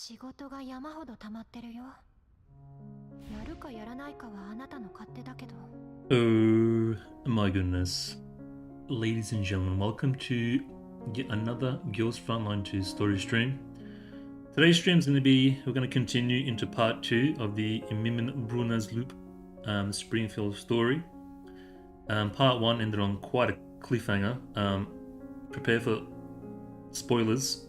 仕事が山ほど溜まってるよ。やるかやらないかはあなたの勝手だけど。Oh my goodness. Ladies and gentlemen, welcome to yet another Girls Frontline 2 story stream. Today's stream is going to be, we're going to continue into part 2 of the Mimmin Bruner's Loop Springfield story. Part 1 ended on quite a cliffhanger. Prepare for spoilers.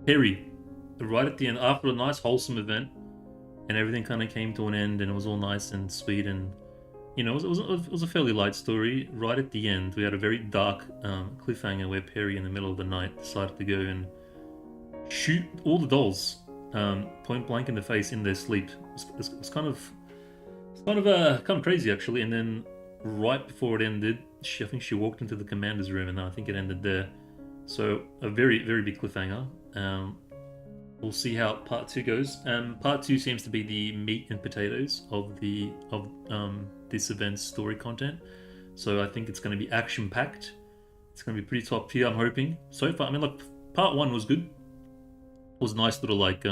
Harry, right at the end, after a nice wholesome event, and everything kind of came to an end, and it was all nice and sweet, and you know, it was a fairly light story. Right at the end, we had a very dark cliffhanger where Perry, in the middle of the night, decided to go and shoot all the dolls point blank in the face in their sleep. It's kind of crazy actually. And then right before it ended, I think she walked into the commander's room, and I think it ended there. So a very big cliffhanger. We'll see how part 2 goes. Part 2 seems to be the meat and potatoes of this event's story content. So I think it's going to be action packed. It's going to be pretty top tier, I'm hoping. So far, I mean, look, part 1 was good. It was a nice little like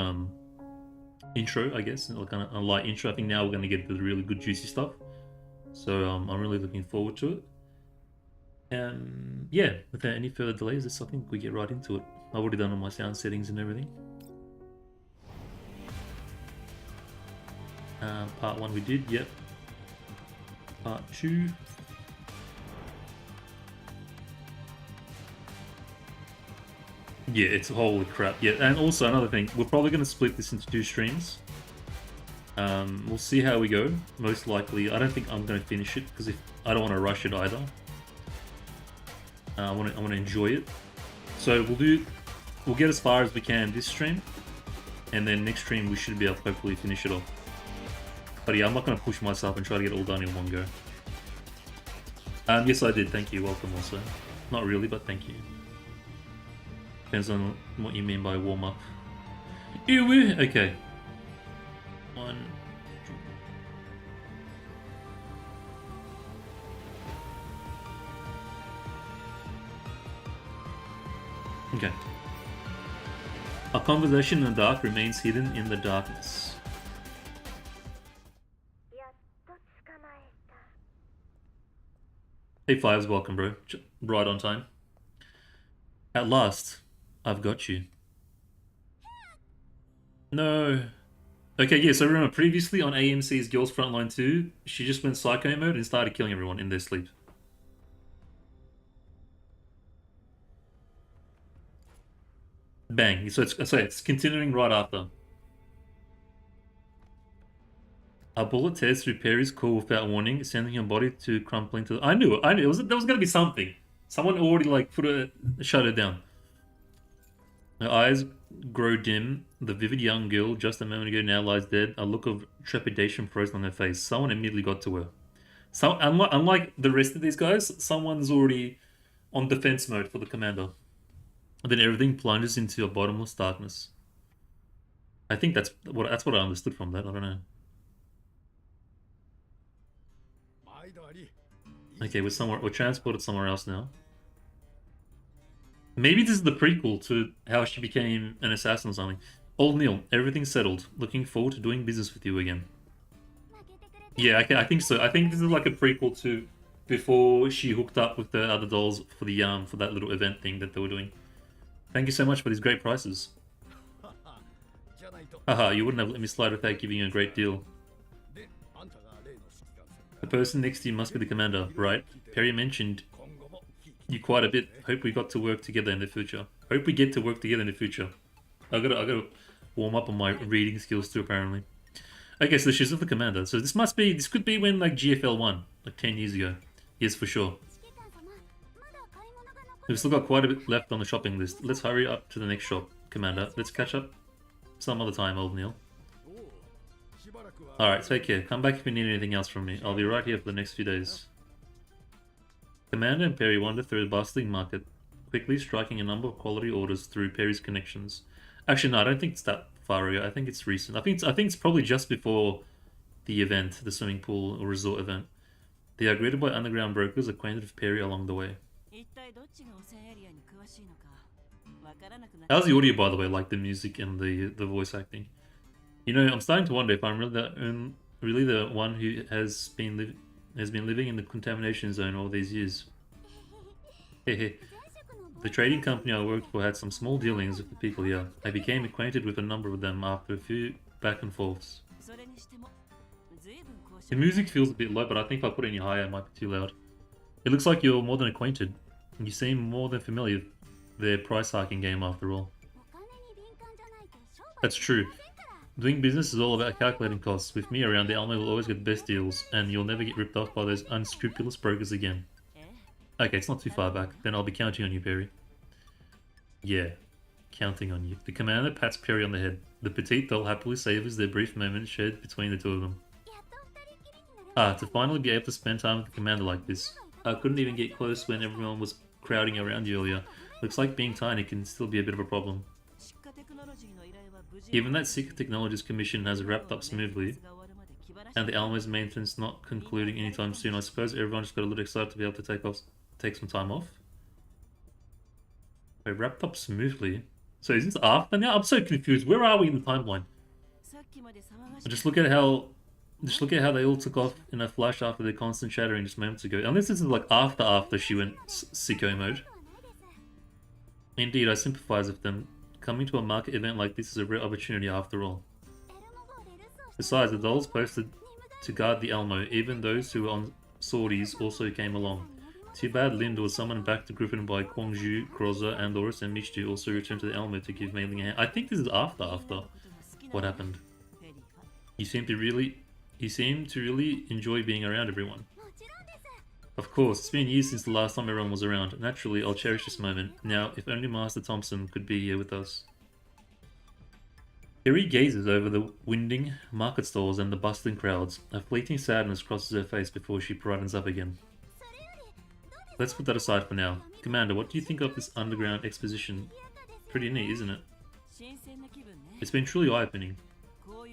intro, I guess, like kind of a light intro. I think now we're going to get the really good juicy stuff. So I'm really looking forward to it. Yeah, without any further delays, I think we get right into it. I've already done all my sound settings and everything. Part 1 we did, yep. Part 2. Yeah, it's holy crap. Yeah, and also another thing, we're probably going to split this into 2 streams. We'll see how we go. Most likely, I don't think I'm going to finish it because I don't want to rush it either. I want to enjoy it. So we'll get as far as we can this stream, and then next stream we should be able to hopefully finish it off. But yeah, I'm not going to push myself and try to get it all done in one go. Yes, I did. Thank you. Welcome also. Not really, but thank you. Depends on what you mean by warm up. Ew, okay. 1. Okay. A conversation in the dark remains hidden in the darkness. Hey Fives, welcome bro. Right on time. At last, I've got you. No. Okay, yeah, so remember previously on AMC's Girls Frontline 2, she just went psycho mode and started killing everyone in their sleep. Bang. So it's continuing right after. A bullet tears through Perry's core without warning, sending her body to crumpling to the... I knew it. There was gonna be something. Someone already like shut it down. Her eyes grow dim. The vivid young girl just a moment ago now lies dead. A look of trepidation frozen on her face. Someone immediately got to her. So unlike the rest of these guys, someone's already on defense mode for the commander. And then everything plunges into a bottomless darkness. I think that's what I understood from that. I don't know. Okay, we're transported somewhere else now. Maybe this is the prequel to how she became an assassin or something. Old Neil, everything's settled. Looking forward to doing business with you again. Yeah, I think so. I think this is like a prequel to before she hooked up with the other dolls for that little event thing that they were doing. Thank you so much for these great prices. Haha, you wouldn't have let me slide without giving you a great deal. The person next to you must be the commander, right? Perry mentioned you quite a bit. Hope we got to work together in the future. Hope we get to work together in the future. I gotta warm up on my reading skills too, apparently. Okay, so she's with the commander. So this could be when like GFL 1, like 10 years ago. Yes, for sure. We've still got quite a bit left on the shopping list. Let's hurry up to the next shop, commander. Let's catch up some other time, old Neil. Alright, take care. Come back if you need anything else from me. I'll be right here for the next few days. Commander and Perry wander through a bustling market, quickly striking a number of quality orders through Perry's connections. Actually, no, I don't think it's that far ago. I think it's recent. I think it's probably just before the event, the swimming pool or resort event. They are greeted by underground brokers acquainted with Perry along the way. How's the audio, by the way, like the music and the voice acting? You know, I'm starting to wonder if I'm really the one who has been living in the contamination zone all these years. Hehe. The trading company I worked for had some small dealings with the people here. I became acquainted with a number of them after a few back and forths. The music feels a bit low, but I think if I put it any higher, it might be too loud. It looks like you're more than acquainted. You seem more than familiar with their price hiking game after all. That's true. Doing business is all about calculating costs. With me around, the Almo will always get the best deals, and you'll never get ripped off by those unscrupulous brokers again. Okay, it's not too far back. Then I'll be counting on you, Perry. Yeah, counting on you. The commander pats Perry on the head. The petite doll happily savors their brief moment shared between the two of them. Ah, to finally be able to spend time with the commander like this. I couldn't even get close when everyone was crowding around you earlier. Looks like being tiny can still be a bit of a problem. Given that Sick Technologies Commission has wrapped up smoothly, and the Almo's maintenance not concluding anytime soon, I suppose everyone just got a little excited to be able to take some time off. Wait, wrapped up smoothly? So is this after now? I'm so confused. Where are we in the timeline? Just look at how they all took off in a flash after their constant chattering just moments ago. Unless this is like after she went sicko mode. Indeed, I sympathize with them. Coming to a market event like this is a real opportunity after all. Besides, the dolls posted to guard the Elmo. Even those who were on sorties also came along. Too bad Lind was summoned back to Griffin by Kwangju, Kroza, Andoris, and Michitu also returned to the Elmo to give Mei Ling a hand. I think this is after what happened. You seem to really enjoy being around everyone. Of course, it's been years since the last time everyone was around. Naturally, I'll cherish this moment. Now, if only Master Thompson could be here with us. Harry gazes over the winding market stalls and the bustling crowds. A fleeting sadness crosses her face before she brightens up again. Let's put that aside for now. Commander, what do you think of this underground exposition? Pretty neat, isn't it? It's been truly eye-opening.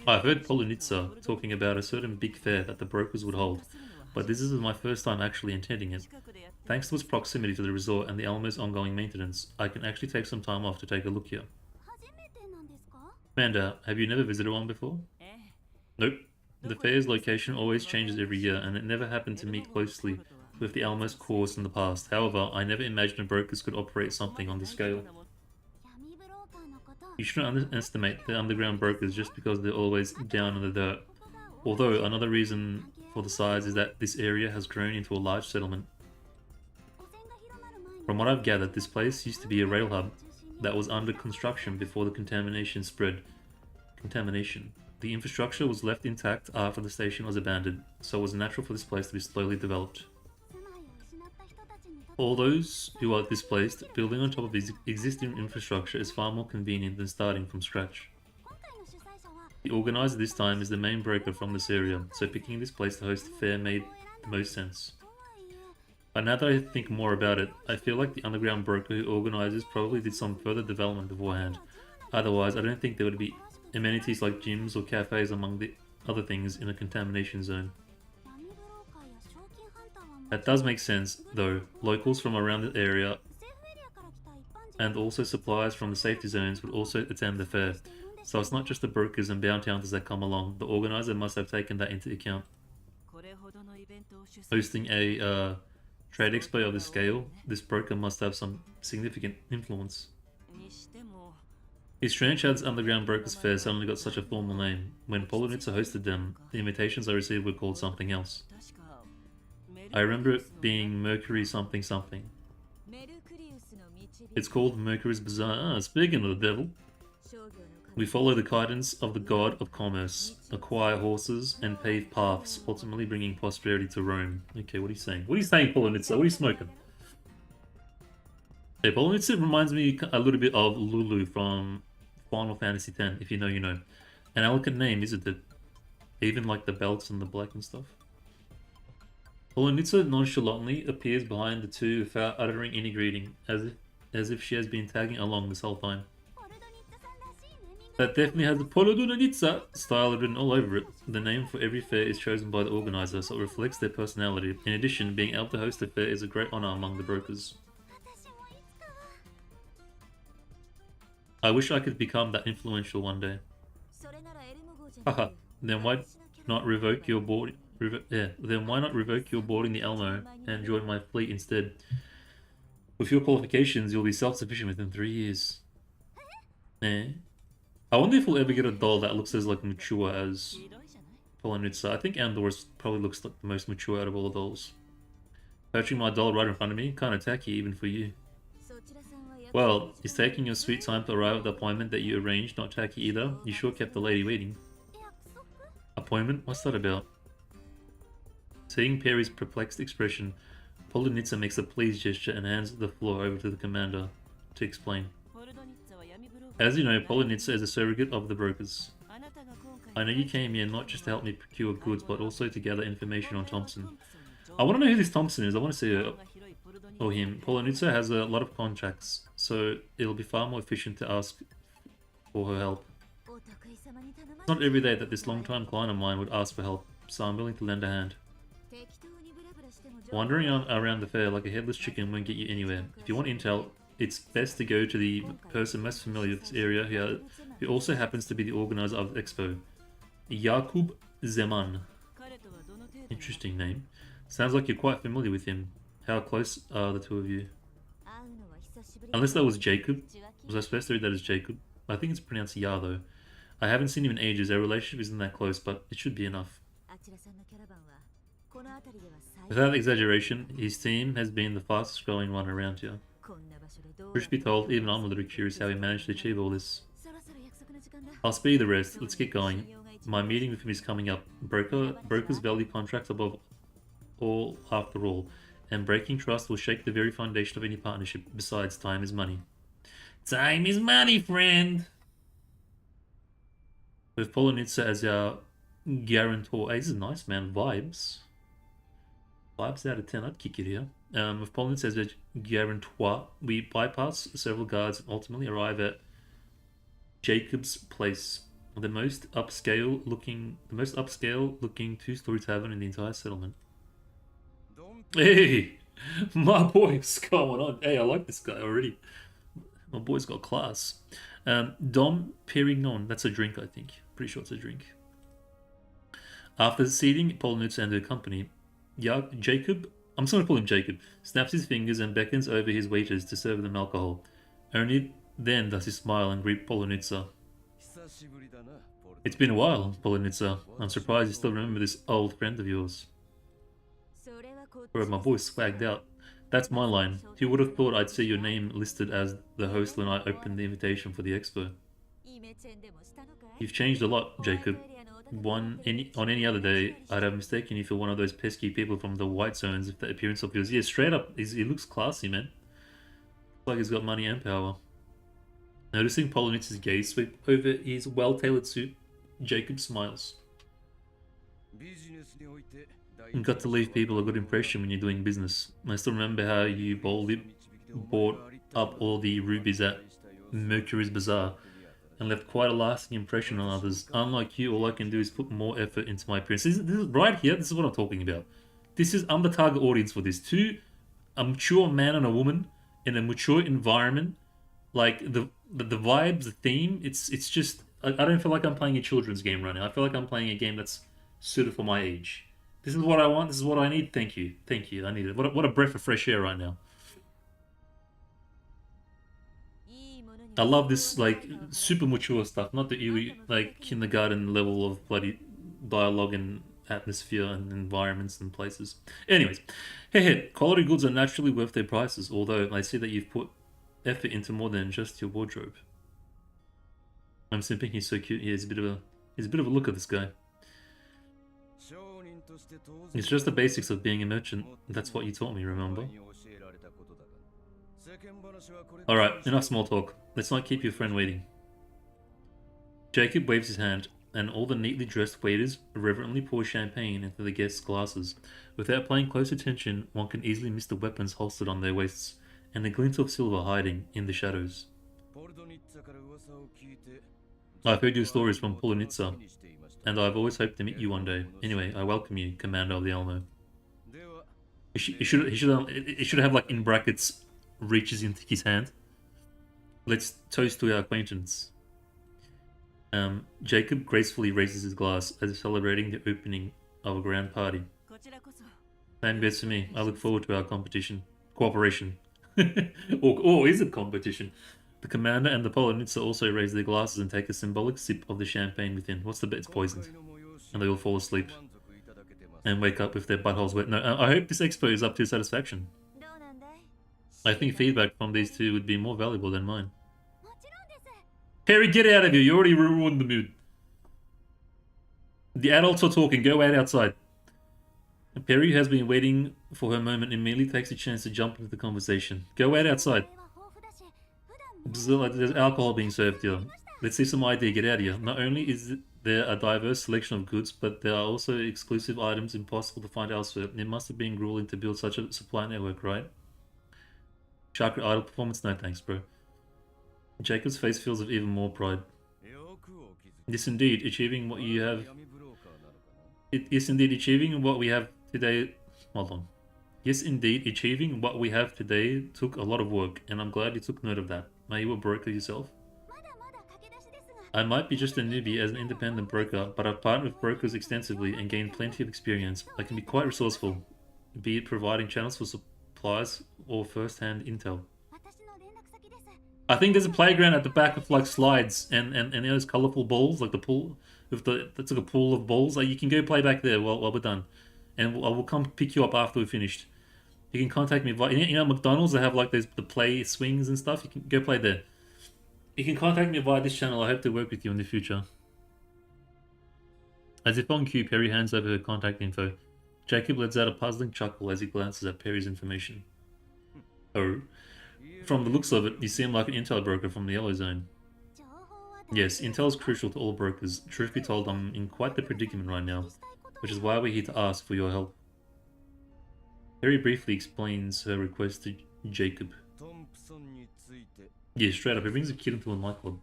I've heard Polonitsa talking about a certain big fair that the brokers would hold, but this is my first time actually attending it. Thanks to its proximity to the resort and the Almo's ongoing maintenance, I can actually take some time off to take a look here. Commander, have you never visited one before? Nope. The fair's location always changes every year, and it never happened to meet closely with the Almo's course in the past. However, I never imagined brokers could operate something on this scale. You shouldn't underestimate the underground brokers just because they're always down in the dirt. Although, another reason for the size is that this area has grown into a large settlement. From what I've gathered, this place used to be a rail hub that was under construction before the contamination spread. The infrastructure was left intact after the station was abandoned, so it was natural for this place to be slowly developed. All those who are displaced, building on top of existing infrastructure is far more convenient than starting from scratch. The organizer this time is the main broker from this area, so picking this place to host the fair made the most sense. But now that I think more about it, I feel like the underground broker who organizes probably did some further development beforehand. Otherwise, I don't think there would be amenities like gyms or cafes among the other things in a contamination zone. That does make sense, though. Locals from around the area and also suppliers from the safety zones would also attend the fair. So it's not just the brokers and bounty hunters that come along. The organizer must have taken that into account. Hosting a trade expo of this scale, this broker must have some significant influence. It's strange how this underground brokers fair suddenly got such a formal name. When Polonitsa hosted them, the invitations I received were called something else. I remember it being Mercury something something. It's called Mercury's Bazaar. Ah, speaking of the devil. We follow the guidance of the god of commerce, acquire horses, and pave paths, ultimately bringing prosperity to Rome. Okay, what are you saying? What are you saying, Polonitsa? What are you smoking? Hey, Polonitsa reminds me a little bit of Lulu from Final Fantasy X, if you know, you know. An elegant name, isn't it? Even like the belts and the black and stuff. Polonitsa nonchalantly appears behind the two without uttering any greeting, as if she has been tagging along this whole time. That definitely has the Polonitsa style written all over it. The name for every fair is chosen by the organizer, so it reflects their personality. In addition, being able to host a fair is a great honor among the brokers. I wish I could become that influential one day. Haha. Then why not revoke your board? Then why not revoke your boarding the Elmo and join my fleet instead? With your qualifications, you'll be self-sufficient within 3 years. Eh? I wonder if we'll ever get a doll that looks as like mature as Polonitsa. I think Andor's probably looks like the most mature out of all the dolls. Perching my doll right in front of me, kinda tacky even for you. Well, is taking your sweet time to arrive at the appointment that you arranged not tacky either? You sure kept the lady waiting. Appointment? What's that about? Seeing Perry's perplexed expression, Polonitsa makes a pleased gesture and hands the floor over to the commander to explain. As you know, Polonitsa is a surrogate of the brokers. I know you came here not just to help me procure goods, but also to gather information on Thompson. I want to know who this Thompson is. I want to see her or him. Polonitsa has a lot of contacts, so it'll be far more efficient to ask for her help. It's not every day that this long-time client of mine would ask for help, so I'm willing to lend a hand. Wandering around the fair like a headless chicken won't get you anywhere. If you want intel, it's best to go to the person most familiar with this area who also happens to be the organizer of the expo. Jakub Zeman. Interesting name. Sounds like you're quite familiar with him. How close are the two of you? Unless that was Jacob. Was I supposed to read that as Jacob? I think it's pronounced Ya though. I haven't seen him in ages. Our relationship isn't that close, but it should be enough. Without exaggeration, his team has been the fastest growing one around here. Truth be told, even I'm a little curious how he managed to achieve all this. I'll spare you the rest. Let's get going. My meeting with him is coming up. Brokers value contracts above all after all, and breaking trust will shake the very foundation of any partnership. Besides, time is money. Time is money, friend! With Polonitsa as our guarantor. Hey, this is nice, man. Vibes. Vibes out of 10. I'd kick it here. With Polonitsa as our guarantor, we bypass several guards and ultimately arrive at Jacob's Place, the most upscale looking two-story tavern in the entire settlement. Hey, my boy, what's going on? Hey, I like this guy already. My boy's got class. Dom Perignon, that's a drink, I think. Pretty sure it's a drink. After seating Polonitsa and her company, Jacob, I'm just going to call him Jacob, snaps his fingers and beckons over his waiters to serve them alcohol. Only then does he smile and greet Polonitsa. It's been a while, Polonitsa. I'm surprised you still remember this old friend of yours. Bro, my voice swagged out. That's my line. Who would have thought I'd see your name listed as the host when I opened the invitation for the expo? You've changed a lot, Jacob. On any other day, I'd have mistaken you for one of those pesky people from the white zones with the appearance of yours. Yeah, straight up, he looks classy, man. Looks like he's got money and power. Noticing Polonitsa's gaze sweep over his well-tailored suit, Jacob smiles. You've got to leave people a good impression when you're doing business. I still remember how you boldly bought up all the rubies at Mercury's Bazaar and left quite a lasting impression on others. Unlike you, all I can do is put more effort into my appearance. This is right here, this is what I'm talking about. I'm the target audience for this. A mature man and a woman in a mature environment. Like, the vibes, the theme, it's just... I don't feel like I'm playing a children's game right now. I feel like I'm playing a game that's suited for my age. This is what I want, this is what I need. Thank you. Thank you, I need it. What a breath of fresh air right now. I love this, like, super mature stuff. Not the eerie, like, kindergarten level of bloody dialogue and atmosphere and environments and places. Anyways, hey, quality goods are naturally worth their prices, although I see that you've put effort into more than just your wardrobe. I'm simping, he's so cute. Yeah, he's a bit of a look at this guy. It's just the basics of being a merchant. That's what you taught me, remember? Alright, enough small talk. Let's not keep your friend waiting. Jacob waves his hand, and all the neatly dressed waiters reverently pour champagne into the guests' glasses. Without paying close attention, one can easily miss the weapons holstered on their waists, and the glint of silver hiding in the shadows. I've heard your stories from Polonitsa, and I've always hoped to meet you one day. Anyway, I welcome you, Commander of the Elmo. It should have, like, in brackets, reaches into his hand. Let's toast to our acquaintance. Jacob gracefully raises his glass as if celebrating the opening of a grand party. Same goes to me. I look forward to our cooperation. or is it competition? The commander and the Polonitsa also raise their glasses and take a symbolic sip of the champagne within. What's the bet? It's poisoned. And they all fall asleep. And wake up with their buttholes wet. No, I hope this expo is up to your satisfaction. I think feedback from these two would be more valuable than mine. Perry, get out of here. You already ruined the mood. The adults are talking. Go out outside. Perry, who has been waiting for her moment, immediately takes a chance to jump into the conversation. Go out outside. There's alcohol being served here. Let's see some ID. Get out of here. Not only is there a diverse selection of goods, but there are also exclusive items impossible to find elsewhere. It must have been grueling to build such a supply network, right? Chakra idle performance? No thanks, bro. Jacob's face fills with even more pride. Yes, indeed, achieving what you have... It is indeed achieving what we have today... Hold on. Yes, indeed, achieving what we have today took a lot of work, and I'm glad you took note of that. Are you a broker yourself? I might be just a newbie as an independent broker, but I've partnered with brokers extensively and gained plenty of experience. I can be quite resourceful, be it providing channels for supplies or first-hand intel. I think there's a playground at the back of like slides and those colorful balls, like the pool with that's like a pool of balls. Like you can go play back there while we're done, and I will come pick you up after we're finished. You can contact me via McDonald's. They have like the play swings and stuff. You can go play there. You can contact me via this channel. I hope to work with you in the future. As if on cue, Perry hands over her contact info. Jacob lets out a puzzling chuckle as he glances at Perry's information. Oh. From the looks of it, you seem like an intel broker from the Yellow Zone. Yes, intel is crucial to all brokers. Truth be told, I'm in quite the predicament right now, which is why we're here to ask for your help. Perry briefly explains her request to Jacob. Yeah, straight up, he brings a kid into a nightclub.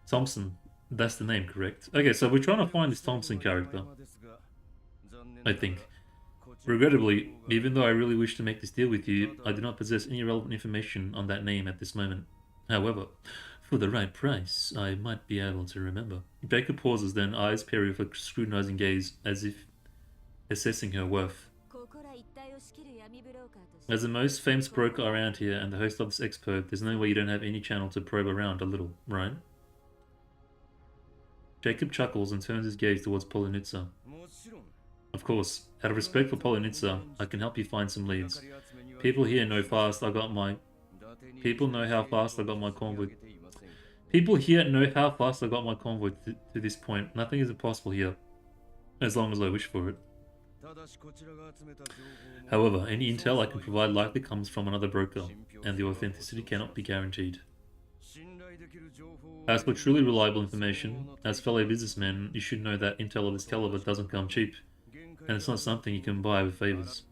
Thompson, that's the name, correct? Okay, so we're trying to find this Thompson character, I think. Regrettably, even though I really wish to make this deal with you, I do not possess any relevant information on that name at this moment. However, for the right price, I might be able to remember. Jacob pauses, then eyes Perry with a scrutinizing gaze, as if assessing her worth. As the most famous broker around here and the host of this expo, there's no way you don't have any channel to probe around a little, right? Jacob chuckles and turns his gaze towards Polonitsa. Of course, out of respect for Polonitsa, I can help you find some leads. People here know fast I got my... People know how fast I got my convoy... People here know how fast I got my convoy to this point. Nothing is impossible here, as long as I wish for it. However, any intel I can provide likely comes from another broker, and the authenticity cannot be guaranteed. As for truly reliable information, as fellow businessmen, you should know that intel of this caliber doesn't come cheap, and it's not something you can buy with favors.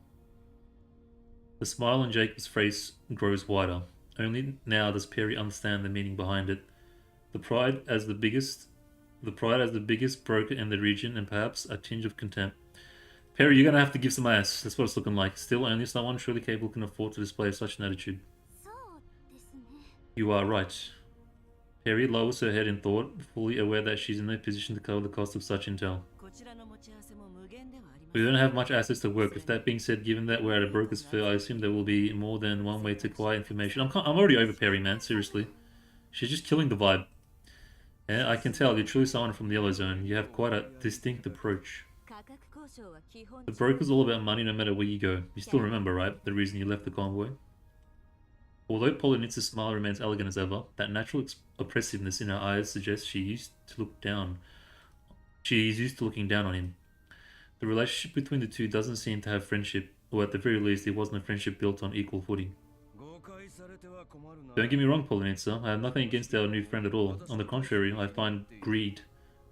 The smile on Jacob's face grows wider. Only now does Perry understand the meaning behind it. The pride as the biggest broker in the region, and perhaps a tinge of contempt. Perry, you're gonna have to give some ass. That's what it's looking like. Still, only someone truly capable can afford to display such an attitude. You are right. Perry lowers her head in thought, fully aware that she's in no position to cover the cost of such intel. We don't have much assets to work. With that being said, given that we're at a broker's fair, I assume there will be more than one way to acquire information. I'm already over Perry, man. Seriously. She's just killing the vibe. Yeah, I can tell you're truly someone from the Yellow Zone. You have quite a distinct approach. The broker's all about money no matter where you go. You still remember, right? The reason you left the convoy? Although Polonitsa's smile remains elegant as ever, that natural oppressiveness in her eyes suggests she's used to looking down on him. The relationship between the two doesn't seem to have friendship, or at the very least it wasn't a friendship built on equal footing. Don't get me wrong, Polonitsa, I have nothing against our new friend at all. On the contrary, I find greed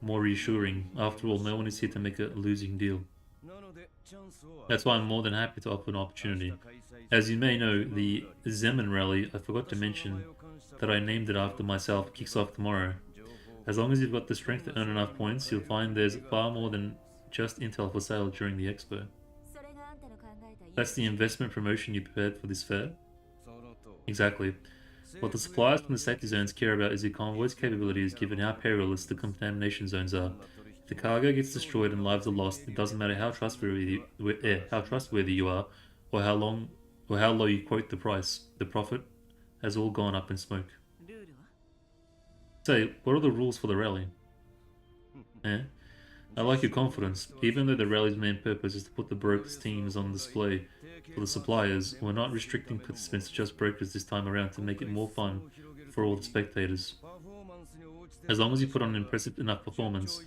more reassuring. After all, no one is here to make a losing deal. That's why I'm more than happy to offer an opportunity. As you may know, the Zeman rally, I forgot to mention that I named it after myself, kicks off tomorrow. As long as you've got the strength to earn enough points, you'll find there's far more than just intel for sale during the expo. That's the investment promotion you prepared for this fair? Exactly. What the suppliers from the safety zones care about is the convoy's capabilities given how perilous the contamination zones are. If the cargo gets destroyed and lives are lost, it doesn't matter how trustworthy you are, or how low you quote the price. The profit has all gone up in smoke. Say, what are the rules for the rally? Eh? I like your confidence. Even though the rally's main purpose is to put the brokers' teams on display for the suppliers, we're not restricting participants to just brokers this time around to make it more fun for all the spectators. As long as you put on an impressive enough performance,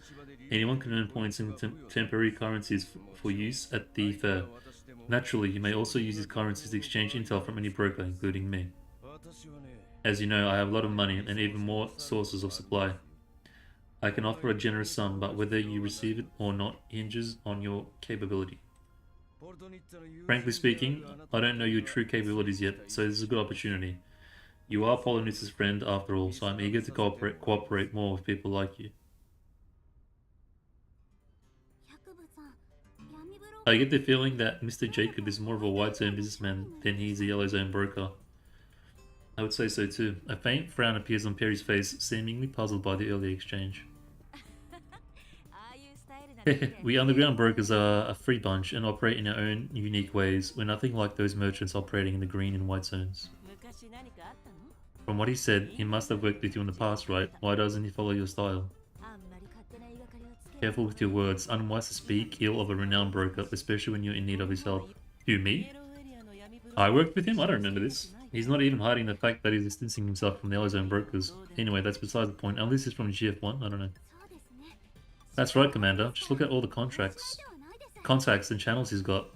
anyone can earn points in temporary currencies for use at the fair. Naturally, you may also use these currencies to exchange intel from any broker, including me. As you know, I have a lot of money and even more sources of supply. I can offer a generous sum, but whether you receive it or not hinges on your capability. Frankly speaking, I don't know your true capabilities yet, so this is a good opportunity. You are Polonitza's friend after all, so I'm eager to cooperate more with people like you. I get the feeling that Mr. Jacob is more of a white zone businessman than he is a yellow zone broker. I would say so too. A faint frown appears on Perry's face, seemingly puzzled by the early exchange. We underground brokers are a free bunch and operate in our own unique ways. We're nothing like those merchants operating in the green and white zones. From what he said, he must have worked with you in the past, right? Why doesn't he follow your style? Careful with your words. Unwise to speak ill of a renowned broker, especially when you're in need of his help. You, me? I worked with him? I don't remember this. He's not even hiding the fact that he's distancing himself from the yellow zone brokers. Anyway, that's beside the point. Unless this is from GF1, I don't know. That's right, Commander. Just look at all the contacts and channels he's got.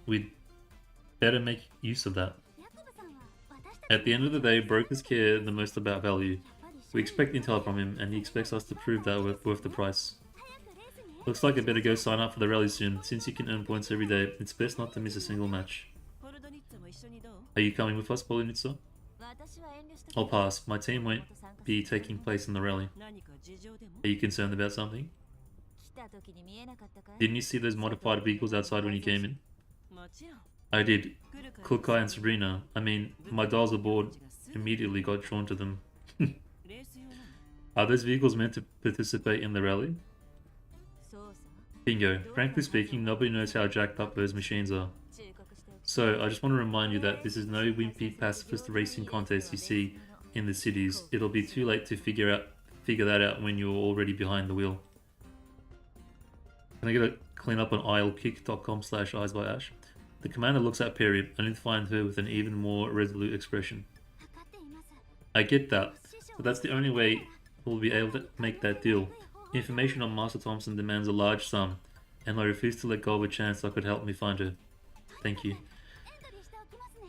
We'd better make use of that. At the end of the day, brokers care the most about value. We expect intel from him, and he expects us to prove that we're worth the price. Looks like I better go sign up for the rally soon. Since you can earn points every day, it's best not to miss a single match. Are you coming with us, Polonitza? I'll pass. My team won't be taking place in the rally. Are you concerned about something? Didn't you see those modified vehicles outside when you came in? I did. Kukai and Sabrina. I mean, my dolls aboard immediately got drawn to them. Are those vehicles meant to participate in the rally? Bingo. Frankly speaking, nobody knows how jacked up those machines are. So, I just want to remind you that this is no wimpy pacifist racing contest you see in the cities. It'll be too late to figure that out when you're already behind the wheel. Can I get a clean up on aislekick.com/eyesbyash? The commander looks at Perry, only to find her with an even more resolute expression. I get that, but that's the only way we'll be able to make that deal. Information on Master Thompson demands a large sum, and I refuse to let go of a chance that could help me find her. Thank you.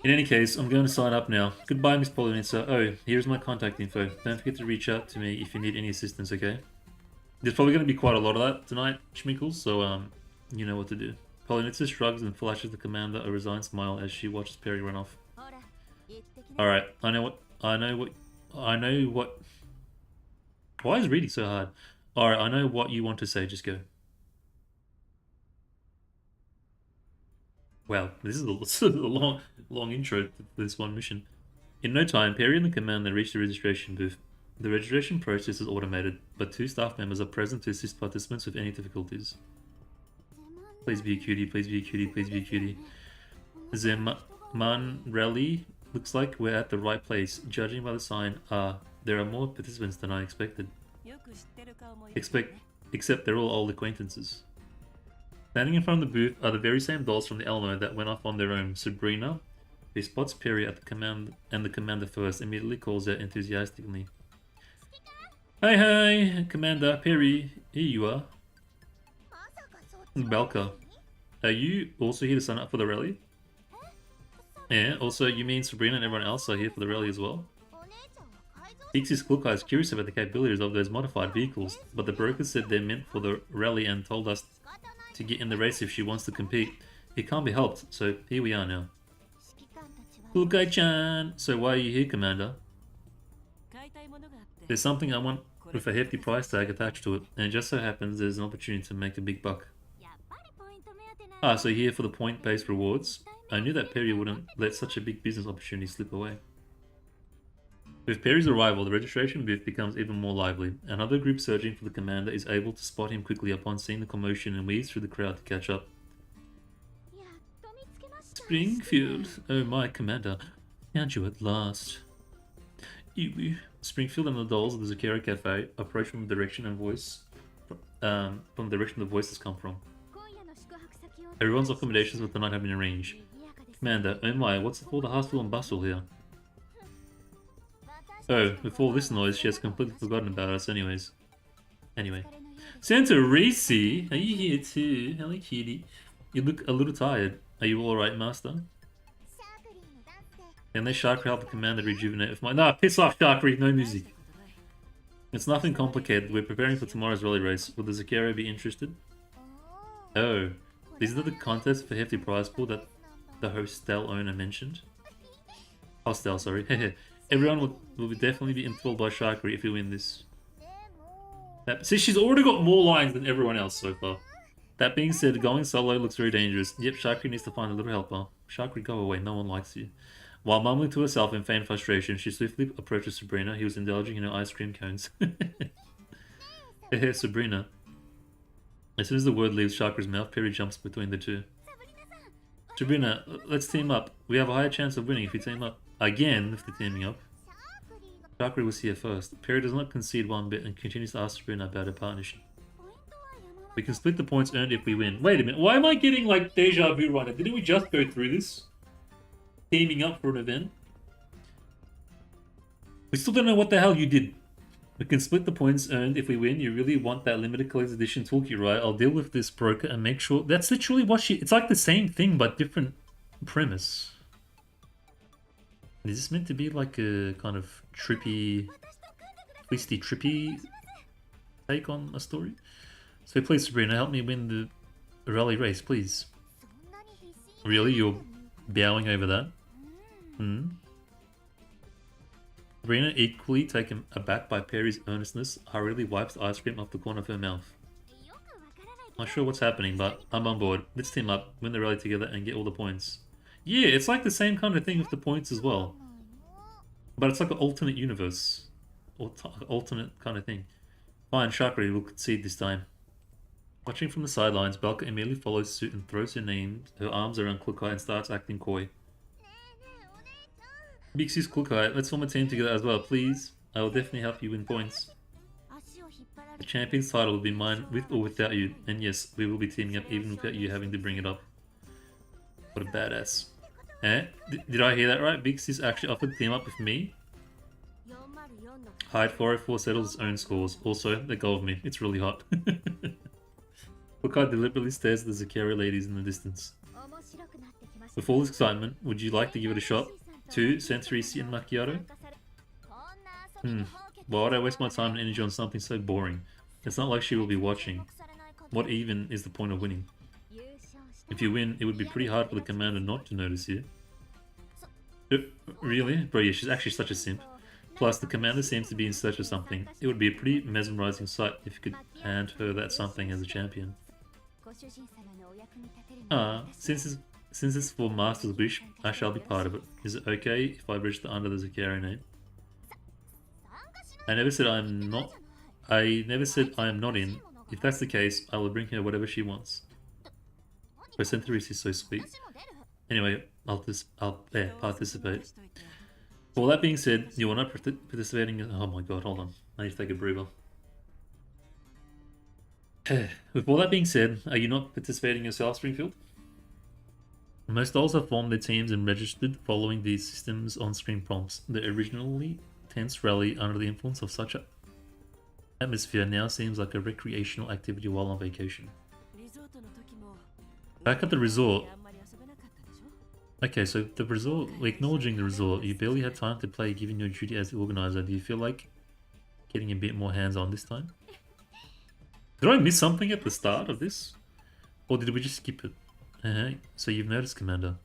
In any case, I'm going to sign up now. Goodbye, Miss Polonitza. Oh, here's my contact info. Don't forget to reach out to me if you need any assistance, okay? There's probably going to be quite a lot of that tonight, Schminkles, so you know what to do. Polonitza shrugs and flashes the commander a resigned smile as she watches Perry run off. Alright, I know what... Why is reading so hard? Alright, I know what you want to say, just go. Wow, this is a long intro to this one mission. In no time, Perry and the commander reach the registration booth. The registration process is automated, but 2 staff members are present to assist participants with any difficulties. Please be a cutie, please be a cutie, please be a cutie. Zeman Rally, looks like we're at the right place. Judging by the sign, there are more participants than I expected. Except they're all old acquaintances. Standing in front of the booth are the very same dolls from the Elmo that went off on their own. Sabrina, who spots Perry at the commander first, immediately calls out enthusiastically. Hey, Commander, Perry, here you are. Belka, are you also here to sign up for the rally? Yeah, also you mean Sabrina and everyone else are here for the rally as well? Pixie's Klukai is curious about the capabilities of those modified vehicles, but the broker said they're meant for the rally and told us to get in the race if she wants to compete. It can't be helped, so here we are now. Klukai-chan! So why are you here, Commander? There's something I want with a hefty price tag attached to it, and it just so happens there's an opportunity to make a big buck. Ah, so here for the point-based rewards? I knew that Perry wouldn't let such a big business opportunity slip away. With Perry's arrival, the registration booth becomes even more lively. Another group searching for the commander is able to spot him quickly upon seeing the commotion and weaves through the crowd to catch up. Springfield! Oh my, Commander. Found you at last. Springfield and the dolls of the Zakera Cafe approach from the direction and voice from the direction the voices come from. Everyone's accommodations for the night have been arranged. Commander, oh my, what's with all the hustle and bustle here? Oh, with all this noise, she has completely forgotten about us anyways. Anyway. Santa Reese, are you here too? Hello, cutie. You look a little tired. Are you alright, Master? Can they Sharkry help the commander rejuvenate with my... Nah, piss off, Sharkry, no music. It's nothing complicated. We're preparing for tomorrow's rally race. Will the Zakero be interested? Oh, these are the contests for hefty prize pool that the hostel owner mentioned. Hostel, sorry. Everyone will definitely be enthralled by Sharkry if we win this. See, she's already got more lines than everyone else so far. That being said, going solo looks very dangerous. Yep, Sharkry needs to find a little helper. Sharkry, go away. No one likes you. While mumbling to herself in feigned frustration, she swiftly approaches Sabrina, who was indulging in her ice cream cones. Sabrina. As soon as the word leaves Sharkry's mouth, Perry jumps between the two. Sabrina, let's team up. We have a higher chance of winning if we team up. Again, if they're teaming up. Sharkry was here first. Perry does not concede one bit and continues to ask Sabrina about her partnership. We can split the points earned if we win. Wait a minute, why am I getting like deja vu right now? Didn't we just go through this? Teaming up for an event? We still don't know what the hell you did. We can split the points earned if we win. You really want that limited collector's edition toolkit, right? I'll deal with this broker and make sure... That's literally what she... It's like the same thing, but different premise. Is this meant to be like a kind of trippy... twisty, trippy take on a story? So please, Sabrina, help me win the rally race, please. Really? You're bowing over that? Sabrina, equally taken aback by Perry's earnestness, hurriedly wipes the ice cream off the corner of her mouth. Not sure what's happening, but I'm on board. Let's team up, win the rally together, and get all the points. Yeah, it's like the same kind of thing with the points as well. But it's like an alternate universe. Or alternate kind of thing. Fine, Sharkry will concede this time. Watching from the sidelines, Belka immediately follows suit and throws her arms around Klukai and starts acting coy. Big sis Klukai, let's form a team together as well, please. I will definitely help you win points. The champion's title will be mine with or without you, and yes, we will be teaming up even without you having to bring it up. What a badass. Eh? Did I hear that right? Big sis actually offered to team up with me? Hide 404 settles its own scores. Also, let go of me. It's really hot. Klukai deliberately stares at the Zakera ladies in the distance. With all this excitement, would you like to give it a shot? 2 Sentorisi and Macchiato? Why would I waste my time and energy on something so boring? It's not like she will be watching. What even is the point of winning? If you win, it would be pretty hard for the commander not to notice you. Really? Bro, yeah, she's actually such a simp. Plus, the commander seems to be in search of something. It would be a pretty mesmerizing sight if you could hand her that something as a champion. Since it's for Master's wish, I shall be part of it. Is it okay if I register under the Zakera name? I never said I am not in. If that's the case, I will bring her whatever she wants. But Centaurus is so sweet. Anyway, I'll participate. Well, that being said, you are not participating in... Oh my god, hold on. I need to take a breather. With all that being said, are you not participating yourself, Springfield? Most dolls have formed their teams and registered following these systems on-screen prompts. The originally tense rally under the influence of such an atmosphere now seems like a recreational activity while on vacation. Back at the resort... Okay, so the resort, we're acknowledging the resort. You barely had time to play given your duty as the organizer. Do you feel like getting a bit more hands-on this time? Did I miss something at the start of this? Or did we just skip it? So you've noticed, Commander.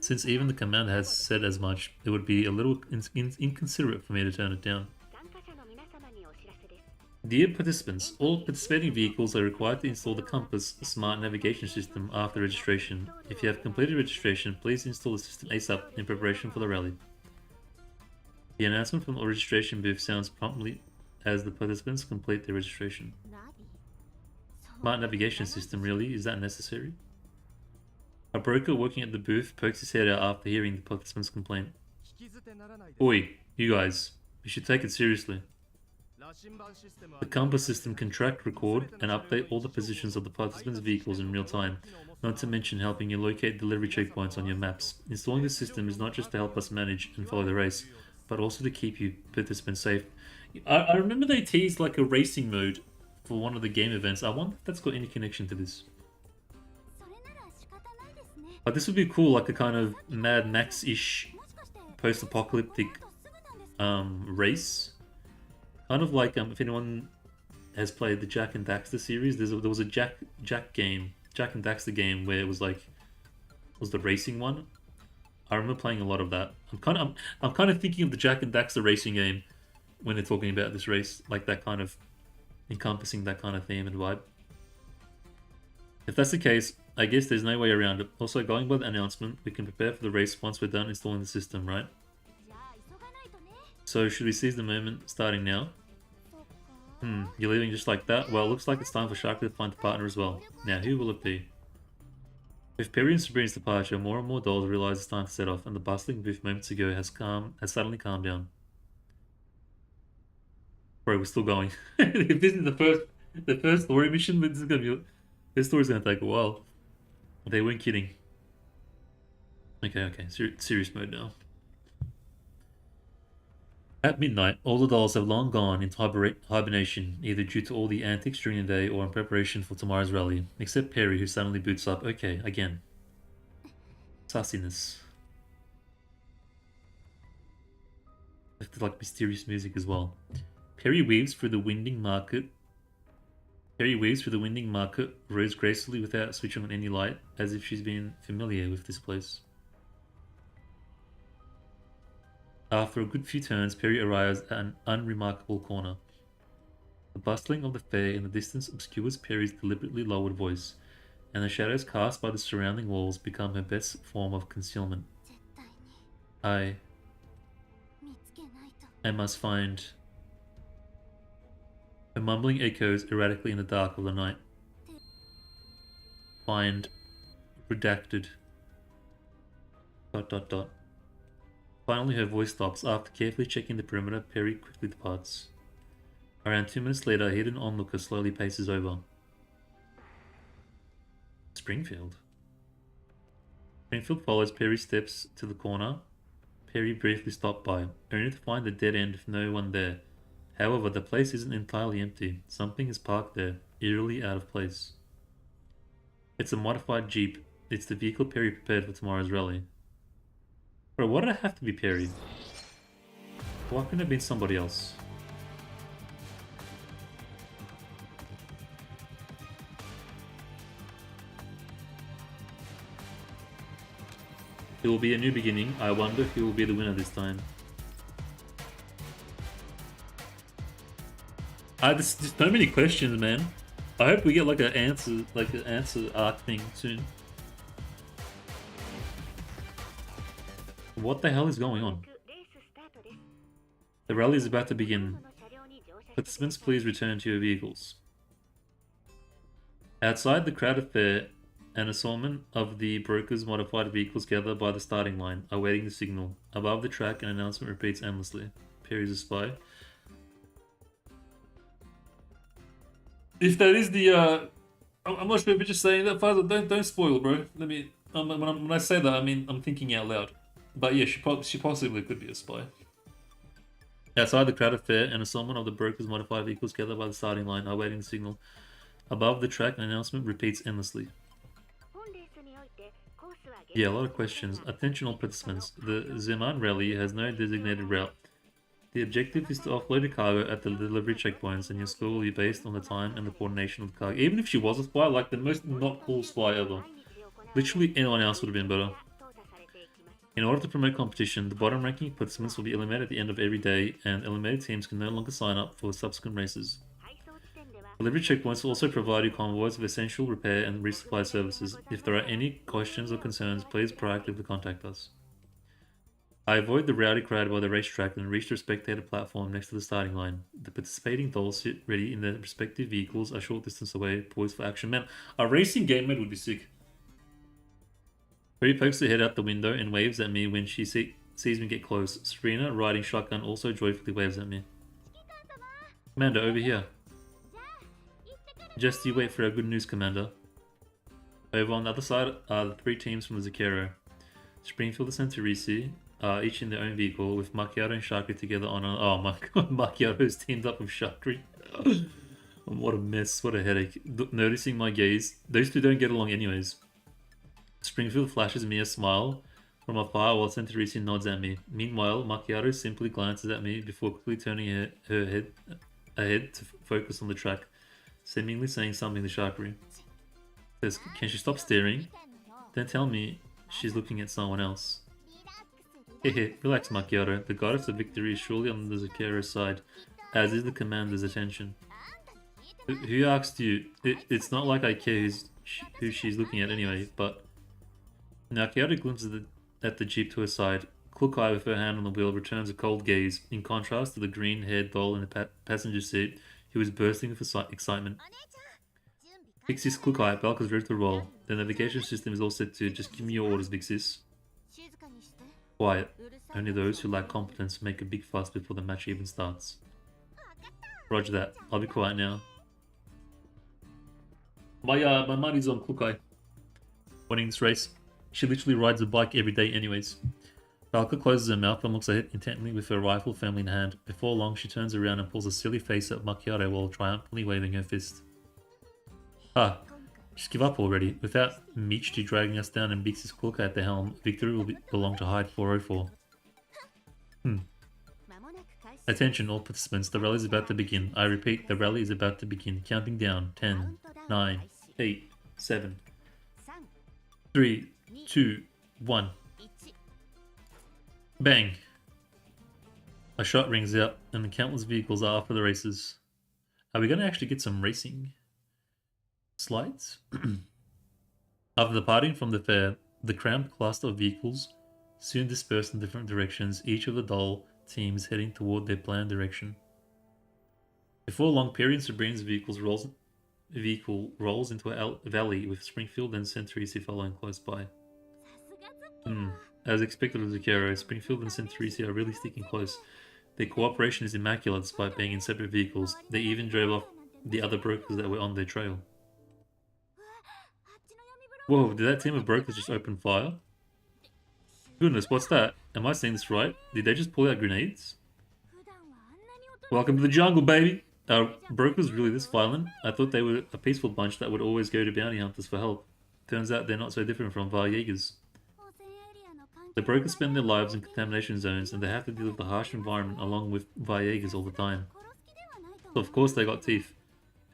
Since even the commander has said as much, it would be a little inconsiderate for me to turn it down. Dear participants, all participating vehicles are required to install the Compass smart navigation system after registration. If you have completed registration, please install the system ASAP in preparation for the rally. The announcement from the registration booth sounds promptly as the participants complete their registration. Smart navigation system, really? Is that necessary? A broker working at the booth pokes his head out after hearing the participant's complaint. Oi, you guys, you should take it seriously. The compass system can track, record, and update all the positions of the participants' vehicles in real time, not to mention helping you locate delivery checkpoints on your maps. Installing this system is not just to help us manage and follow the race, but also to keep you participants safe. I remember they teased like a racing mode for one of the game events. I wonder if that's got any connection to this. But this would be cool, like a kind of Mad Max-ish post-apocalyptic race. Kind of like if anyone has played the Jak and Daxter series, there was a Jak and Daxter game where it was like was the racing one. I remember playing a lot of that. I'm kind of thinking of the Jak and Daxter racing game when they're talking about this race, like that kind of encompassing that kind of theme and vibe. If that's the case, I guess there's no way around it. Also, going by the announcement, we can prepare for the race once we're done installing the system, right? So should we seize the moment starting now? You're leaving just like that? Well, looks like it's time for Sharky to find a partner as well. Now, who will it be? With Perry and Sabrina's departure, more and more dolls realize it's time to set off, and the bustling booth moments ago has suddenly calmed down. Bro, we're still going. If this is the first story mission, this story's gonna take a while. They weren't kidding. Okay, serious mode now. At midnight, all the dolls have long gone into hibernation, either due to all the antics during the day or in preparation for tomorrow's rally, except Perry, who suddenly boots up. Okay, again. Sassiness. With like mysterious music as well. Perry weaves through the winding market, rows gracefully without switching on any light, as if she's been familiar with this place. After a good few turns, Perry arrives at an unremarkable corner. The bustling of the fair in the distance obscures Perry's deliberately lowered voice, and the shadows cast by the surrounding walls become her best form of concealment. I must find... Her mumbling echoes erratically in the dark of the night. Find... redacted... ... Finally, her voice stops. After carefully checking the perimeter, Perry quickly departs. Around 2 minutes later, a hidden onlooker slowly paces over. Springfield. Springfield follows Perry's steps to the corner. Perry briefly stopped by, only to find the dead end with no one there. However, the place isn't entirely empty. Something is parked there, eerily out of place. It's a modified Jeep. It's the vehicle Perry prepared for tomorrow's rally. Bro, why did it have to be Perry? Why couldn't it have been somebody else? It will be a new beginning. I wonder who will be the winner this time. There's so many questions, man. I hope we get like an answer arc thing soon. What the hell is going on? The rally is about to begin. Participants, please return to your vehicles. Outside the crowded fair, an assortment of the broker's modified vehicles gather by the starting line, awaiting the signal. Above the track, an announcement repeats endlessly. Perry's a spy. If that is the, I'm not sure if you're just saying that, Father. Don't spoil, bro. Let me. When I say that, I mean I'm thinking out loud. But yeah, she possibly could be a spy. Outside the crowded fair, an assortment of the broker's modified vehicles gathered by the starting line, awaiting the signal. Above the track, an announcement repeats endlessly. Yeah, a lot of questions. Attention all participants. The Zeman rally has no designated route. The objective is to offload a cargo at the delivery checkpoints, and your score will be based on the time and the coordination of the cargo. Even if she was a spy, like the most not cool spy ever. Literally anyone else would have been better. In order to promote competition, the bottom-ranking participants will be eliminated at the end of every day, and eliminated teams can no longer sign up for subsequent races. Delivery checkpoints will also provide you convoys of essential repair and resupply services. If there are any questions or concerns, please proactively contact us. I avoid the rowdy crowd by the racetrack and reach the spectator platform next to the starting line. The participating dolls sit ready in their respective vehicles a short distance away, poised for action. Man, a racing game mode would be sick. Riri pokes her head out the window and waves at me when she sees me get close. Serena, riding shotgun, also joyfully waves at me. Commander, over here. Just you wait for our good news, Commander. Over on the other side are the 3 teams from the Zakero. Springfield and Santorisi are each in their own vehicle, with Macchiato and Sharkry together on a... Oh my god, Macchiato's teamed up with Sharkry. What a mess, what a headache. Noticing my gaze, those two don't get along anyways. Springfield flashes me a smile from afar while Santorisi nods at me. Meanwhile, Macchiato simply glances at me before quickly turning her head ahead to focus on the track, seemingly saying something to Sharkry. Says, can she stop staring? Then tell me she's looking at someone else. Hehe, relax, Macchiato. The goddess of victory is surely on the Zakero's side, as is the commander's attention. Who asked you? It's not like I care who she's looking at anyway, but... Macchiato glimpses at the jeep to her side. Crook-Eye with her hand on the wheel returns a cold gaze, in contrast to the green-haired doll in the passenger seat, who is bursting with excitement. Vixis, Crook-Eye, Balka's ready to roll. The navigation system is all set to. Just give me your orders, Vixis. Quiet. Only those who lack competence make a big fuss before the match even starts. Roger that. I'll be quiet now. My money's on Crook-Eye winning this race. She literally rides a bike every day anyways. Balka closes her mouth and looks at it intently with her rifle firmly in hand. Before long, she turns around and pulls a silly face at Macchiato while triumphantly waving her fist. Ah, just give up already. Without Michty dragging us down and Bix's Crook-Eye at the helm, victory will belong to Hyde 404. Attention all participants, the rally is about to begin. I repeat, the rally is about to begin. Counting down. 10, 9, 8, 7, 3, 2, 1. Bang! A shot rings out, and the countless vehicles are off for the races. Are we going to actually get some racing slides? After departing from the fair, the cramped cluster of vehicles soon dispersed in different directions, each of the doll teams heading toward their planned direction. Before long, Perry and Sabrina's vehicle rolls into a valley with Springfield and Santorisi following close by. As expected of Zakero, Springfield and Santorisi are really sticking close. Their cooperation is immaculate despite being in separate vehicles. They even drove off the other brokers that were on their trail. Whoa, did that team of brokers just open fire? Goodness, what's that? Am I seeing this right? Did they just pull out grenades? Welcome to the jungle, baby! Are brokers really this violent? I thought they were a peaceful bunch that would always go to bounty hunters for help. Turns out they're not so different from Varjägers. The brokers spend their lives in contamination zones and they have to deal with the harsh environment along with Varjägers all the time. So of course they got teeth.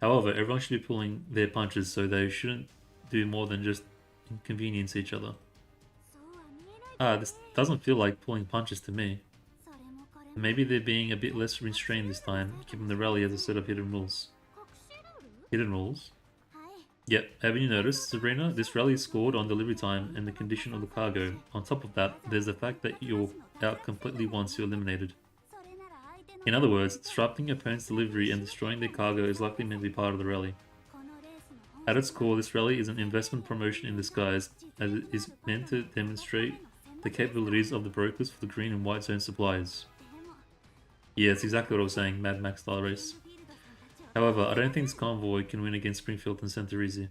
However, everyone should be pulling their punches, so they shouldn't do more than just inconvenience each other. This doesn't feel like pulling punches to me. Maybe they're being a bit less restrained this time, given the rally has a set of hidden rules. Hidden rules? Yep, haven't you noticed, Sabrina? This rally is scored on delivery time and the condition of the cargo. On top of that, there's the fact that you're out completely once you're eliminated. In other words, disrupting your opponent's delivery and destroying their cargo is likely meant to be part of the rally. At its core, this rally is an investment promotion in disguise, as it is meant to demonstrate the capabilities of the brokers for the green and white zone suppliers. Yeah, it's exactly what I was saying, Mad Max style race. However, I don't think this convoy can win against Springfield and Santorisi.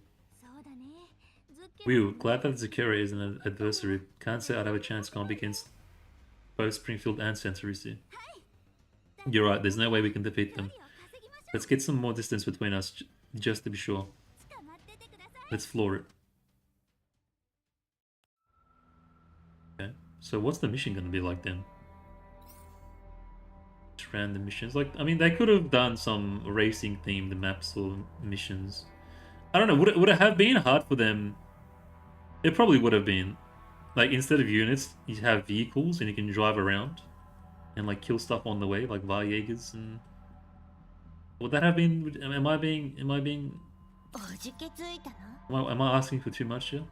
Whew, glad that Zakero is an adversary. Can't say I'd have a chance going up against both Springfield and Santorisi. You're right, there's no way we can defeat them. Let's get some more distance between us, just to be sure. Let's floor it. Okay, so what's the mission going to be like then? Just random missions. Like, I mean, they could have done some racing themed maps or missions. I don't know, would it have been hard for them? It probably would have been. Like, instead of units, you have vehicles and you can drive around and like kill stuff on the way, like Varjägers and... Would that have been... Am I asking for too much here?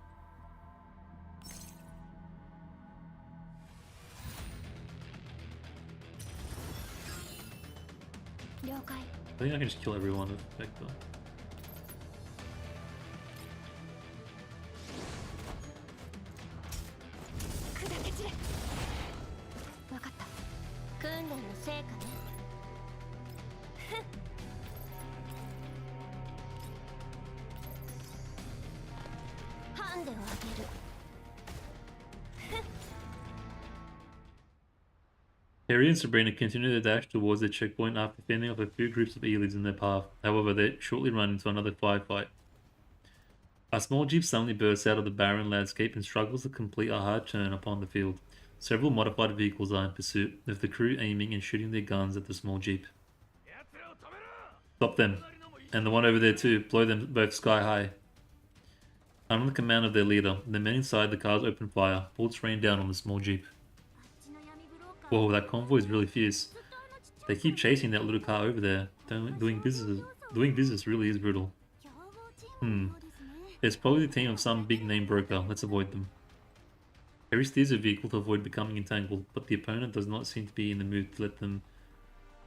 了解。 I think I can just kill everyone with Vector. 砕け散れ。わかった。訓練の成果ね。ハンデをあげる。 Harry and Sabrina continue their dash towards their checkpoint after fending off a few groups of Elids in their path. However, they shortly run into another firefight. A small jeep suddenly bursts out of the barren landscape and struggles to complete a hard turn upon the field. Several modified vehicles are in pursuit, with the crew aiming and shooting their guns at the small jeep. Stop them. And the one over there too. Blow them both sky high. Under the command of their leader, the men inside the cars open fire. Bullets rain down on the small jeep. Whoa, that convoy is really fierce. They keep chasing that little car over there. Doing business really is brutal. It's probably the team of some big name broker. Let's avoid them. Harry steers a vehicle to avoid becoming entangled, but the opponent does not seem to be in the mood to let them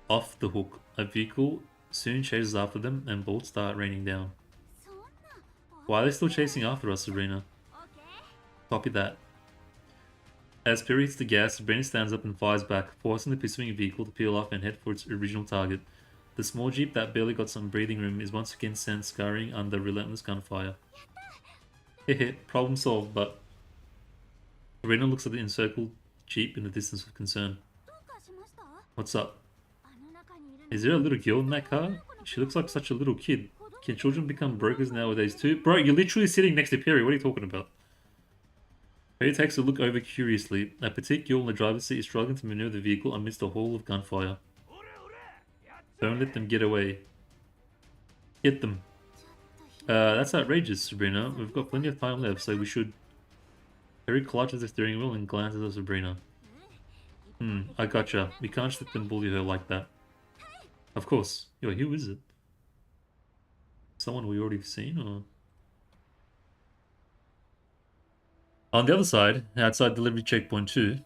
off the hook. A vehicle soon chases after them and bullets start raining down. Why are they still chasing after us, Sabrina? Copy that. As Perry hits the gas, Sabrina stands up and fires back, forcing the pursuing vehicle to peel off and head for its original target. The small jeep that barely got some breathing room is once again sent scurrying under relentless gunfire. Hehe, problem solved, but... Sabrina looks at the encircled jeep in the distance with concern. What's up? Is there a little girl in that car? She looks like such a little kid. Can children become brokers nowadays too? Bro, you're literally sitting next to Perry. What are you talking about? Perry takes a look over curiously. A petite girl in the driver's seat is struggling to maneuver the vehicle amidst a hall of gunfire. Don't let them get away. Get them. That's outrageous, Sabrina. We've got plenty of time left, so we should... Perry clutches the steering wheel and glances at Sabrina. I gotcha. We can't just let them bully her like that. Of course. Yo, who is it? Someone we already seen, or...? On the other side, outside delivery checkpoint 2.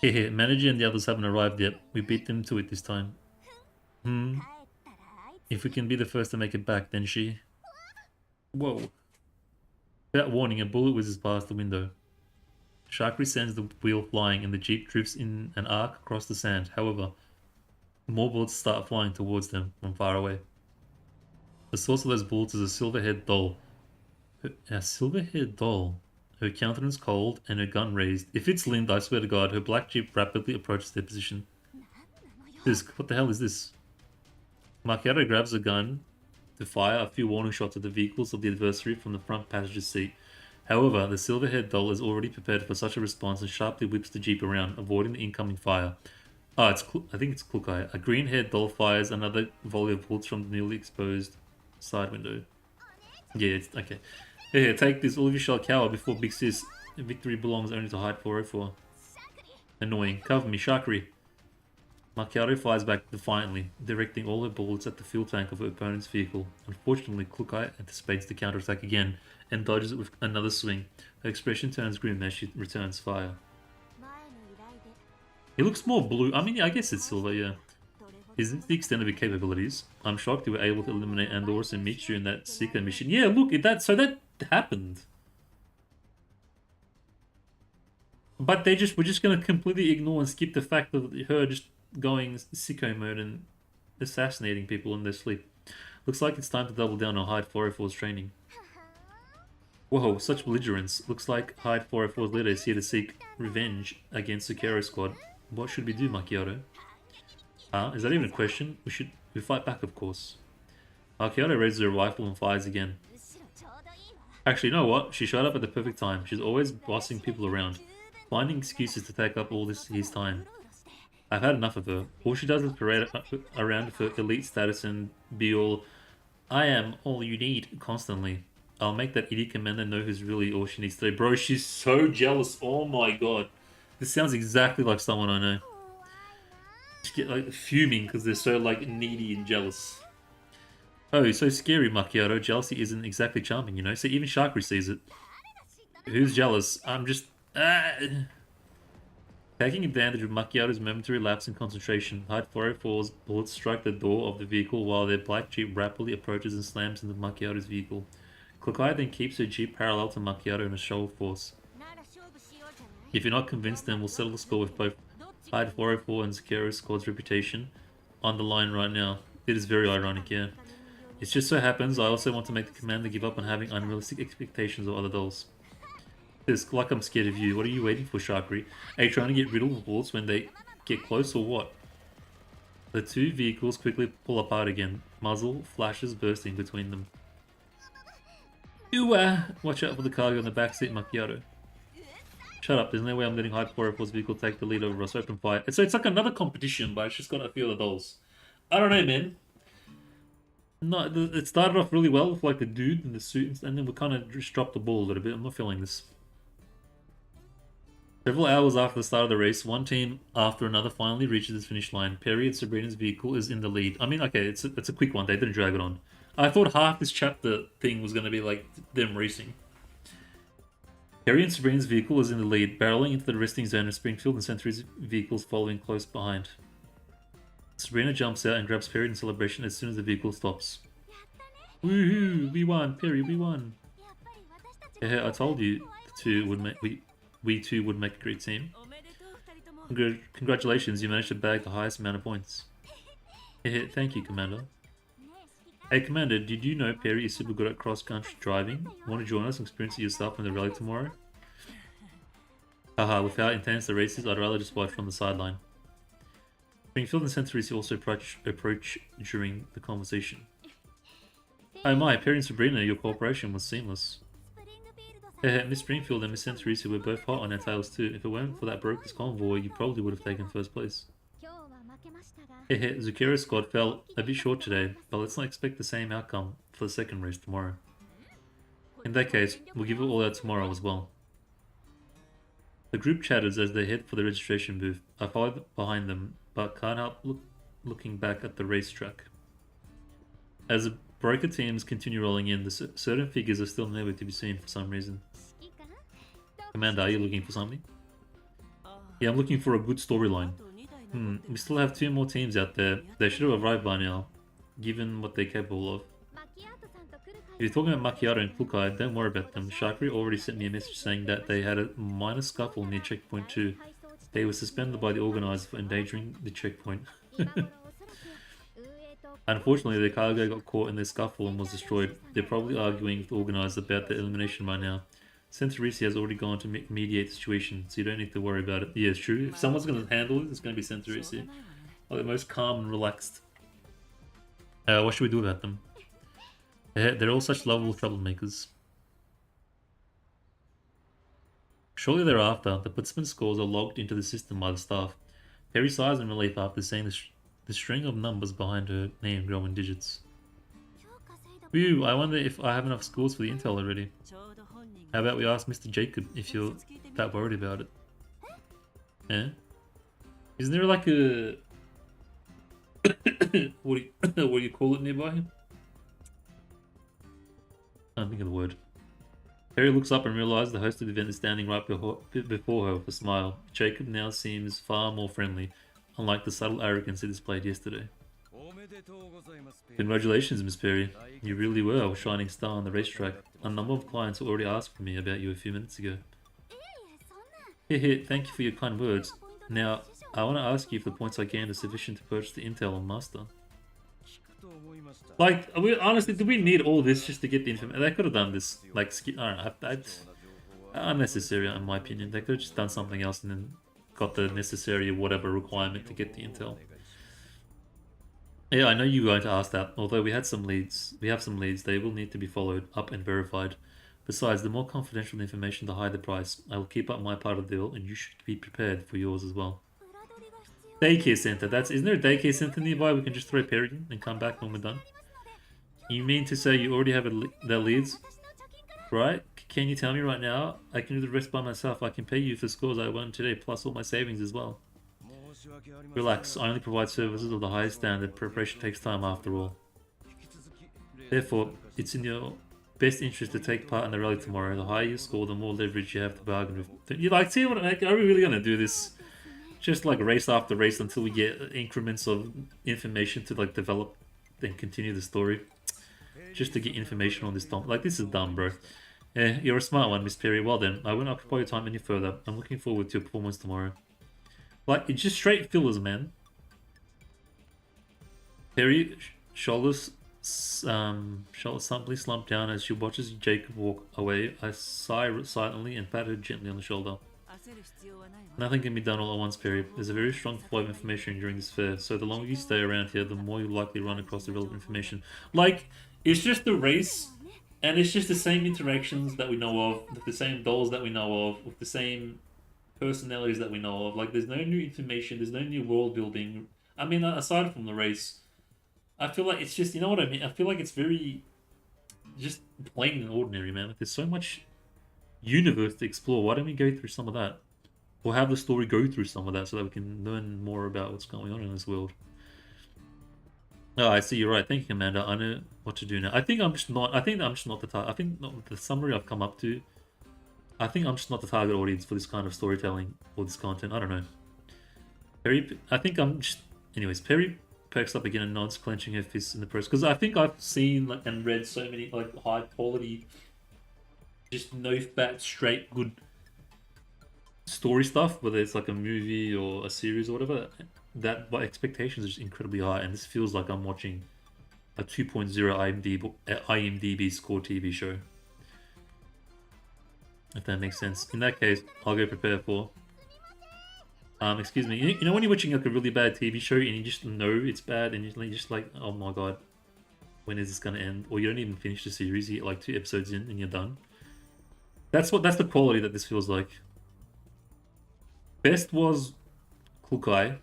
Hehe, manager and the others haven't arrived yet. We beat them to it this time. If we can be the first to make it back, then she... Whoa. Without warning, a bullet whizzes past the window. Sharkry sends the wheel flying and the jeep drifts in an arc across the sand. However, more bullets start flying towards them from far away. The source of those bullets is a silver-haired doll. A silver-haired doll. Her countenance cold and her gun raised. If it's Lind, I swear to God, her black jeep rapidly approaches their position. What the hell is this? Macchiato grabs a gun to fire a few warning shots at the vehicles of the adversary from the front passenger seat. However, the silver-haired doll is already prepared for such a response and sharply whips the jeep around, avoiding the incoming fire. I think it's Klukai. A green-haired doll fires another volley of bullets from the newly exposed side window. Yeah, it's okay. Here, take this. All of you shall cower before Big Sis. Victory belongs only to Hyde 404. Annoying. Cover me, Sharkry. Macchiato fires back defiantly, directing all her bullets at the fuel tank of her opponent's vehicle. Unfortunately, Klukai anticipates the counterattack again and dodges it with another swing. Her expression turns grim as she returns fire. He looks more blue. I mean, yeah, I guess it's silver, yeah. Is this the extent of your capabilities? I'm shocked you were able to eliminate Andorus and Michu in that Seeker mission. Yeah, look, so that happened. But we're just gonna completely ignore and skip the fact of her just going sicko mode and assassinating people in their sleep. Looks like it's time to double down on Hyde 404's training. Whoa, such belligerence. Looks like Hyde 404's leader is here to seek revenge against the Kero squad. What should we do, Macchiato? Is that even a question? We fight back, of course. Macchiato raises her rifle and fires again. Actually, you know what? She showed up at the perfect time. She's always bossing people around, finding excuses to take up all his time. I've had enough of her. All she does is parade around for elite status and be all, I am all you need, constantly. I'll make that idiot commander know who's really all she needs today. Bro, she's so jealous. Oh my god. This sounds exactly like someone I know. Just get like fuming because they're so like needy and jealous. Oh, so scary, Macchiato. Jealousy isn't exactly charming, you know. So even Sharkry sees it. Who's jealous? I'm just... Taking advantage of Macchiato's momentary lapse in concentration, Hyde 404's bullets strike the door of the vehicle while their black Jeep rapidly approaches and slams into Macchiato's vehicle. Clockeye then keeps her Jeep parallel to Macchiato in a show of force. If you're not convinced, then we'll settle the score with both Hyde 404 and Zakero's squad's reputation on the line right now. It is very ironic, yeah. It just so happens I also want to make the commander give up on having unrealistic expectations of other dolls. This, like I'm scared of you. What are you waiting for, Sharkery? Are you trying to get rid of the bullets when they get close or what? The two vehicles quickly pull apart again, muzzle flashes bursting between them. Watch out for the cargo in the backseat, Macchiato. Shut up, there's no way I'm letting Hyde 404's vehicle take the lead over us. Open fire. So it's like another competition, but it's just got a few of the dolls. I don't know, man. No, it started off really well with like the dude in the suit, and then we kind of just dropped the ball a little bit. I'm not feeling this. Several hours after the start of the race, one team after another finally reaches the finish line. Perry and Sabrina's vehicle is in the lead. I mean, okay, it's a quick one. They didn't drag it on. I thought half this chapter thing was going to be like them racing. Perry and Sabrina's vehicle is in the lead, barreling into the resting zone of Springfield and Century's vehicles following close behind. Sabrina jumps out and grabs Perry in celebration as soon as the vehicle stops. Woohoo! We won! Perry, we won! Yeah, I told you the two would make we two would make a great team. Congratulations, you managed to bag the highest amount of points. Thank you, Commander. Hey, Commander, did you know Perry is super good at cross-country driving? Want to join us and experience it yourself in the rally tomorrow? Haha, with how intense the race is, I'd rather just watch from the sideline. Springfield and Century also approach during the conversation. Oh my, Perry and Sabrina, your cooperation was seamless. Miss Springfield and Miss Centurisi were both hot on their tails too. If it weren't for that Broker's convoy, you probably would have taken first place. Zucchero's squad fell a bit short today, but let's not expect the same outcome for the second race tomorrow. In that case, we'll give it all out tomorrow as well. The group chatters as they head for the registration booth. I followed behind them, but can't help looking back at the racetrack. As the broker teams continue rolling in, the certain figures are still nowhere to be seen for some reason. Commander, are you looking for something? Yeah, I'm looking for a good storyline. We still have two more teams out there. They should have arrived by now, given what they're capable of. If you're talking about Macchiato and Kukai, don't worry about them. Shakri already sent me a message saying that they had a minor scuffle near checkpoint 2. They were suspended by the organizer for endangering the checkpoint. Unfortunately, their cargo got caught in their scuffle and was destroyed. They're probably arguing with the organizer about their elimination by now. Centurisi has already gone to mediate the situation, so you don't need to worry about it. Yeah, it's true. If someone's going to handle it, it's going to be Centurisi. Like the most calm and relaxed. What should we do about them? They're all such lovable troublemakers. Shortly thereafter, the participant scores are logged into the system by the staff. Perry sighs in relief after seeing the string of numbers behind her name grow in digits. Whew, I wonder if I have enough scores for the intel already. How about we ask Mr. Jacob if you're that worried about it? Yeah? Isn't there like a... what do you call it nearby? I can't think of the word. Perry looks up and realizes the host of the event is standing right before her with a smile. Jacob now seems far more friendly, unlike the subtle arrogance he displayed yesterday. Congratulations, Miss Perry. You really were a shining star on the racetrack. A number of clients already asked for me about you a few minutes ago. Thank you for your kind words. Now, I want to ask you if the points I gained are sufficient to purchase the intel on Master. Like, honestly, do we need all this just to get the information? They could have done this, like, I don't know, unnecessary in my opinion. They could have just done something else and then got the necessary whatever requirement to get the intel. Yeah, I know you were going to ask that. Although we have some leads, they will need to be followed up and verified. Besides, the more confidential the information, the higher the price. I will keep up my part of the deal, and you should be prepared for yours as well. Daycare center. Isn't there a daycare center nearby? We can just throw Perry in and come back when we're done. You mean to say you already have their leads, right? Can you tell me right now? I can do the rest by myself. I can pay you for scores I won today, plus all my savings as well. Relax, I only provide services of the highest standard. Preparation takes time after all. Therefore, it's in your best interest to take part in the rally tomorrow. The higher you score, the more leverage you have to bargain with. You like, see what? Are we really going to do this? just like race after race until we get increments of information to like develop and continue the story. Just to get information on this dumb. Like, this is dumb, bro. You're a smart one, Miss Perry. Well then, I won't occupy your time any further. I'm looking forward to your performance tomorrow. Like, it's just straight fillers, man. Perry shoulders simply slump down as she watches Jacob walk away. I sigh silently and pat her gently on the shoulder. Nothing can be done all at once, Perry. There's a very strong flow of information during this fair, so the longer you stay around here, the more you'll likely run across the relevant information. Like, it's just the race, and it's just the same interactions that we know of, with the same dolls that we know of, with the same personalities that we know of. Like, there's no new information, there's no new world building. I mean, aside from the race, I feel like it's just, you know what I mean? I feel like it's very just plain and ordinary, man. Like, there's so much universe to explore. Why don't we go through some of that? Or have the story go through some of that so that we can learn more about what's going on in this world. Oh, I see. You're right. Thank you, Amanda. I know what to do now. I think I'm just not the target. I think not the summary I've come up to. I think I'm just not the target audience for this kind of storytelling or this content. I don't know. Perry, I think I'm just. Anyways, Perry perks up again and nods, clenching her fists in the press. Because I think I've seen like, and read so many like high quality, just no fat, straight, good story stuff, whether it's like a movie or a series or whatever, that my expectations are just incredibly high, and this feels like I'm watching a 2.0 IMDb score TV show. If that makes sense. In that case, I'll go prepare for. Excuse me. You know when you're watching like a really bad TV show and you just know it's bad, and you're just like, oh my god, when is this gonna end? Or you don't even finish the series, you get like 2 episodes in and you're done. That's the quality that this feels like. Best was Kukai.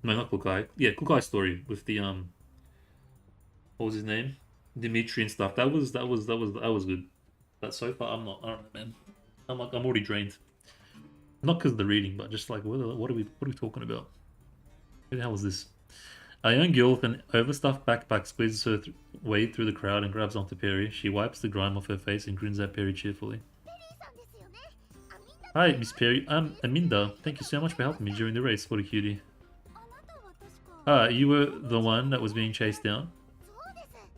No, not Kukai. Yeah, Kukai's story with the what was his name? Dimitri and stuff. That was good. But so far I don't know, man. I'm already drained. Not because of the reading, but just like what are we talking about? What the hell is this? A young girl with an overstuffed backpack squeezes her way through the crowd and grabs onto Perry. She wipes the grime off her face and grins at Perry cheerfully. Hi, Miss Perry. I'm Aminda. Thank you so much for helping me during the race. What a cutie. You were the one that was being chased down?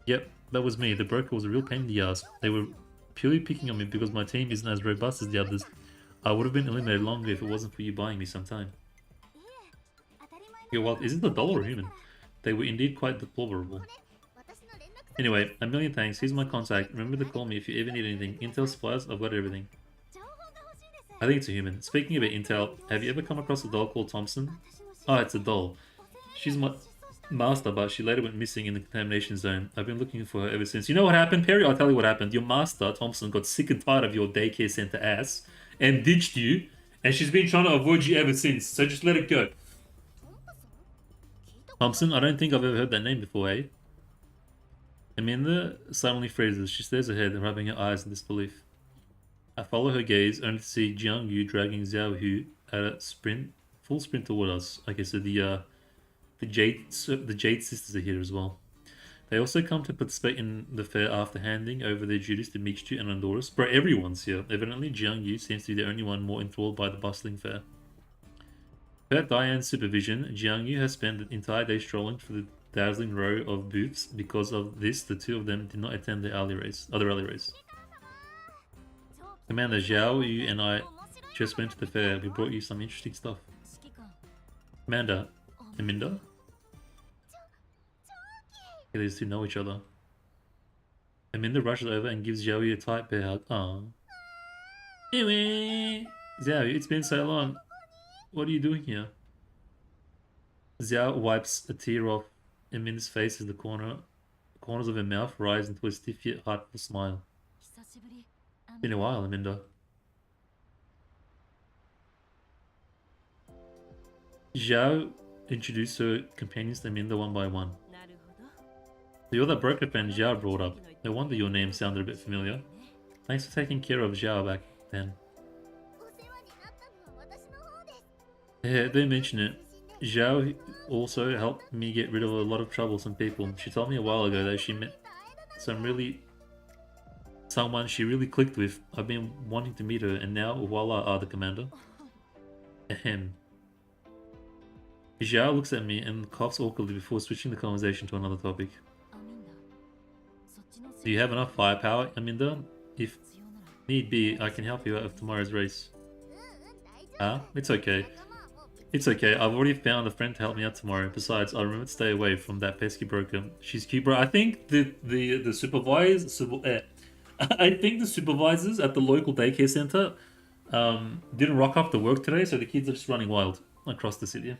Yep, that was me. The broker was a real pain in the ass. They were purely picking on me because my team isn't as robust as the others. I would have been eliminated longer if it wasn't for you buying me some time. You're welcome. Is it a doll or a human? They were indeed quite deplorable. Anyway, a million thanks. Here's my contact. Remember to call me if you ever need anything. Intel supplies, I've got everything. I think it's a human. Speaking about Intel, have you ever come across a doll called Thompson? Oh, it's a doll. She's my master, but she later went missing in the contamination zone. I've been looking for her ever since. You know what happened, Perry? I'll tell you what happened. Your master, Thompson, got sick and tired of your daycare center ass and ditched you, and she's been trying to avoid you ever since, so just let it go. Thompson? I don't think I've ever heard that name before, eh? Amanda suddenly freezes. She stares ahead, rubbing her eyes in disbelief. I follow her gaze, only to see Jiang Yu dragging Xiao Hu at a full sprint toward us. Okay, so the Jade sisters are here as well. They also come to participate in the fair after handing over their duties to Michitu and Honduras. Bro, everyone's here. Evidently, Jiang Yu seems to be the only one more enthralled by the bustling fair. Per Diane's supervision, Jiang Yu has spent the entire day strolling through the dazzling row of booths. Because of this, the two of them did not attend the other rally race. Commander Zhao, you and I just went to the fair. We brought you some interesting stuff. Commander, Aminda? Okay, these two know each other. Aminda rushes over and gives Zhao a tight bear hug. Aww. Anyway, Zhao, it's been so long. What are you doing here? Zhao wipes a tear off Aminda's face as the corners of her mouth rise into a stiff yet heartful smile. Been a while, Aminda. Zhao introduced her companions to Aminda one by one. You're that broker friend Zhao brought up. No wonder your name sounded a bit familiar. Thanks for taking care of Zhao back then. Yeah, don't mention it. Zhao also helped me get rid of a lot of troublesome people. She told me a while ago that she met someone she really clicked with. I've been wanting to meet her, and now voila, the commander. Ahem. Xiao looks at me and coughs awkwardly before switching the conversation to another topic. Do you have enough firepower, Aminda? If need be, I can help you out with tomorrow's race. Ah, it's okay. It's okay. I've already found a friend to help me out tomorrow. Besides, I'll remember to stay away from that pesky broker. She's cute, bro. I think the supervisors, I think the supervisors at the local daycare center didn't rock up to work today, so the kids are just running wild across the city.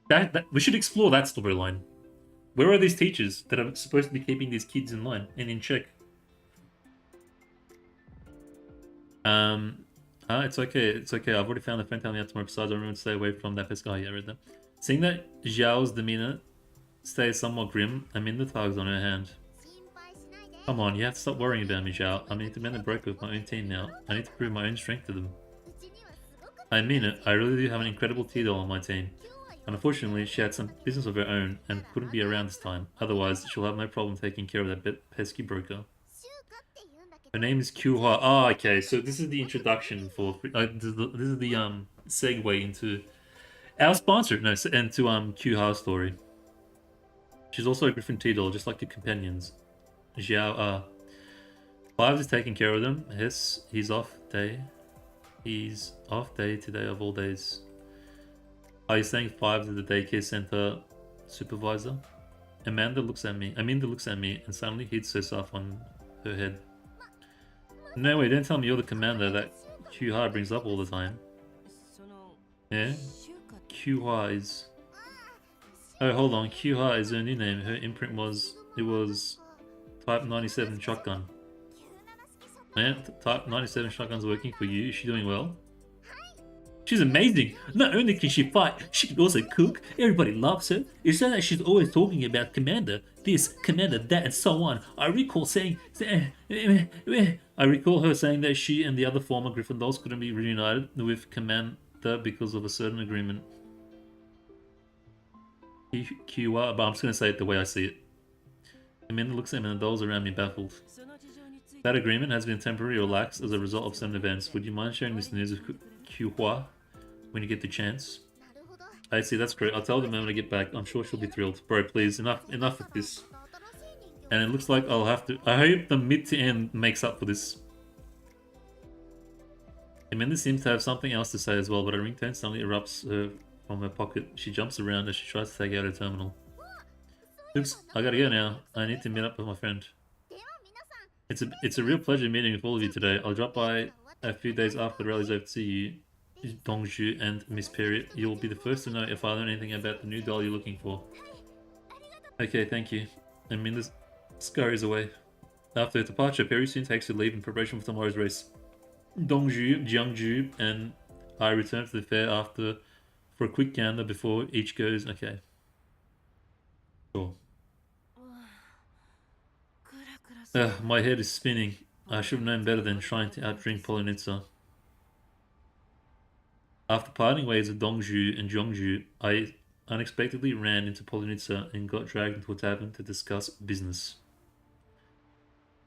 That we should explore that storyline. Where are these teachers that are supposed to be keeping these kids in line and in check? It's okay. It's okay. I've already found a friend telling me out tomorrow. Besides, I remember to stay away from that pest guy. Yeah, I read that. Seeing that Zhao's demeanor stays somewhat grim, Aminda tugs on her hand. Come on, you have to stop worrying about me, Zhao. I need to mend the broker with my own team now. I need to prove my own strength to them. I mean it. I really do have an incredible T-doll on my team. And unfortunately, she had some business of her own and couldn't be around this time. Otherwise, she'll have no problem taking care of that pesky broker. Her name is Kyuha. Oh, okay. So this is the introduction for this is the segue into our sponsor. No, into Kyuha's story. She's also a Griffin T-doll, just like your companions. Xiao. Fives is taking care of them. Yes, he's off day. He's off day today of all days. Are you saying Fives is the daycare center supervisor? Aminda looks at me, and suddenly hits herself on her head. No way, don't tell me you're the commander that Kyuha brings up all the time. Yeah? Kyuha is... Oh, hold on, Kyuha is her new name. Her imprint was... It was... Type 97 shotgun. Man, Type 97 shotgun's working for you. Is she doing well? She's amazing. Not only can she fight, she can also cook. Everybody loves her. It's not that she's always talking about Commander this, Commander that, and so on. I recall her saying that she and the other former Gryffindors couldn't be reunited with Commander because of a certain agreement. QR, but I'm just going to say it the way I see it. Commander looks at him and the dolls around me baffled. That agreement has been temporarily relaxed as a result of certain events. Would you mind sharing this news with Kyuhua when you get the chance? I see, that's great. I'll tell them when I get back. I'm sure she'll be thrilled. Bro, please, enough with this. And it looks like I'll have to... I hope the mid to end makes up for this. Amanda seems to have something else to say as well, but a ringtone suddenly erupts from her pocket. She jumps around as she tries to take out her terminal. Oops, I gotta go now. I need to meet up with my friend. It's a real pleasure meeting with all of you today. I'll drop by a few days after the rally's over to see you, Dongju and Miss Perry. You'll be the first to know if I learn anything about the new doll you're looking for. Okay, thank you. And Minda scurries away. After her departure, Perry soon takes her leave in preparation for tomorrow's race. Dongju, Jiangju, and I return to the fair for a quick gander before each goes. Okay. Cool. My head is spinning. I should have known better than trying to outdrink Polonitsa. After parting ways with Dongju and Zhongju, I unexpectedly ran into Polonitsa and got dragged into a tavern to discuss business.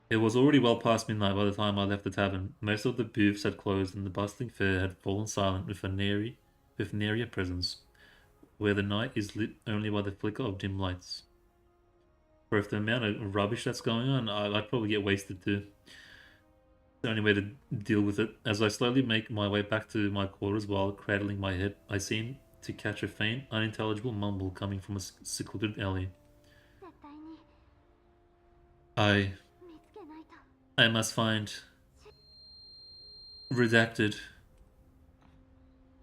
It was already well past midnight by the time I left the tavern. Most of the booths had closed and the bustling fair had fallen silent with nary a presence, where the night is lit only by the flicker of dim lights. For if the amount of rubbish that's going on, I'd probably get wasted too. The only way to deal with it. As I slowly make my way back to my quarters while cradling my head, I seem to catch a faint, unintelligible mumble coming from a secluded alley. I must find... Redacted.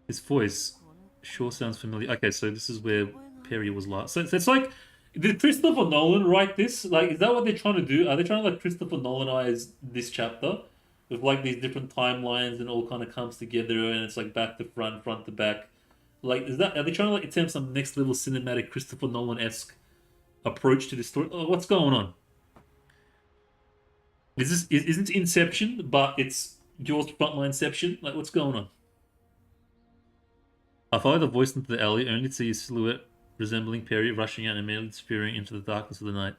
His voice sure sounds familiar. Okay, so this is where Perry was last. So it's like... Did Christopher Nolan write this? Like, is that what they're trying to do? Are they trying to, like, Christopher Nolanize this chapter? With, like, these different timelines and all kind of comes together and it's, like, back to front, front to back. Like, are they trying to, like, attempt some next level cinematic Christopher Nolan-esque approach to this story? Oh, what's going on? Isn't Inception, but it's Jaws Frontlineception? Like, what's going on? I followed the voice into the alley, only to see his silhouette resembling Perry rushing out and immediately disappearing into the darkness of the night.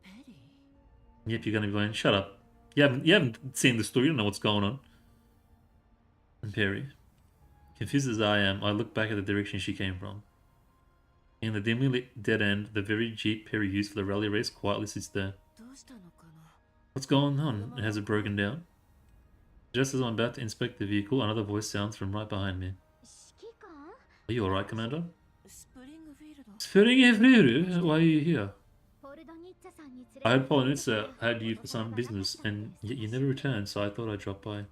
Perry? Yep, you're gonna be going, shut up. You haven't seen the story, you don't know what's going on. And Perry. Confused as I am, I look back at the direction she came from. In the dimly lit dead end, the very jeep Perry used for the rally race quietly sits there. What's going on? Has it broken down? Just as I'm about to inspect the vehicle, another voice sounds from right behind me. Are you alright, Commander? Springfield, why are you here? I heard Polonitsa had you for some business, and yet you never returned, so I thought I'd drop by.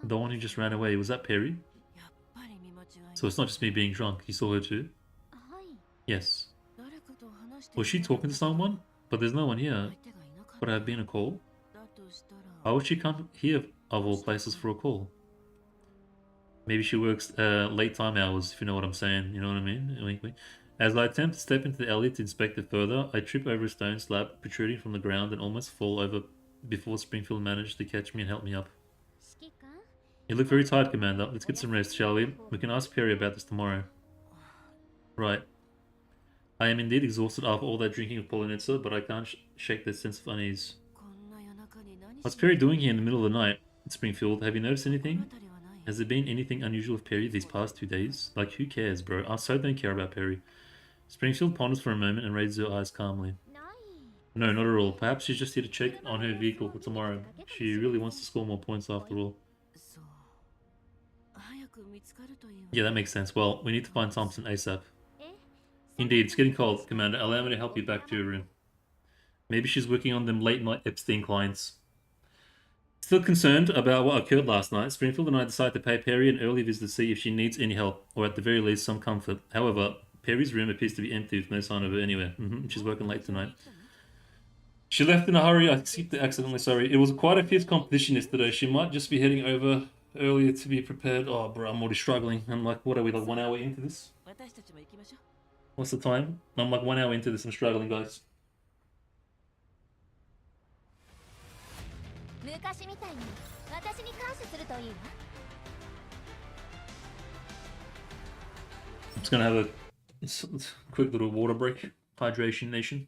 The one who just ran away, was that Perry? So it's not just me being drunk, you saw her too? Yes. Was she talking to someone? But there's no one here. Would I have been a call? Why would she come here, of all places, for a call? Maybe she works late time hours, if you know what I'm saying, you know what I mean? Wink, wink. As I attempt to step into the alley to inspect it further, I trip over a stone slab protruding from the ground and almost fall over before Springfield managed to catch me and help me up. You look very tired, Commander. Let's get some rest, shall we? We can ask Perry about this tomorrow. Right. I am indeed exhausted after all that drinking of Polonitsa, but I can't shake that sense of unease. What's Perry doing here in the middle of the night? Springfield, have you noticed anything? Has there been anything unusual with Perry these past 2 days? Like, who cares, bro? I so don't care about Perry. Springfield ponders for a moment and raises her eyes calmly. No, not at all. Perhaps she's just here to check on her vehicle for tomorrow. She really wants to score more points after all. Yeah, that makes sense. Well, we need to find Thompson ASAP. Indeed, it's getting cold, Commander. Allow me to help you back to your room. Maybe she's working on them late-night Epstein clients. Still concerned about what occurred last night, Springfield and I decided to pay Perry an early visit to see if she needs any help, or at the very least some comfort. However, Perry's room appears to be empty with no sign of her anywhere. She's working late tonight. She left in a hurry. I skipped it accidentally, sorry. It was quite a fierce competition yesterday. She might just be heading over earlier to be prepared. Oh, bro, I'm already struggling. I'm like, what are we, like 1 hour into this? What's the time? I'm like 1 hour into this. I'm struggling, guys. I'm just gonna have a quick little water break. Hydration nation.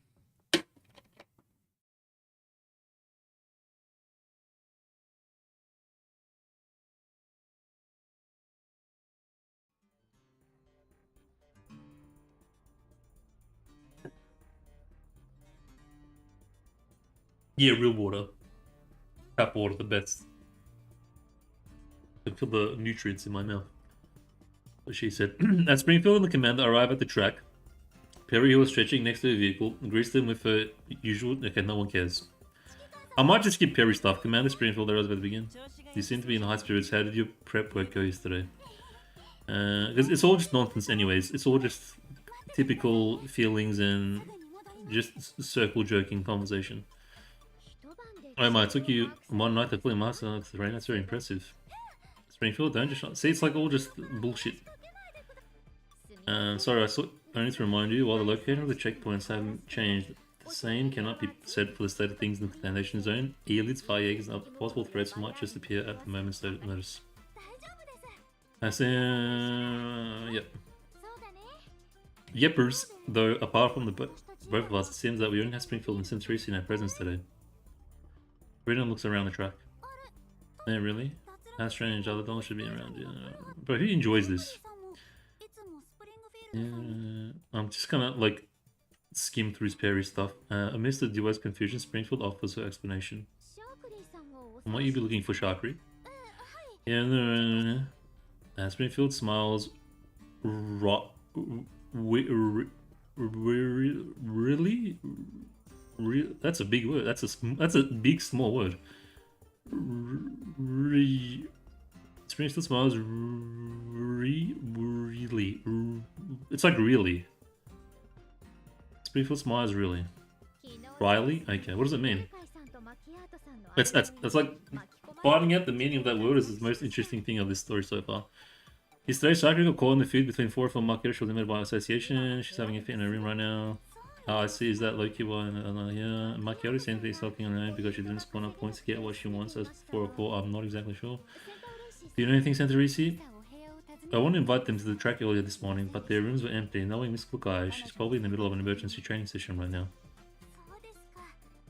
Yeah, real water. Tap water, the best. I can feel the nutrients in my mouth. What she said. As Springfield and the commander arrive at the track, Perry, who was stretching next to the vehicle, greets them with her usual... Okay, no one cares. I might just skip Perry stuff. Commander Springfield, there was about to begin. You seem to be in high spirits. How did your prep work go yesterday? Because it's all just nonsense anyways. It's all just typical feelings and just circle joking conversation. Oh my, it took you 1 night to fully master the terrain. That's very impressive. Springfield, don't just... See, it's like all just bullshit. Sorry, I need to remind you, while the location of the checkpoints haven't changed, the same cannot be said for the state of things in the Foundation Zone. Elites, firejägers, and other possible threats might just appear at the moment's notice. I say, yep. Yepers, though, apart from the both of us, it seems that we only have Springfield and Centuries in our presence today. Brennan looks around the track. Yeah, really? How strange, other dolls should be around. Yeah. But who enjoys this? Yeah, I'm just gonna, like, skim through Perry stuff. Amidst the duo's confusion, Springfield offers her explanation. Might you be looking for Sharkery? Yeah, no. Springfield smiles. Really? That's a big word. That's a big small word. Springfield smiles. Really. It's like really. Springfield smiles really. Riley? Okay, what does it mean? That's like finding out the meaning of that word is the most interesting thing of this story so far. Yesterday, Sakura got caught in the feud between 4 from Makiro. She was limited by association. She's having a fit in her room right now. Oh, I see. Is that Loki one? Yeah. Makiro seems to be sulking on her own because she didn't spawn up points to get what she wants as 404. I'm not exactly sure. Do you know anything, Santorisi? I wanted to invite them to the track earlier this morning, but their rooms were empty. Knowing Miss Kukai, she's probably in the middle of an emergency training session right now.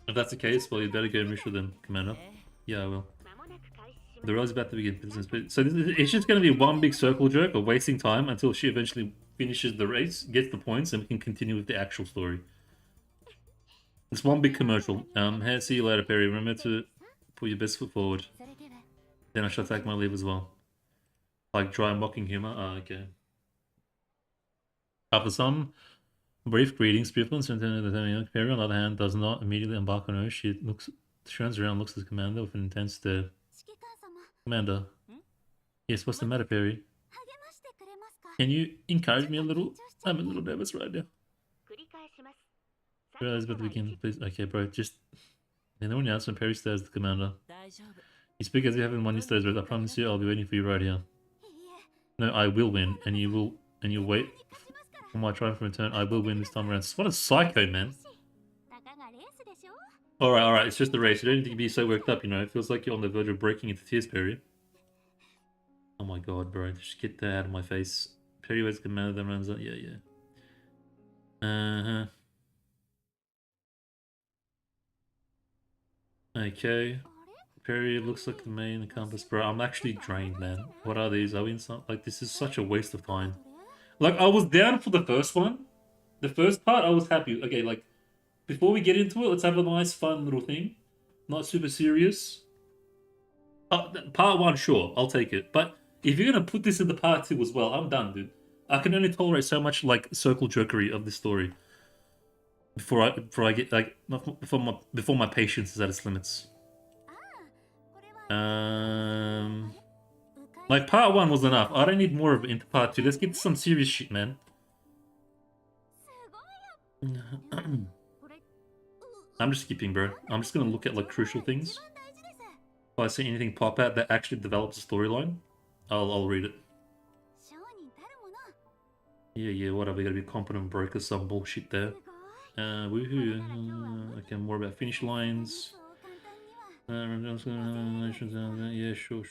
If that's the case, well, you'd better go and wish with them, Commander. Yeah, I will. The rally's about to begin. So it's just going to be one big circle jerk of wasting time until she eventually finishes the race, gets the points, and we can continue with the actual story. It's one big commercial. Hey, see you later, Perry. Remember to put your best foot forward. Then I shall take my leave as well. Like dry mocking humor? Ah, okay. After some brief greetings, Springfield and the Perry, on the other hand, does not immediately embark on her. She turns around, looks at the commander with an intense stare. Commander. Yes, what's the matter, Perry? Can you encourage me a little? I'm a little nervous right now. Realize about the beginning, please. Okay, bro, just... No one else when Perry stares at the commander. You speak as if you haven't won yesterday's race. I promise you I'll be waiting for you right here. No, I will win, and you'll wait for my triumphant return. I will win this time around. What a psycho, man. Alright, it's just the race. You don't need to be so worked up, you know. It feels like you're on the verge of breaking into tears, Perry. Oh my god, bro. Just get that out of my face. Perry waits commander, then runs out. Yeah. Uh-huh. Okay. Perry looks like the main compass. Bro, I'm actually drained, man. What are these? Are we in some... Like, this is such a waste of time. Like, I was down for the first one. The first part, I was happy. Okay, like, before we get into it, let's have a nice, fun little thing. Not super serious. Part 1, sure. I'll take it. But if you're going to put this in the part 2 as well, I'm done, dude. I can only tolerate so much, like, circle jerkery of this story. Before I get, like... Before my patience is at its limits. Like, part 1 was enough. I don't need more of it into part 2. Let's get to some serious shit, man. I'm just skipping, bro. I'm just gonna look at, like, crucial things. If I see anything pop out that actually develops a storyline, I'll read it. Yeah, whatever. We gotta be competent broker, some bullshit there. Woohoo. Okay, more about finish lines. Yeah, sure.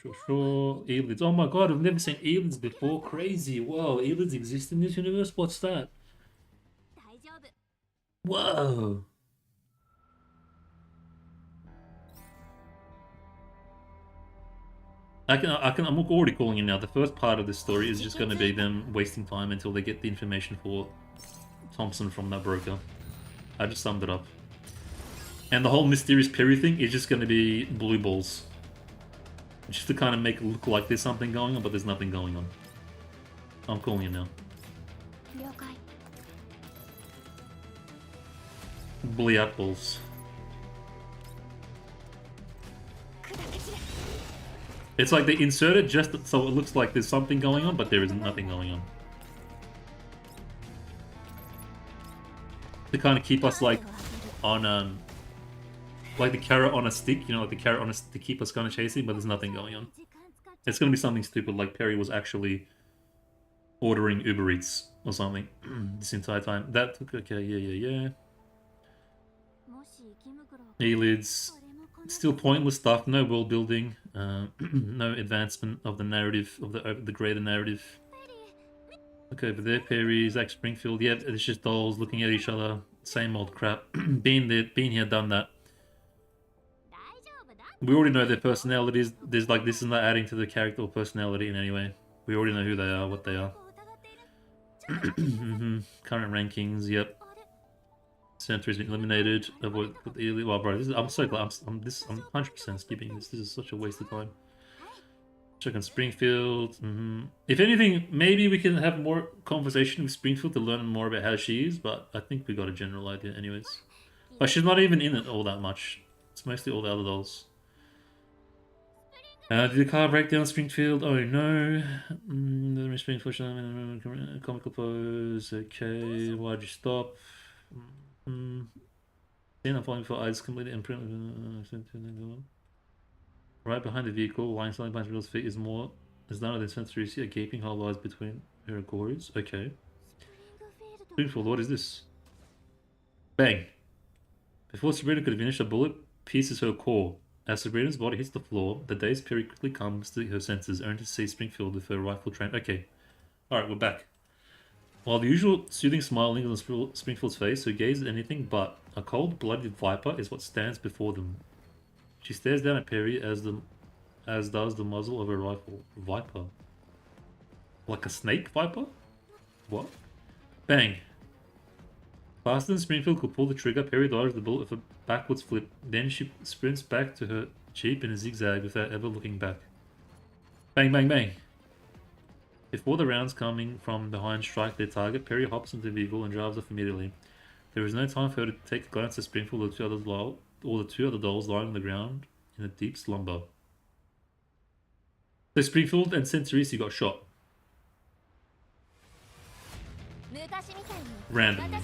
Elids. Oh my god, I've never seen Elids before. Crazy. Whoa, Elids exist in this universe? What's that? Whoa. I'm already calling it now. The first part of this story is just going to be them wasting time until they get the information for Thompson from that broker. I just summed it up. And the whole mysterious Perry thing is just going to be blue balls. Just to kind of make it look like there's something going on, but there's nothing going on. I'm calling it now. Bleat balls. It's like they insert it just so it looks like there's something going on, but there isn't nothing going on. To kind of keep us like on like the carrot on a stick, you know, like the carrot on a stick to keep us kind of chasing, but there's nothing going on. It's gonna be something stupid, like Perry was actually ordering Uber Eats or something this entire time. That took okay, yeah. Elids. Still pointless stuff, no world building, no advancement of the narrative, of the greater narrative. Okay, but there, Perry, Zach Springfield, yeah, it's just dolls looking at each other, same old crap. Been here, done that. We already know their personalities, there's like, this is not adding to the character or personality in any way. We already know who they are, what they are. Current rankings, yep. Center has been eliminated. Avoid the elite. Well, bro, I'm so glad. I'm 100% skipping this. This is such a waste of time. Check on Springfield. If anything, maybe we can have more conversation with Springfield to learn more about how she is. But I think we got a general idea, anyways. But she's not even in it all that much. It's mostly all the other dolls. Did the car break down Springfield? Oh no. The Springfield comical pose. Okay, why'd you stop? Then I'm falling for eyes completely imprint. Right behind the vehicle, lying slightly behind Real's feet is none of the sensory. You see a gaping hole lies between her gores. Okay. Springfield, what is this? Bang. Before Sabrina could finish, a bullet pierces her core. As Sabrina's body hits the floor, the dazed Perry quickly comes to her senses, only to see Springfield with her rifle trained. Okay. Alright, we're back. While the usual soothing smile lingers on Springfield's face, her gaze at anything but a cold-blooded viper is what stands before them. She stares down at Perry as the as does the muzzle of a rifle. Viper. Like a snake viper? What? Bang. Faster than Springfield could pull the trigger, Perry dodged the bullet with a backwards flip. Then she sprints back to her jeep in a zigzag without ever looking back. Bang, bang, bang. Before the rounds coming from behind strike their target, Perry hops into the vehicle and drives off immediately. There is no time for her to take a glance at Springfield or the two other dolls lying on the ground in a deep slumber. So Springfield and Centurisi got shot. Randomly.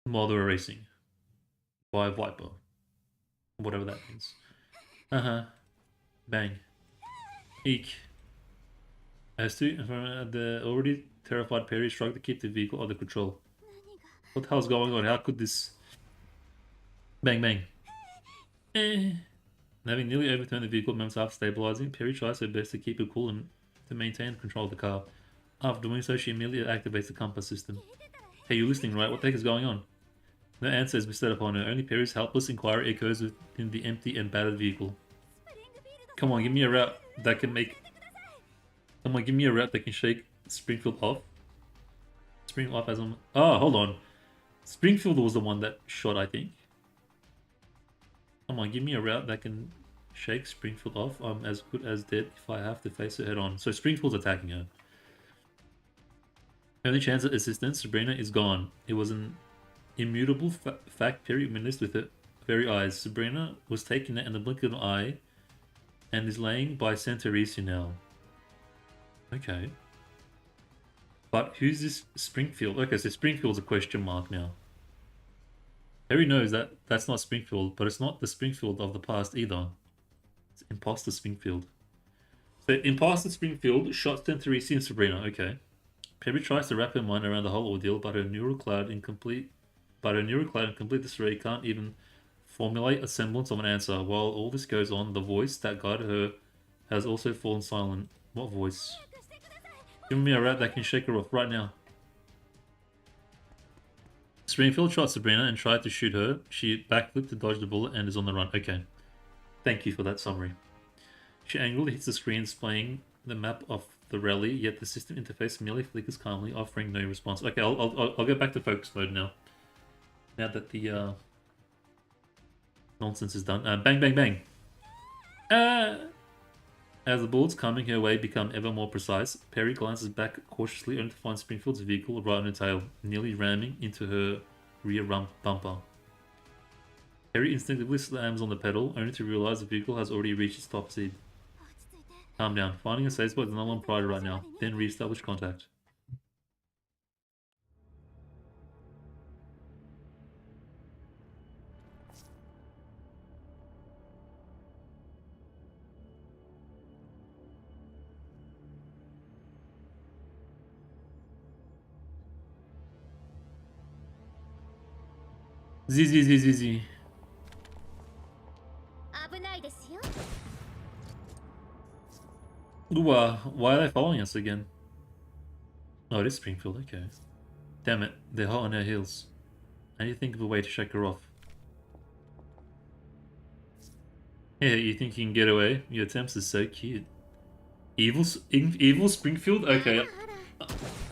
While they were racing. By a Viper. Whatever that means. Uh-huh. Bang. Eek. As to the already terrified Perry struggled to keep the vehicle under control. What the hell's going on? How could this... Bang, bang. Having nearly overturned the vehicle moments after stabilizing, Perry tries her best to keep it cool and to maintain control of the car. After doing so, she immediately activates the compass system. Hey, you listening, right? What the heck is going on? No answer is bestowed upon her. Only Perry's helpless inquiry echoes within the empty and battered vehicle. Come on, give me a route that can make... Come on, give me a route that can shake Springfield off. Springfield off as on... Oh, hold on. Springfield was the one that shot, I think. Come on, give me a route that can shake Springfield off. I'm as good as dead if I have to face it head on. So Springfield's attacking her. Only chance of assistance, Sabrina is gone. It was an immutable fact Perry witnessed with her very eyes. Sabrina was taken in the blink of an eye and is laying by Centurisi now. Okay. But who's this Springfield? Okay, so Springfield's a question mark now. Harry knows that that's not Springfield, but it's not the Springfield of the past either. It's Imposter Springfield. So Imposter Springfield shot Centurisi and Sabrina. Okay. Perry tries to wrap her mind around the whole ordeal, but her neural cloud in complete disarray can't even formulate a semblance of an answer. While all this goes on, the voice that guided her has also fallen silent. What voice? Give me a rat that can shake her off right now. Springfield shot Sabrina and tried to shoot her. She backflipped to dodge the bullet and is on the run. Okay. Thank you for that summary. She angrily hits the screen displaying the map of the rally, yet the system interface merely flickers calmly, offering no response. Okay, I'll go back to focus mode now. Now that the nonsense is done. Bang, bang, bang. As the bullets coming her way become ever more precise, Perry glances back cautiously only to find Springfield's vehicle right on her tail, nearly ramming into her rear bumper. Perry instinctively slams on the pedal, only to realize the vehicle has already reached its top speed. Calm down. Finding a safe spot is the number one priority right now. Then re-establish contact. Z. Ooh, why are they following us again? Oh, it is Springfield, okay. Damn it, they're hot on her heels. I need to think of a way to shake her off. Yeah, you think you can get away? Your attempts are so cute. Evil Springfield? Okay,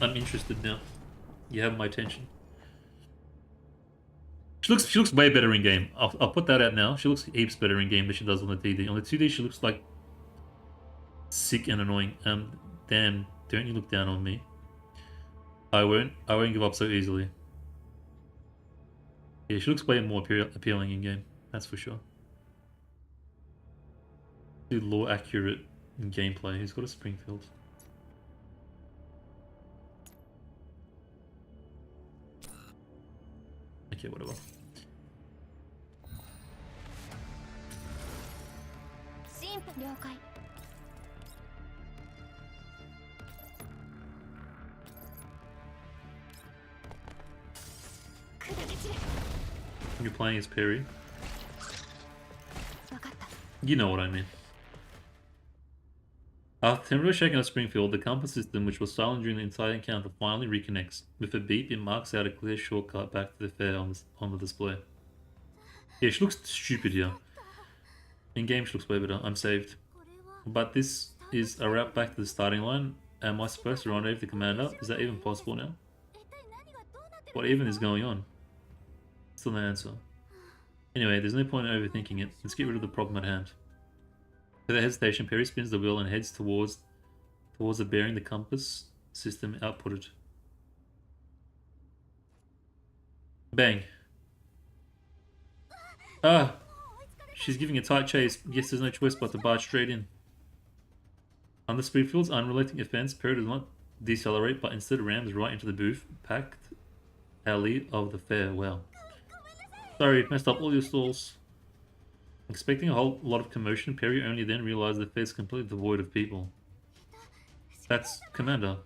I'm interested now. You have my attention. She looks way better in game. I'll put that out now. She looks heaps better in game than she does on the 2D. On the 2D, she looks like sick and annoying. Damn, don't you look down on me. I won't give up so easily. Yeah, she looks way more appealing in game. That's for sure. Lore accurate in gameplay. He's got a Springfield. Okay, whatever. You're playing as Perry. You know what I mean. After temporarily shaking out Springfield, the compass system, which was silent during the entire encounter, finally reconnects. With a beep, it marks out a clear shortcut back to the fair on the display. Yeah, she looks stupid here. In game, she looks way better. I'm saved. But this is a route back to the starting line. Am I supposed to rendezvous the commander? Is that even possible now? What even is going on? Still no answer. Anyway, there's no point in overthinking it. Let's get rid of the problem at hand. Without hesitation, Perry spins the wheel and heads towards the bearing the compass system outputted. Bang. Ah! She's giving a tight chase. Guess there's no choice but to barge straight in. Under Springfield's unrelenting offense, Perry does not decelerate, but instead rams right into the booth, packed alley of the fair. Wow. Sorry, messed up all your stalls. Expecting a whole lot of commotion, Perry only then realized the fair is completely devoid of people. That's Commander.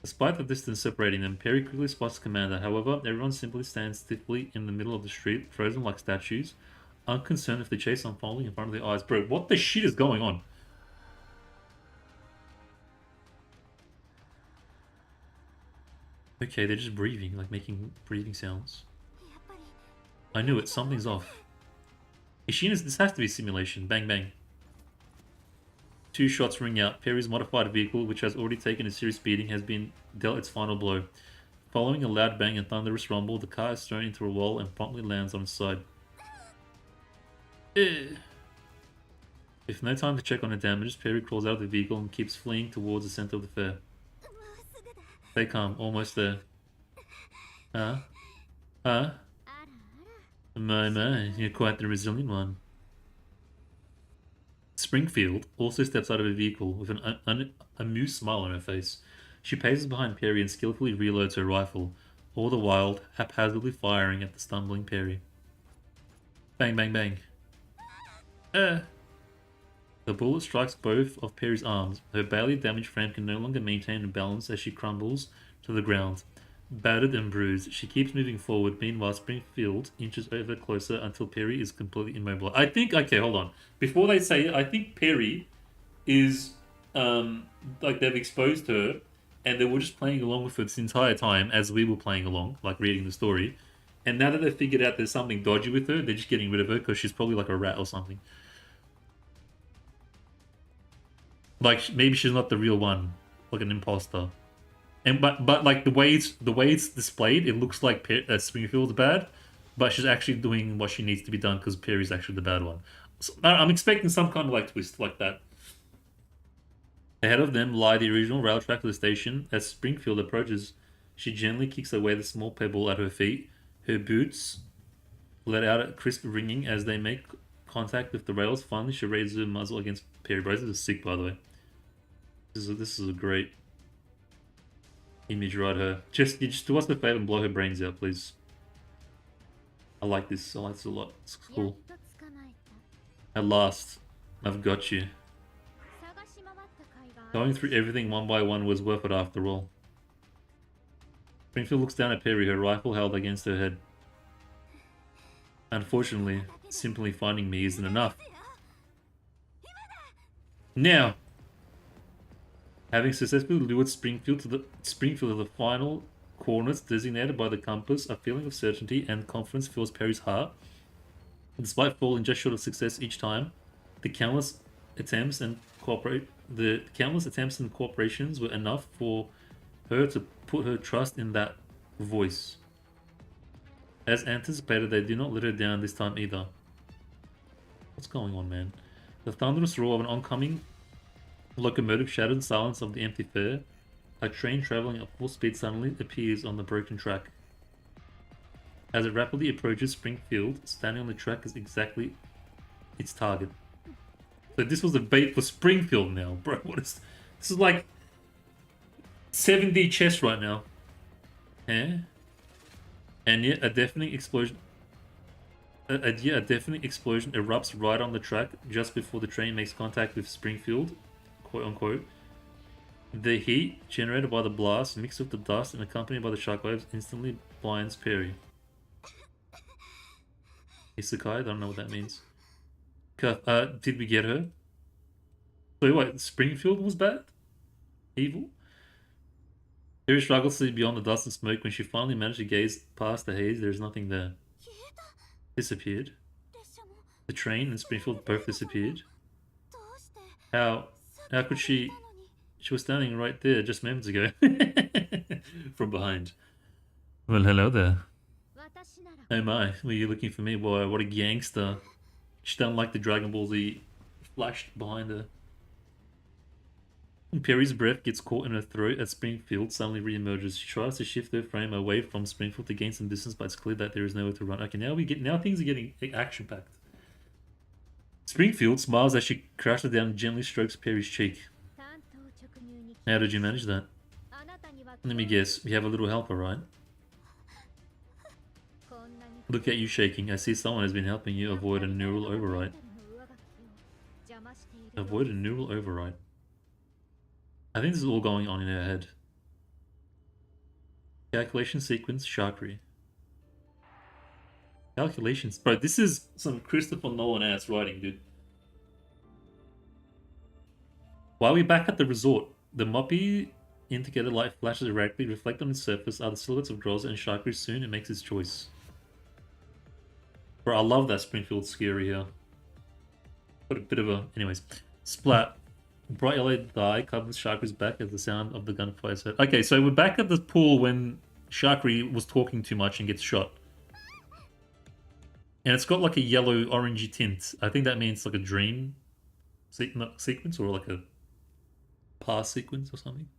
Despite the distance separating them, Perry quickly spots Commander. However, everyone simply stands stiffly in the middle of the street, frozen like statues, unconcerned with the chase unfolding in front of their eyes. Bro, what the shit is going on? Okay, they're just breathing, like making breathing sounds. I knew it, something's off. Ishina's, this has to be simulation. Bang, bang. 2 shots ring out. Perry's modified vehicle, which has already taken a serious beating, has been dealt its final blow. Following a loud bang and thunderous rumble, the car is thrown into a wall and promptly lands on its side. With no time to check on the damages, Perry crawls out of the vehicle and keeps fleeing towards the center of the fair. Stay calm, almost there. Huh? Huh? My, you're quite the resilient one. Springfield also steps out of a vehicle with an amused smile on her face. She paces behind Perry and skillfully reloads her rifle, all the while haphazardly firing at the stumbling Perry. Bang, bang, bang. The bullet strikes both of Perry's arms. Her badly damaged frame can no longer maintain her balance as she crumbles to the ground. Battered and bruised, she keeps moving forward. Meanwhile, Springfield inches over closer until Perry is completely immobile. I think, okay, hold on. Before they say it, I think Perry is, like they've exposed her and they were just playing along with her this entire time as we were playing along, like reading the story. And now that they've figured out there's something dodgy with her, they're just getting rid of her because she's probably like a rat or something. Like, maybe she's not the real one, like an imposter. And but like the way it's displayed, it looks like Springfield's bad, but she's actually doing what she needs to be done because Perry's actually the bad one. So, I'm expecting some kind of like twist like that. Ahead of them lie the original rail track to the station. As Springfield approaches, she gently kicks away the small pebble at her feet. Her boots let out a crisp ringing as they make contact with the rails. Finally, she raises her muzzle against Perry. Bro, this is sick, by the way. This is a great image right here. You just do us a favor and blow her brains out, please. I like this. I like this a lot. It's cool. At last, I've got you. Going through everything one by one was worth it after all. Springfield looks down at Perry, her rifle held against her head. Unfortunately, simply finding me isn't enough. Now, having successfully lured Springfield to the final coordinates designated by the compass, a feeling of certainty and confidence fills Perry's heart. Despite falling just short of success each time, the countless attempts and cooperations were enough for her to put her trust in that voice. As anticipated, they do not let her down this time either. What's going on, man? The thunderous roar of an oncoming locomotive shattered the silence of the empty fair. A train traveling at full speed suddenly appears on the broken track. As it rapidly approaches Springfield, standing on the track is exactly its target. So this was a bait for Springfield now, bro. What is this? Is like 7D chess right now. Eh? And yet a deafening explosion. A deafening explosion erupts right on the track just before the train makes contact with Springfield, quote unquote. The heat generated by the blast, mixed with the dust and accompanied by the shockwaves, instantly blinds Perry. Isekai? I don't know what that means. Did we get her? Wait, what? Springfield was bad? Evil? Perry struggles to see beyond the dust and smoke. When she finally managed to gaze past the haze, there's nothing there. Disappeared. The train and Springfield both disappeared. How? How could she? She was standing right there just moments ago. From behind. Well, hello there. Oh my, were you looking for me? Boy, what a gangster. She doesn't like the Dragon Ball Z flashed behind her. Perry's breath gets caught in her throat as Springfield suddenly re-emerges. She tries to shift her frame away from Springfield to gain some distance, but it's clear that there is nowhere to run. Okay, now things are getting action-packed. Springfield smiles as she crashes down and gently strokes Perry's cheek. How did you manage that? Let me guess, you have a little helper, right? Look at you shaking. I see someone has been helping you avoid a neural override. Avoid a neural override. I think this is all going on in her head. Calculation sequence, Sharkery. Calculations. Bro, this is some Christopher Nolan ass writing, dude. While we're back at the resort, the moppy indicator light flashes erratically, reflect on its surface are the silhouettes of Groza and Sharkery. Soon it makes its choice. Bro, I love that Springfield scary here. Got a bit of a... Anyways. Splat. Bright yellow dye covers Sharkery's back as the sound of the gunfire is heard. Okay, so we're back at the pool when Sharkery was talking too much and gets shot. And it's got like a yellow orangey tint. I think that means like a dream sequence or like a past sequence or something.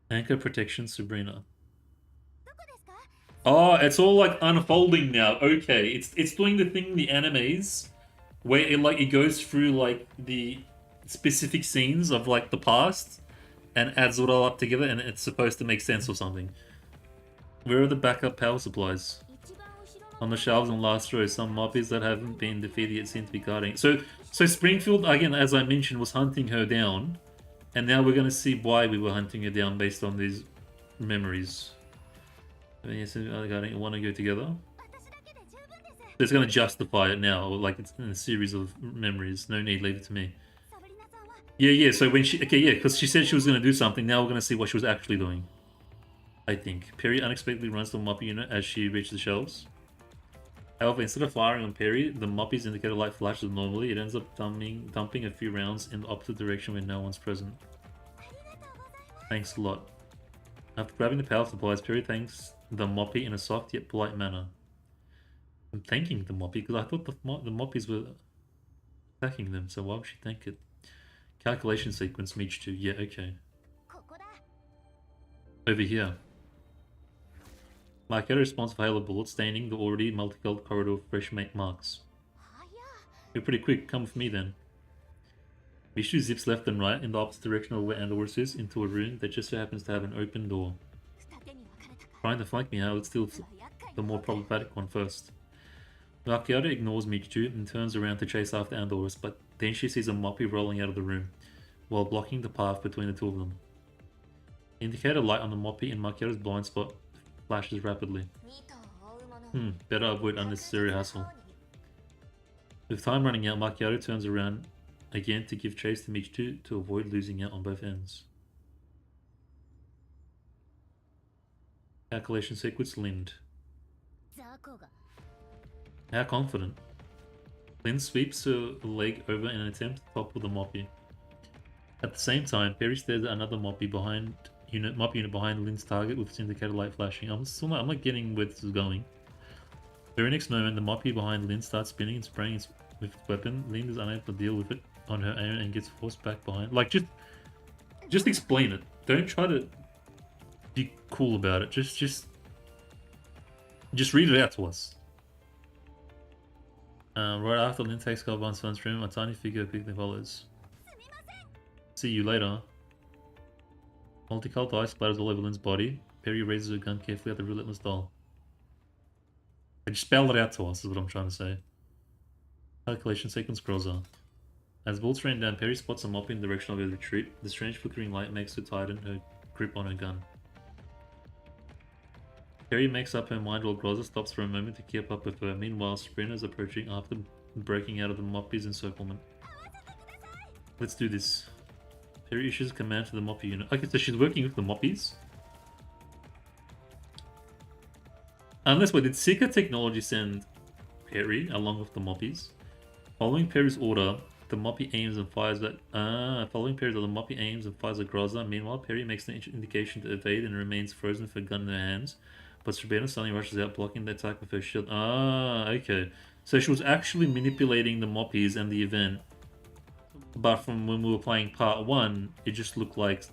Anchor protection, Sabrina. Oh, it's all like unfolding now. Okay, it's doing the thing in the animes where it goes through like the specific scenes of like the past and adds it all up together, and it's supposed to make sense or something. Where are the backup power supplies? On the shelves on last row, some mobbies that haven't been defeated yet seem to be guarding. So Springfield, again, as I mentioned, was hunting her down, and now we're going to see why we were hunting her down based on these memories. I mean, I want to go together. So it's going to justify it now, like it's in a series of memories. No need, leave it to me. Yeah, so when she... Okay, yeah, because she said she was going to do something. Now we're going to see what she was actually doing. I think. Perry unexpectedly runs to the moppy unit as she reaches the shelves. However, instead of firing on Perry, the moppy's indicator light flashes normally. It ends up dumping a few rounds in the opposite direction when no one's present. Thanks a lot. After grabbing the power supplies, Perry thanks the moppy in a soft yet polite manner. I'm thanking the moppy because I thought the moppies were attacking them, so why would she thank it? Calculation sequence, Meech 2. Yeah, okay. Over here. Marketo responds for hail of bullets, staining the already multicolored corridor of fresh make marks. You're pretty quick, come with me then. Mishu zips left and right in the opposite direction of where Andorus is, into a room that just so happens to have an open door. Trying to flank me out, let's steal the more problematic one first. Marketo ignores Michu and turns around to chase after Andorus, but then she sees a moppy rolling out of the room, while blocking the path between the two of them. Indicator light on the moppy in Marketo's blind spot flashes rapidly. Better avoid unnecessary hassle. With time running out, Marketo turns around again to give chase to Michu to avoid losing out on both ends. Calculation sequence, Lind. How confident. Lind sweeps her leg over in an attempt to topple the moppy. At the same time, Perry stares at another moppy unit behind Lind's target with its indicator light flashing. I'm not getting where this is going. Very next moment, the moppy behind Lind starts spinning and spraying with its weapon. Lind is unable to deal with it on her own and gets forced back behind. Like, just explain it. Don't try to be cool about it. Just read it out to us. Right after Lind takes cover on Sun's room, a tiny figure quickly follows. See you later. Multicolored dye splatters all over Lind's body. Perry raises her gun carefully at the relentless doll. Just spell it out to us, is what I'm trying to say. Calculation sequence, Groza. As bullets rain down, Perry spots a moppy in the direction of her retreat. The strange flickering light makes her tighten her grip on her gun. Perry makes up her mind while Groza stops for a moment to keep up with her. Meanwhile, Sabrina is approaching after breaking out of the Moppy's encirclement. Let's do this. Perry issues command to the Moppy unit. Okay, so she's working with the Moppies. Unless, wait, did Seeker Technology send Perry along with the Moppies? Following Perry's order, the Moppy aims and fires at... following Perry's order, the Moppy aims and fires at Groza. Meanwhile, Perry makes an indication to evade and remains frozen with a gun in her hands. But Sabina suddenly rushes out, blocking the attack with her shield. Okay. So she was actually manipulating the Moppies and the event. But from when we were playing part 1, it just looked like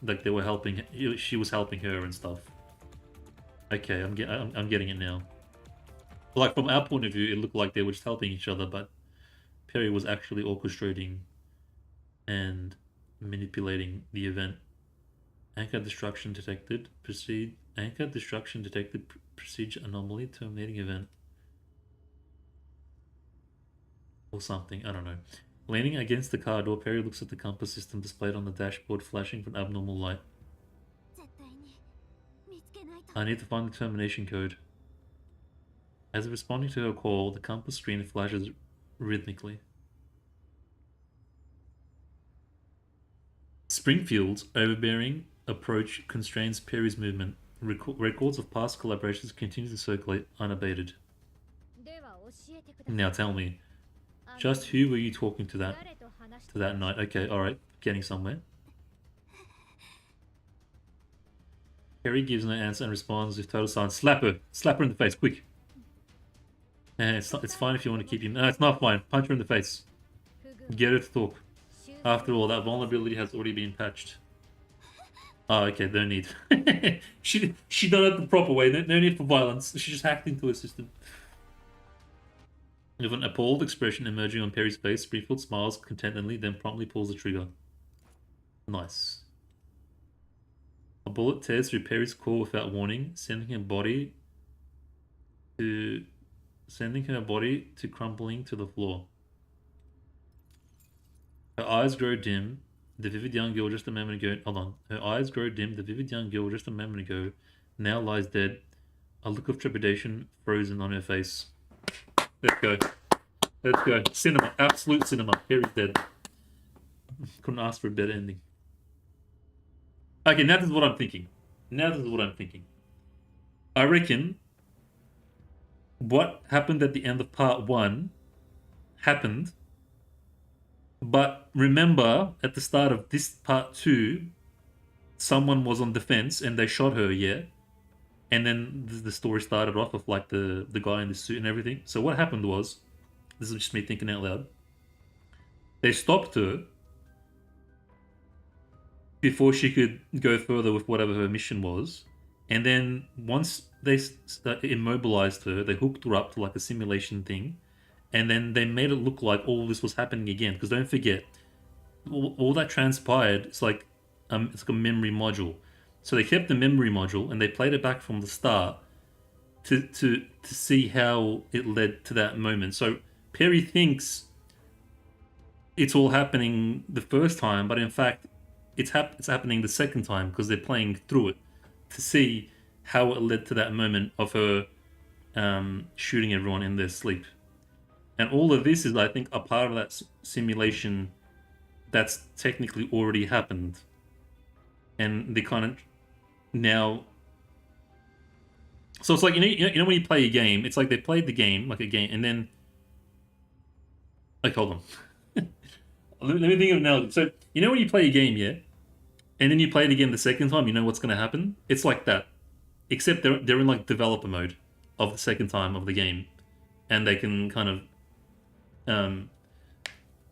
they were helping... She was helping her and stuff. Okay, I'm getting it now. Like, from our point of view, it looked like they were just helping each other, but Perry was actually orchestrating and manipulating the event. Anchor destruction detected. Proceed. Anchor destruction detected. Procedure anomaly. Terminating event. Or something. I don't know. Leaning against the car door, Perry looks at the compass system displayed on the dashboard, flashing with an abnormal light. I need to find the termination code. As if responding to her call, the compass screen flashes rhythmically. Springfield's overbearing approach constrains Perry's movement. Records of past collaborations continue to circulate unabated. Now tell me, just who were you talking to that night? Okay, alright, getting somewhere. Perry gives no answer and responds with total silence. Slap her! Slap her in the face, quick! It's fine if you want to keep him. No, it's not fine. Punch her in the face. Get her to talk. After all, that vulnerability has already been patched. Oh, okay, no need. she done it the proper way. No need for violence. She just hacked into her system. With an appalled expression emerging on Perry's face, Springfield smiles contentedly, then promptly pulls the trigger. Nice. A bullet tears through Perry's core without warning, sending her body to crumbling to the floor. Her eyes grow dim. The vivid young girl just a moment ago... Hold on. Her eyes grow dim. The vivid young girl just a moment ago now lies dead. A look of trepidation frozen on her face. Let's go. Let's go. Cinema. Absolute cinema. Perry's dead. Couldn't ask for a better ending. Okay, now this is what I'm thinking. I reckon what happened at the end of part 1 happened, but remember at the start of this part 2, someone was on defense and they shot her, yeah? And then the story started off with like the guy in the suit and everything. So what happened was, this is just me thinking out loud, they stopped her before she could go further with whatever her mission was. And then once they immobilized her, they hooked her up to like a simulation thing. And then they made it look like all this was happening again. Because don't forget, all that transpired, it's like a memory module. So they kept the memory module and they played it back from the start to see how it led to that moment. So Perry thinks it's all happening the first time, but in fact, it's happening the second time because they're playing through it to see how it led to that moment of her shooting everyone in their sleep. And all of this is, I think, a part of that simulation that's technically already happened. And they kind of now... So it's like, you know when you play a game, it's like they played the game, like a game, and then... Like, hold on. Let me think of it now. So, you know when you play a game, yeah? And then you play it again the second time, you know what's going to happen? It's like that. Except they're in like developer mode of the second time of the game. And they can kind of...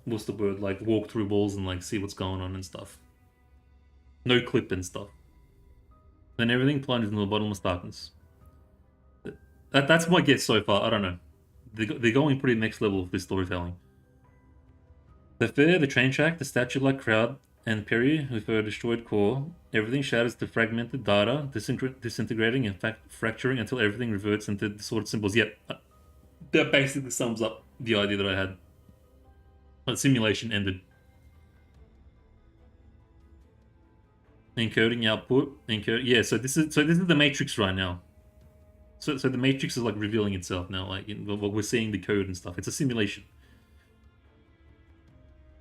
what's the word? Like walk through walls and like see what's going on and stuff. No clip and stuff. Then everything plunges into the bottomless darkness. That's my guess so far. I don't know. They're going pretty next level with this storytelling. The fair, the train track, the statue-like crowd, and Perry with her destroyed core, everything shatters to fragmented data, disintegrating and fracturing until everything reverts into disordered symbols. Yep, that basically sums up the idea that I had. The simulation ended. Encoding output. Yeah, so this is the Matrix right now. So the Matrix is like revealing itself now. Like we're seeing the code and stuff. It's a simulation.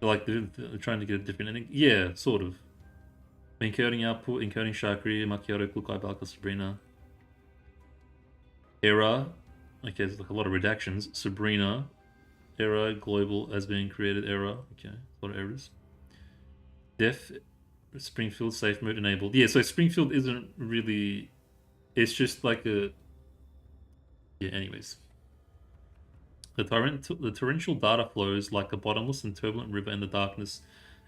Like they're trying to get a different ending. Yeah, sort of. Encoding output, encoding Shakri, Macchiato, Kukai, Balka, Sabrina. Error. Okay, there's like a lot of redactions. Sabrina. Error. Global has been created. Error. Okay, a lot of errors. Def. Springfield safe mode enabled. Yeah, so Springfield isn't really. It's just like a. Yeah, anyways. The torrential data flows like a bottomless and turbulent river in the darkness.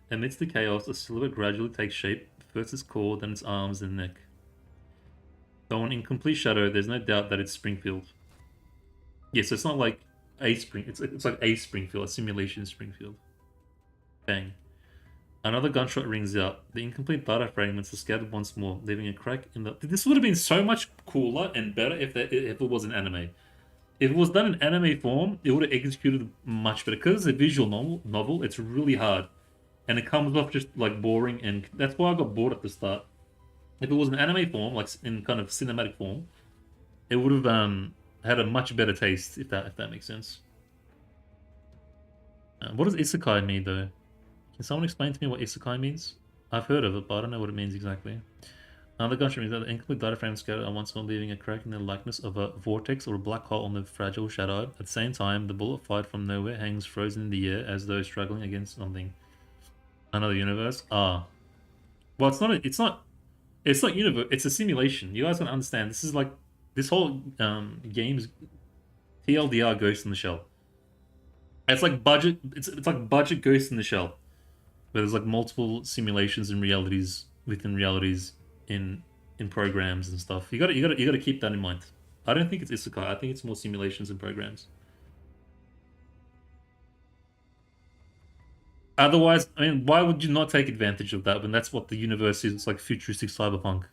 Amidst the chaos, a silhouette gradually takes shape, first its core, then its arms and neck. Though in complete shadow, there's no doubt that it's Springfield. Yes, it's not like it's like a Springfield, a simulation Springfield. Bang. Another gunshot rings out. The incomplete data fragments are scattered once more, leaving a crack in the. This would have been so much cooler and better if it was an anime. If it was done in anime form, it would have executed much better. Because it's a visual novel, it's really hard. And it comes off just like boring, and that's why I got bored at the start. If it was an anime form, like in kind of cinematic form, it would have had a much better taste, if that makes sense. What does isekai mean, though? Can someone explain to me what isekai means? I've heard of it, but I don't know what it means exactly. Another gunshot means that the incomplete data frame scattered are once more leaving a crack in the likeness of a vortex or a black hole on the fragile shadow. At the same time, the bullet fired from nowhere hangs frozen in the air as though struggling against something. Another universe? Ah. Well, it's not universe, it's a simulation. You guys gotta understand, this is like, this whole game's TLDR Ghost in the Shell. It's like budget, it's like budget Ghost in the Shell. Where there's like multiple simulations and realities within realities in programs and stuff. You gotta keep that in mind. I don't think it's isekai. I think it's more simulations and programs. Otherwise, I mean, why would you not take advantage of that when that's what the universe is? It's like futuristic cyberpunk.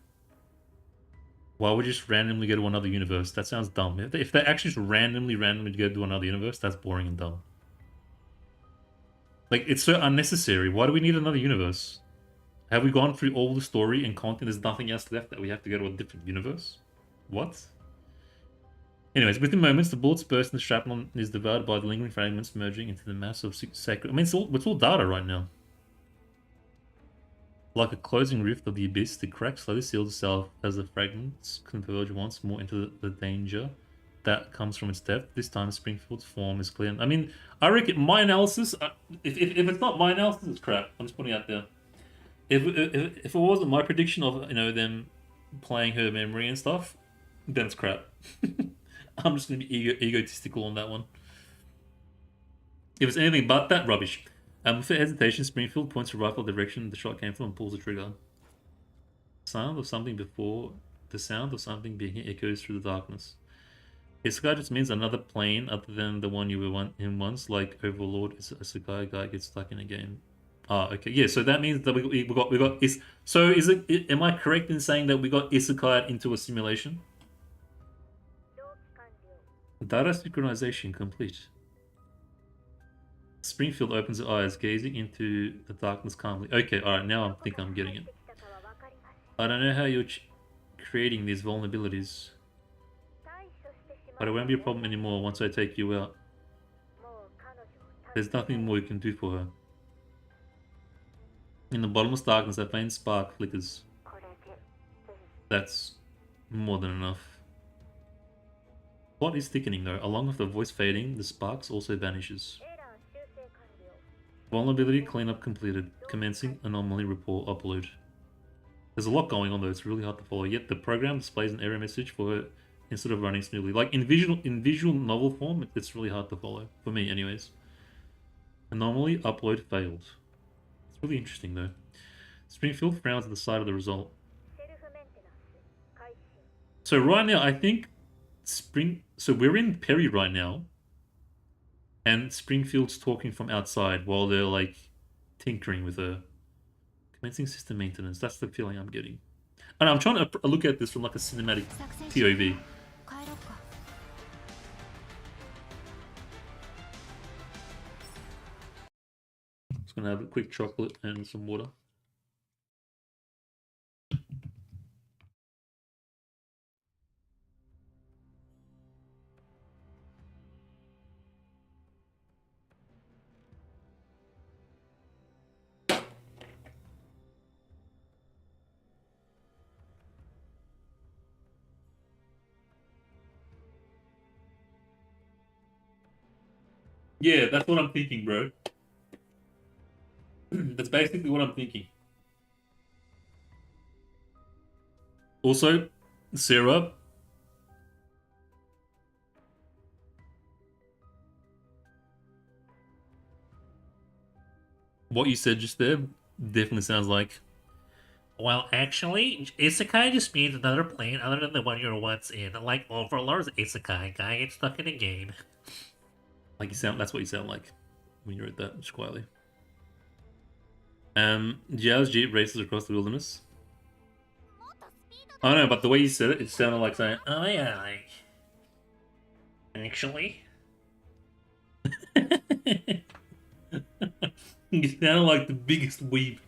Why would you just randomly go to another universe? That sounds dumb. If they actually just randomly go to another universe, that's boring and dumb. Like, it's so unnecessary. Why do we need another universe? Have we gone through all the story and content? There's nothing else left that we have to go to a different universe? What? Anyways, within moments, the bullets burst and the shrapnel is devoured by the lingering fragments merging into the mass of sacred. I mean, it's all data right now. Like a closing rift of the abyss, the crack slowly seals itself as the fragments converge once more into the danger that comes from its depth. This time, Springfield's form is clear. I mean, I reckon my analysis, if it's not my analysis, it's crap. I'm just putting it out there. If it wasn't my prediction of, them playing her memory and stuff, then it's crap. I'm just going to be egotistical on that one. If it's anything but that, rubbish. Without hesitation, Springfield points her rifle direction the shot came from and pulls the trigger. The sound of something being hit echoes through the darkness. Isekai just means another plane other than the one you were in once, like Overlord. Isekai guy gets stuck in a game. Ah, okay, yeah. So that means that we got is. So is it? Am I correct in saying that we got Isekai into a simulation? Data synchronization complete. Springfield opens her eyes, gazing into the darkness calmly. Okay, alright, now I think I'm getting it. I don't know how you're creating these vulnerabilities, but it won't be a problem anymore once I take you out. There's nothing more you can do for her. In the bottomless darkness, a faint spark flickers. That's more than enough. Plot is thickening though. Along with the voice fading, the sparks also vanishes. Vulnerability cleanup completed. Commencing anomaly report upload. There's a lot going on though, it's really hard to follow. Yet the program displays an error message for her instead of running smoothly. Like in visual novel form, it's really hard to follow. For me anyways. Anomaly upload failed. It's really interesting though. Springfield frowns at the sight of the result. So right now, I think so we're in Perry right now. And Springfield's talking from outside while they're like tinkering with her. Commencing system maintenance. That's the feeling I'm getting. And I'm trying to look at this from like a cinematic POV. Just gonna have a quick chocolate and some water. Yeah, that's what I'm thinking, bro. That's basically what I'm thinking. Also, Sarah, what you said just there definitely sounds like. Well, actually, isekai just means another plane other than the one you're once in. Like Overlord's isekai, guy gets stuck in a game. Like you sound. That's what you sound like when you read that just quietly. Jiao's jeep races across the wilderness. I know, but the way you said it, it sounded like saying, Oh yeah, like... Actually? you sounded like the biggest weeb.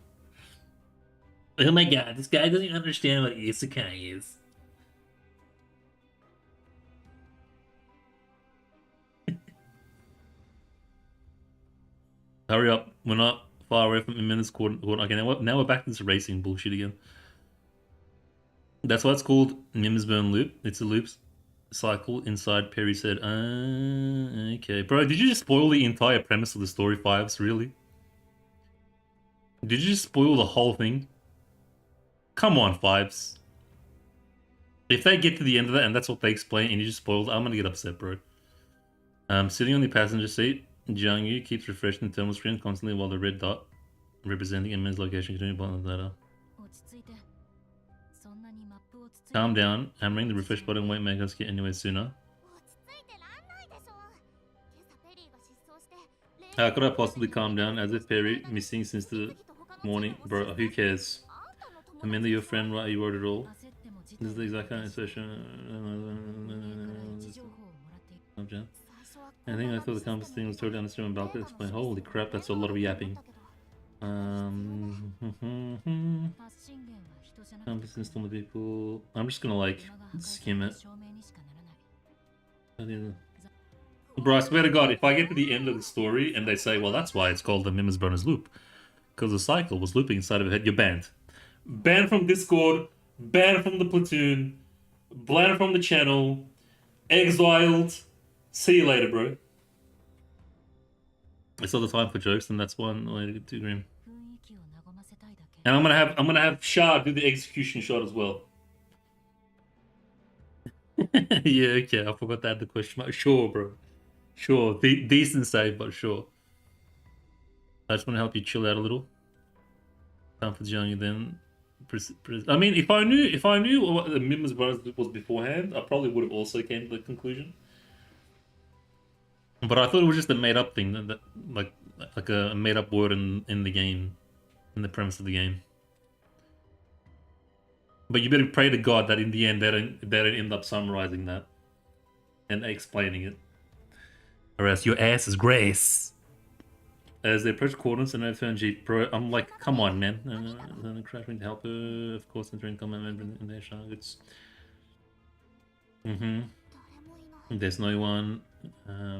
Oh my god, this guy doesn't understand what isekai is. Hurry up, we're not far away from Immersive coordinate. Okay, now we're back to this racing bullshit again. That's why it's called Mimsburn Loop. It's a loop cycle inside. Perry said, okay. Bro, did you just spoil the entire premise of the story, Fives? Really? Did you just spoil the whole thing? Come on, Fives. If they get to the end of that and that's what they explain and you just spoiled, I'm gonna get upset, bro. Sitting on the passenger seat, Jiang Yu keeps refreshing the thermal screen constantly while the red dot representing a men's location continues bottom of the ladder. Calm down. Hammering the refresh button won't make us get anywhere sooner. How could I possibly calm down? As if Perry missing since the morning. Bro, who cares? Amanda, your friend, right? Are you worried at all? This is the exact kind of session. I think I thought the compass thing was totally understood and Balka explained. Holy crap, that's a lot of yapping. Compass install the vehicle. I'm just gonna like skim it. Bro, I swear to God, if I get to the end of the story and they say, well, that's why it's called the Mimsburner's Loop, because the cycle was looping inside of your head, you're banned. Banned from Discord, banned from the platoon, banned from the channel, exiled. See you later, bro. It's all the time for jokes, and that's one way to get too grim. And I'm gonna have Shah do the execution shot as well. Yeah, okay, I forgot to add the question mark. Sure, bro. Sure, decent save, but sure. I just want to help you chill out a little. Time for Jiang then. I mean, if I knew what the Mims Brothers was beforehand, I probably would have also came to the conclusion. But I thought it was just a made-up thing, that like a made-up word in the game, in the premise of the game. But you better pray to God that in the end they don't end up summarizing that and explaining it, or else your ass is grace. As they approach coordinates and overturn Jeep, bro, I'm like, come on, man. Then crashing to help her, of course, entering combat member in their targets. There's no one.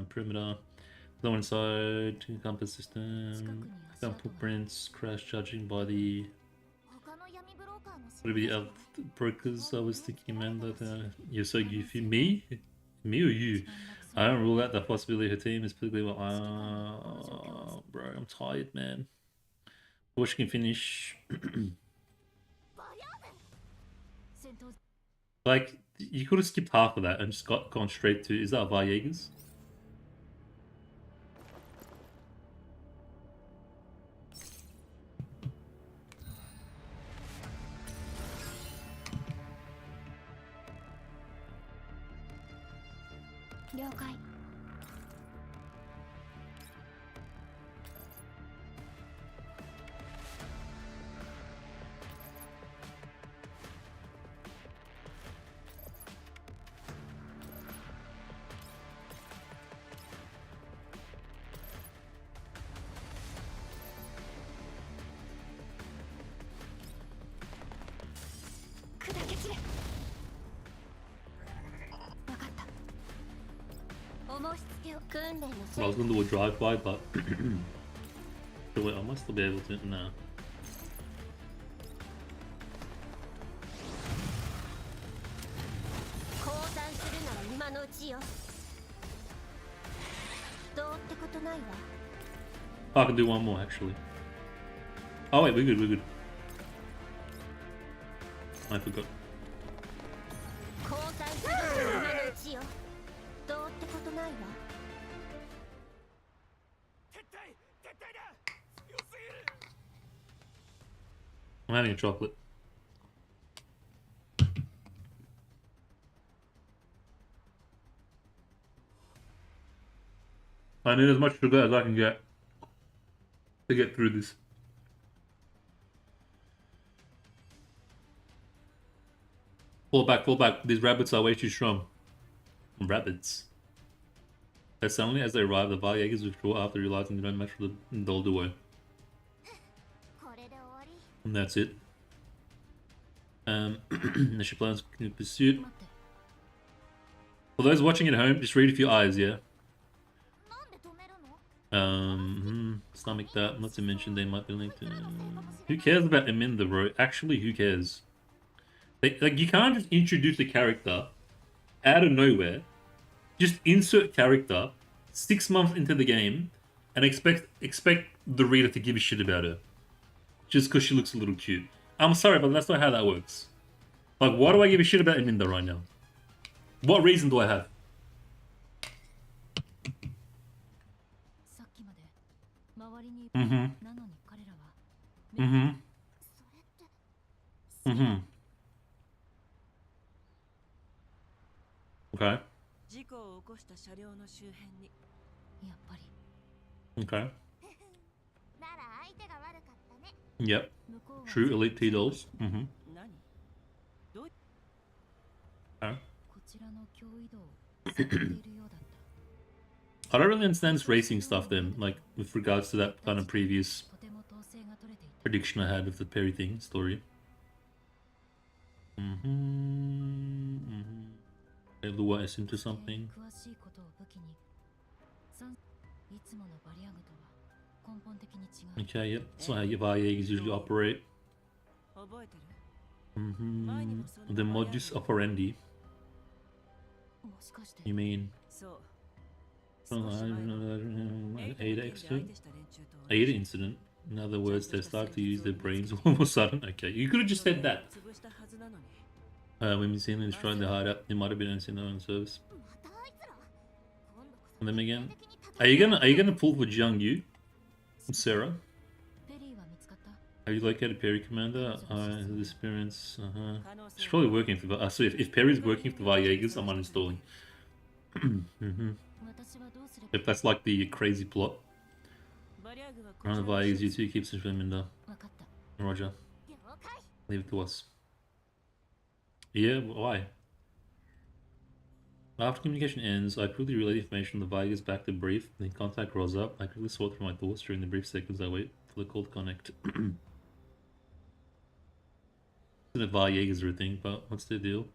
Perimeter. No one inside. Compass system. Found footprints. Crash judging by the. Would it be the brokers? I was thinking, man, that you're so goofy. Me or you? I don't rule out the possibility her team is particularly well. Bro, I'm tired, man. Wish can finish. Like, you could have skipped half of that and just gone straight to. Is that Variegas? I was gonna do a drive-by, but wait, I must still be able to. No. ってことないわ。 Oh, I can do one more actually. Oh wait, we're good, we're good. I forgot. 交代する今のうちよ。どうってことないわ。 I'm having a chocolate. I need as much sugar as I can get to get through this. Fall back, fall back. These rabbits are way too strong. Rabbits. As suddenly as they arrive, the Val Jaegers withdraw after realizing they don't match for the Dolduo. これで終わり。 And that's it. The ship plans continue pursuit. 待って。 For those watching at home, just read a few eyes, yeah? なんで止めるの？ Stomach that, not to mention they might be linked to... Who cares about Aminda, bro? Actually, who cares? Like, you can't just introduce a character out of nowhere, just insert character 6 months into the game, and expect the reader to give a shit about her. Just because she looks a little cute. I'm sorry, but that's not how that works. Like, why do I give a shit about Aminda right now? What reason do I have? さっきまで周りに Mm-hmm. なのに彼らは Mm-hmm. それって Mm-hmm. Okay. 事故を起こした車両の周辺にやっぱり Okay. なら相手が悪かったね。 Yep. 向こうは True elite T-dolls. Mm-hmm. 何 Okay. こちらの脅威度を探っているようだった。 I don't really understand this racing stuff then, like with regards to that kind of previous とても統制が取れていた。 prediction I had of the Perry thing story. Mm-hmm. Mm-hmm. They lure us into something. 詳しいことを武器に、いつものバリアグとは根本的に違う。 Okay, yep. That's not how your Jaegers usually operate. 覚えてる Mm-hmm. The modus operandi. もしかして You mean そう Ada accident? Ada incident? In other words, they start to use their brains all of a sudden. Okay, you could have just said that. 潰したはずなのに When we seen them destroying the hideout, they might have been in their own service. またあいつら。今度こそ And then again, 徹底的に叩 are you gonna pull for Jiang Yu? Sarah? ペリーは見つかった？ Have you located Perry, Commander? His experience. 可能 She's 性 probably working for. So if Perry's working for the Jaegers, I'm uninstalling. Mm-hmm. 私はどうすれば If that's like the crazy plot, バリアグはこ run ち the らの Jaegers, 施 you 設 two keep Springfield in there. わかった。 Roger. 了解。 Leave it to us. Yeah, why? After communication ends, I quickly relay the information on the Jaegers back to brief, then contact Rosa. I quickly sort through my thoughts during the brief seconds I wait for the call to connect. The Jaegers are a thing, but what's the deal?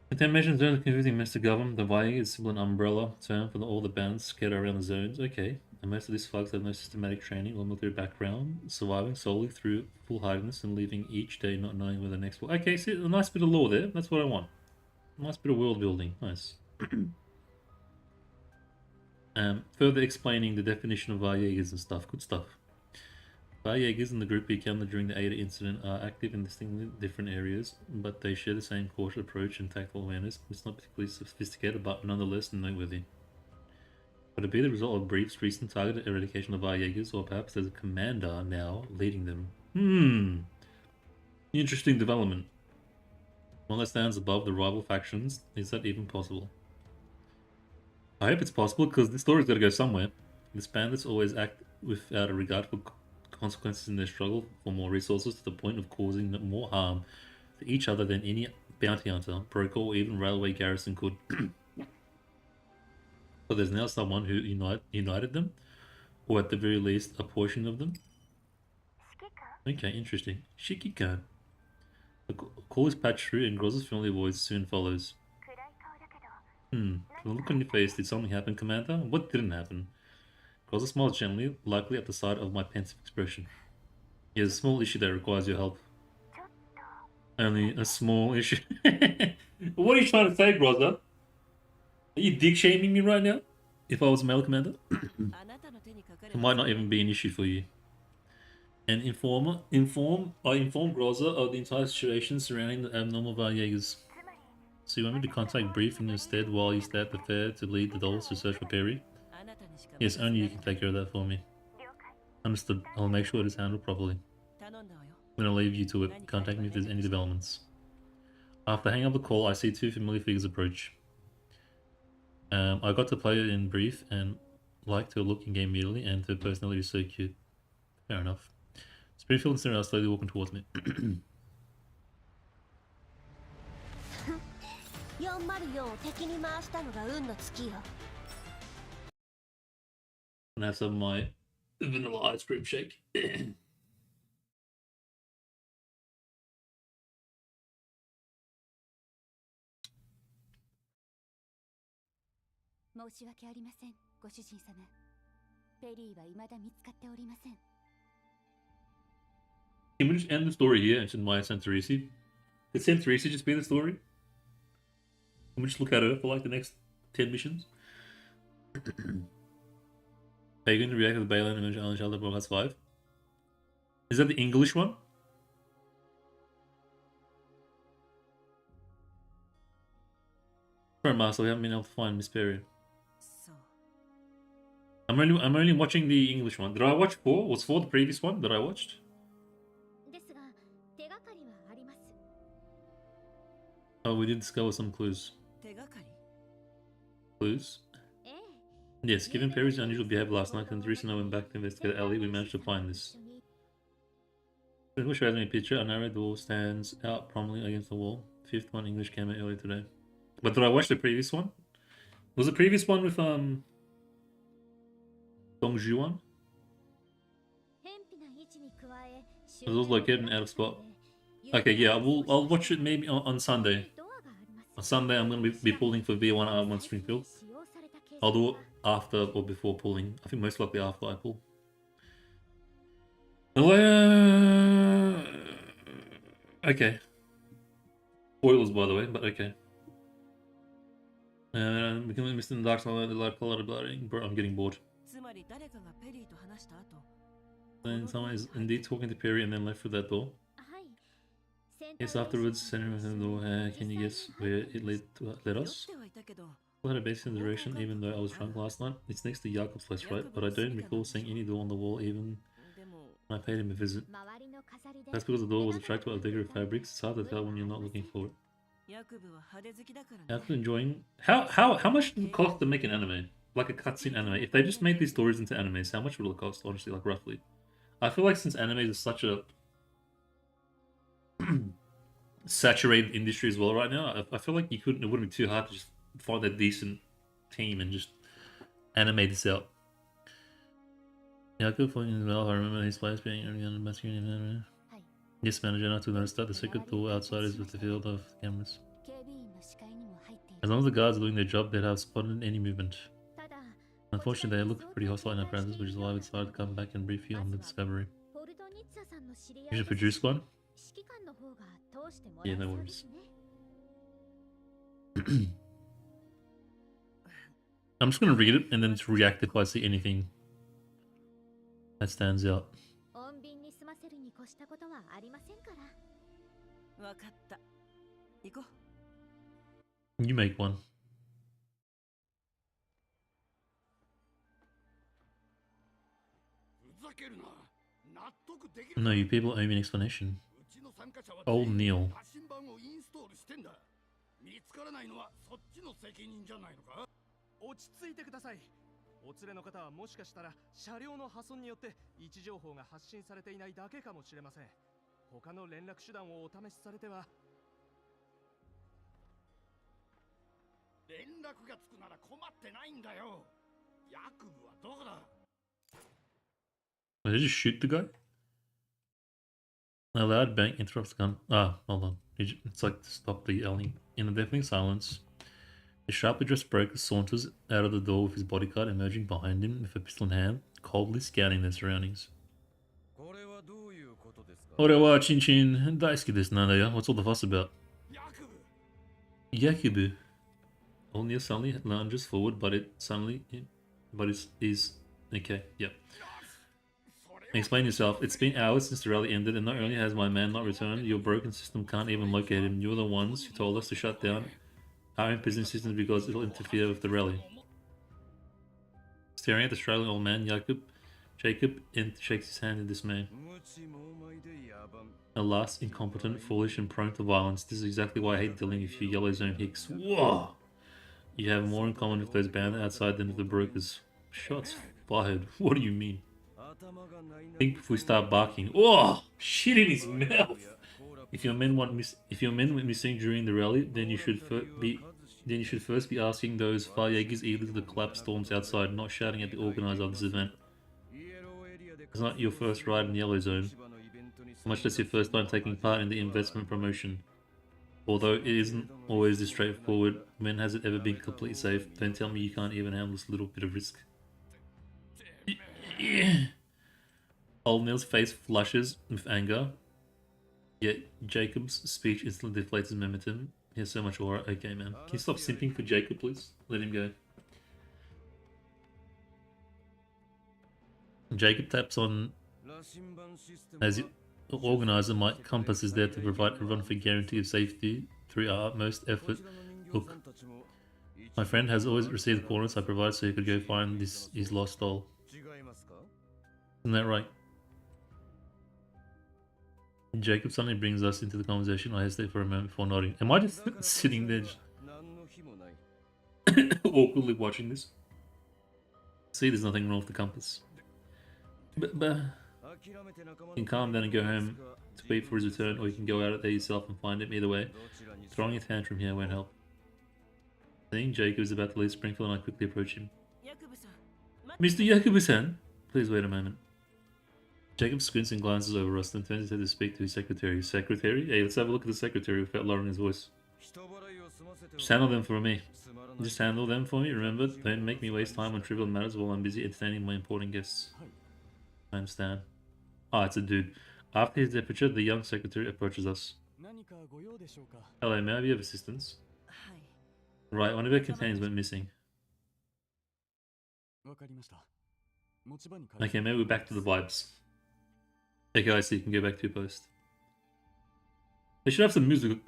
Contamination zones are confusing mess to govern. The Jaeger is simply an umbrella term for all the bands scattered around the zones. Okay. And most of these thugs have no systematic training or military background, surviving solely through foolhardiness and leaving each day not knowing where the next will. Okay, see, a nice bit of lore there. That's what I want. Nice bit of world building. Nice. Further explaining the definition of Jaegers and stuff. Good stuff. Jaegers in the group we encountered during the Ada incident are active in distinctly different areas, but they share the same cautious approach and tactical awareness. It's not particularly sophisticated, but nonetheless noteworthy. Could it be the result of brief's recent targeted eradication of Jaegers, or perhaps there's a commander now leading them? Interesting development. One that stands above the rival factions. Is that even possible? I hope it's possible, because this story's got to go somewhere. These bandits always act without a regard for consequences in their struggle for more resources, to the point of causing more harm to each other than any bounty hunter, broker, or even railway garrison could. But there's now someone who united them, or at the very least a portion of them. Okay, interesting. Shiki-kan. The call is patched through, and Groz's familiar voice soon follows. The look on your face, did something happen, Commander? What didn't happen? Groza smiles gently, likely at the sight of my pensive expression. He has a small issue that requires your help. Only a small issue. What are you trying to say, Groza? Are you dick shaming me right now? if I was a male commander, あなたの手にかかれ it ば might not even be an issue for you. And I informed Groza of the entire situation surrounding the abnormal Jaegers. So you want me to contact Briefing instead while you stay at the fair to lead the dolls to search for Perry? あなたにしか Yes, only you can take care of that for me. Understood. I'll make sure it is handled properly. 頼んだわよ I'm gonna leave you to it. Contact me if there's any developments. After hanging up the call, I see two familiar figures approach. I got to play it in brief and liked her look in game immediately, and her personality is so cute. Fair enough. Springfield and Sarah are slowly walking towards me. 404を敵に回したのが運の尽きよ。 And have some of my vanilla ice cream shake. 申し訳ありません、ご主人様。ペリーは未だ見つかっておりません。 Can we just end the story here and send Maya Santorisi? Did Santorisi just be the story? Can we just look at her for like the next 10 missions? Are you going to react to the Bayland and Island Shelter Broadcast 5? Is that the English one? Sorry, Marcel, we haven't been able to find Miss Perry. そう I'm only watching the English one. Did I watch 4? Was 4 the previous one that I watched? ですが、手がかりはあります。 Oh, we did discover some clues. 手がかり Clues? ええ。 Yes, given Perry's unusual behavior last night and the reason I went back to investigate Ellie, we managed to find this. Who shows me a picture? A narrow door stands out prominently against the wall. Fifth one English came out earlier today. But did I watch the previous one? Was the previous one with Dongju one? 偏僻な位置に加え、 It was like getting out of spot. Okay, yeah, I'll watch it maybe on Sunday. On Sunday, I'm gonna be pulling for V1 R1 Springfield. I'll do it after or before pulling. I think most likely after I pull. Okay. Spoilers, by the way, but okay. Becoming Mr. in the Dark Side, the light color blurring. Bro, I'm getting bored. つまり誰かがペリーと話した後 Then someone is indeed talking to Perry and then left through that door. はい。 Yes, afterwards, sending within the door. Can you guess where it led酔っ us? てはいたけど I had a basic in the direction, even though I was drunk last night. It's next to Jakob's place, right? But I don't recall seeing any door on the wall, even でも when I paid him a visit. 周りの飾りで That's because the door was attracted by decorative fabrics. It's hard to tell when you're not looking for it. ヤクブは派手好きだからね After enjoying, how much does it cost to make an anime? Like a cutscene anime? If they just made these stories into animes, how much would it cost? Honestly, like roughly. I feel like since anime is such a saturated industry as well right now, I feel like it wouldn't be too hard to just find a decent team and just animate this out. Yeah, I could find as well. I remember his place being only on the masculine anime. Yes, manager, not to notice that the secret door outside is with the field of cameras. 警備員の視界にも入ってい As る。 long as the guards are doing their job, they'd have spotted any movement. ただ、 Unfortunately, they looked pretty hostile in our presence, which is why we decided to come back and brief you on the discovery. ポルトニッツァさんの知り合 You い should です produce one? 指揮官の方が通しても Yeah, らえ no そうですね。 I'm just gonna read it and then just react if I see anything that stands out. 穏便に済ませるに越したことはありませんから。わかった行こ You make one. No, you people owe me an explanation. Old Neil. 見つからないのはそっちの責任じゃないのか。落ち着いてください。お連れの方はもしかしたら車両の破損によって位置情報が発信されていないだけかもしれません。他の連絡手段をお試しされては。連絡がつくなら困ってないんだよ。ヤクブはどこだ。 Did I just shoot the guy? A loud bang interrupts the gun. Ah, hold on. It's like to stop the yelling. In the deafening silence, the sharply dressed broker saunters out of the door with his bodyguard emerging behind him with a pistol in hand, coldly scouting their surroundings. これはどういうことですか。 Orewa Chinchin, daisuki desu Nadaya. What's all the fuss about? ヤクブ。 Yakubu. Old Neil suddenly lunges forward, but it suddenly but is okay. Yep. Explain yourself. It's been hours since the rally ended, and not only has my man not returned, your broken system can't even locate him. You're the ones who told us to shut down our own prison systems because it'll interfere with the rally. Staring at the struggling old man, Jacob shakes his hand in dismay. Alas, incompetent, foolish, and prone to violence. This is exactly why I hate dealing with you Yellow Zone Hicks. Whoa! You have more in common with those bandits outside than with the brokers. Shots fired. What do you mean? Think before we start barking. Oh, shit in his mouth. If your men went missing during the rally, then you should first be asking those Farjagers eagerly to collapse storms outside, not shouting at the organizer of this event. It's not your first ride in Yellow Zone, much less your first time taking part in the investment promotion. Although it isn't always this straightforward, when has it ever been completely safe? Don't tell me you can't even handle this little bit of risk. Yeah. Old Neil's face flushes with anger, yet Jacob's speech instantly deflates his momentum. He has so much aura. Okay, man. Can you stop simping for Jacob, please? Let him go. Jacob taps on as the organizer. My compass is there to provide everyone with a guarantee of safety through our utmost effort. Look, my friend has always received the coordinates I provided so he could go find his lost doll. Isn't that right? Jacob suddenly brings us into the conversation. I hesitate for a moment before nodding. Am I just sitting there awkwardly watching this? See, there's nothing wrong with the compass. But you can calm down and go home to wait for his return, or you can go out there yourself and find him. Either way, throwing a tantrum here won't help. Seeing Jacob is about to leave Springfield, and I quickly approach him. Mr. Yakubu-san, please wait a moment. Jacob squints and glances over us, then turns his head to speak to his secretary. Secretary? Hey, let's have a look at the secretary without lowering his voice. Just handle them for me. Just handle them for me, remember? Don't make me waste time on trivial matters while I'm busy entertaining my important guests. I understand. Ah, it's a dude. After his departure, the young secretary approaches us. Hello, may I be of assistance? Right, one of our containers went missing. Okay, maybe we're back to the vibes. Okay, I see. You can go back to your post. They should have some music.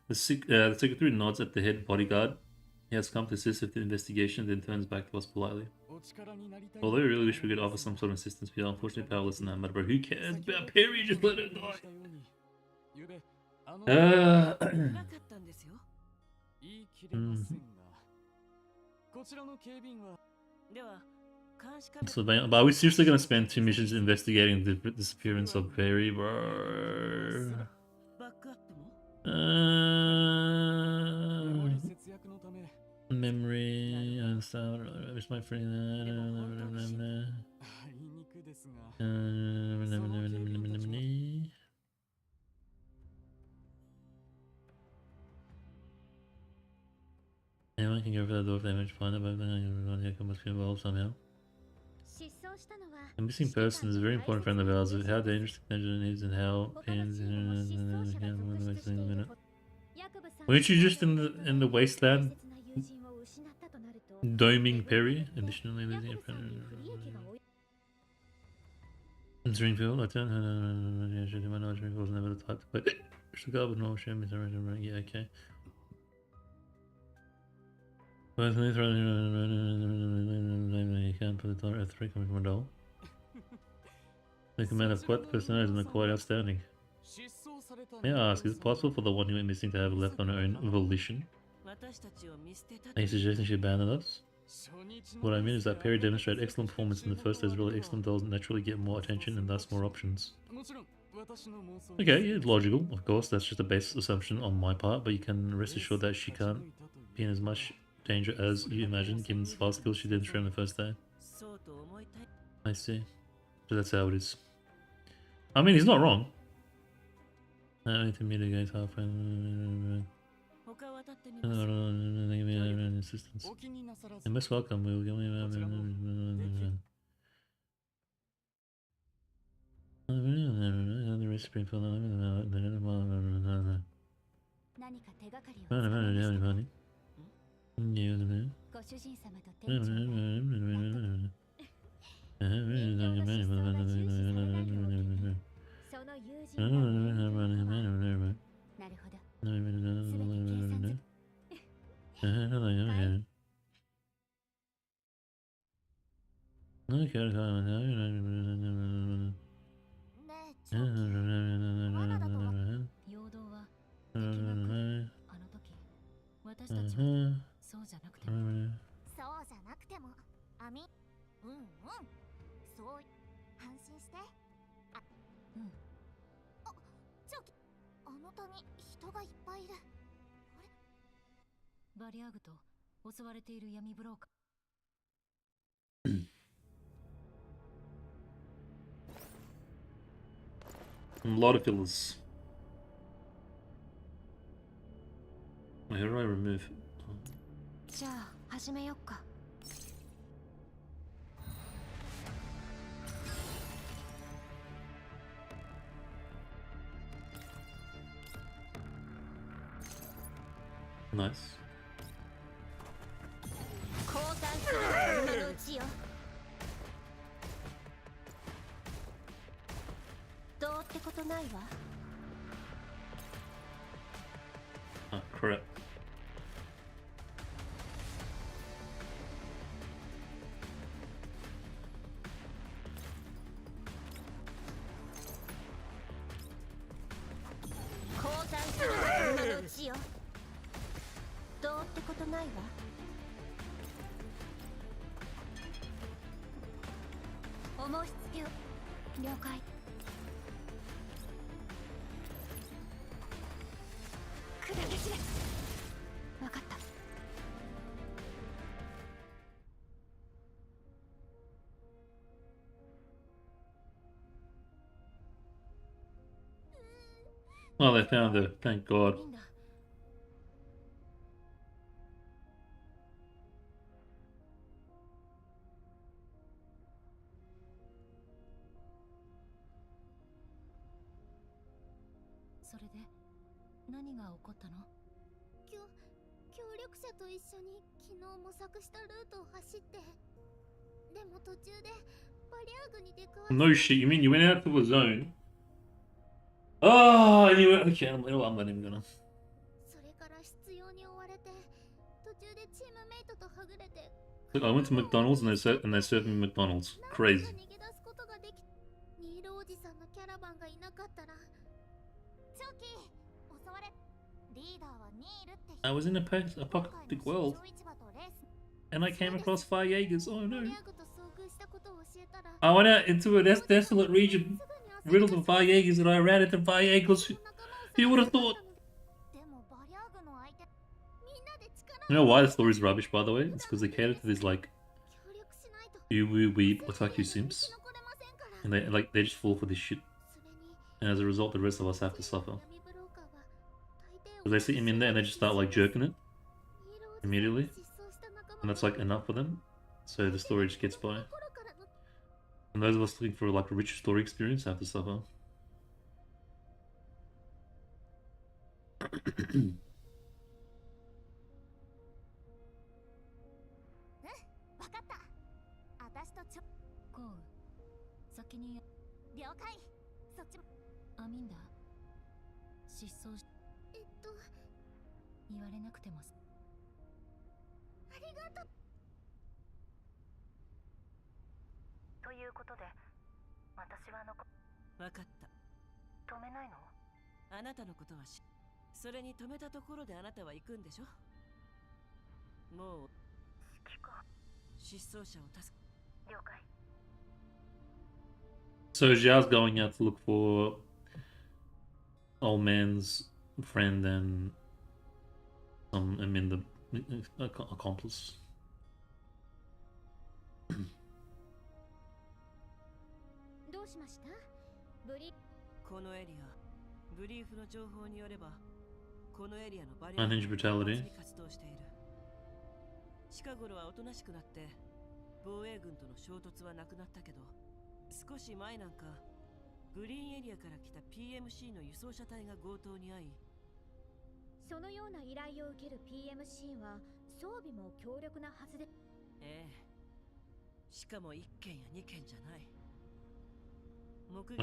The secretary nods at the head bodyguard. He has come to assist with the investigation, then turns back to us politely. Although I really wish we could offer some sort of assistance, we are unfortunately powerless in that matter, but who cares about Perry? Just let her die. So, but are we seriously gonna spend 2 missions investigating the disappearance of Perry, bro? Memory, I understand. I wish my friend. Anyone can go for that door if they manage to find it, but everyone must be involved somehow. A missing person is a very important friend of ours. How dangerous the connection is and how pains. Weren't you just in the wasteland doming Perry? Additionally, losing a friend. In Springfield, I turned her. My knowledge Springfield was never the type to play. Chicago with no shame. Yeah, okay. You can't put the dollar at 3 coming from a doll. The command of quite the personality is quite outstanding. May I ask, is it possible for the one who went missing to have left on her own volition? Are you suggesting she abandoned us? What I mean is that Perry demonstrated excellent performance in the first days. Really excellent dolls naturally get more attention and thus more options. Okay, yeah, logical, of course. That's just a base assumption on my part, but you can rest assured that she can't be in as much danger as you imagine, given the fast skills she demonstrated on the first day. I see. So that's how it is. I mean, he's not wrong. I need to mitigate halfway. Assistance. You're most welcome. We'll give you ご主人様と店長がその友人がなるほど全て計算ねえ、長期罠だとは陽動は敵が来るあの時私たちはそうじゃなくてもそうじゃなくても網そう安心して長期あの谷人がいっぱいいるあれバリアーグと襲われている闇ブローカーA lot of fillers. Wait, how do I remove? じゃあ始めよっかNice. 交換する今のうちよどうってことないわ Ah, crap. 交換する今のうちよどうってことないわお申し付けを了解砕け散れ分かった Oh, they found her. Thank God. いいんだそれで何が起こったの協力者と一緒に昨日模索したルートを走ってでも途中でバリアーグに出くわ No shit. You mean you went out to a zone? Oh, anyway. Okay, I'm not even gonna. それから必要に追われて途中でチームメイトとはぐれて Look, I went to McDonald's and they served me McDonald's. Crazy. 逃げ出すことができニールおじさんのキャラバンがいなかったらチョキ襲われリーダーはニールって I was in a apocalyptic world and I came across fire Jaegers. Oh no. I went out into a desolate region riddled with fire Jaegers and I ran into fire Jaegers. Who would have thought? You know why the story's rubbish, by the way? It's because they cater to these like woo weeb otaku simps, and they just fall for this shit, and as a result, the rest of us have to suffer. Because they see him in there and they just start like jerking it immediately, and that's like enough for them. So the story just gets by, and those of us looking for like a richer story experience have to suffer. 先に了解そっちもアミンダ失踪し言われなくてもありがとうということで私は分かった止めないのあなたのことはそれに止めたところであなたは行くんでしょもう失踪者を助け了解 So Xiao's going out to look for old man's friend and the accomplice. どうしましたこのエリアブリーフの情報によればこのエリアのバリア Unhinged brutality. に活動している近頃はおとなしくなって防衛軍との衝突はなくなったけど少し前なんかグリーンエリアから来た PMC の輸送車隊が強盗に遭いそのような依頼を受ける PMC は装備も強力なはずで。ええ。しかも1件や2件じゃない。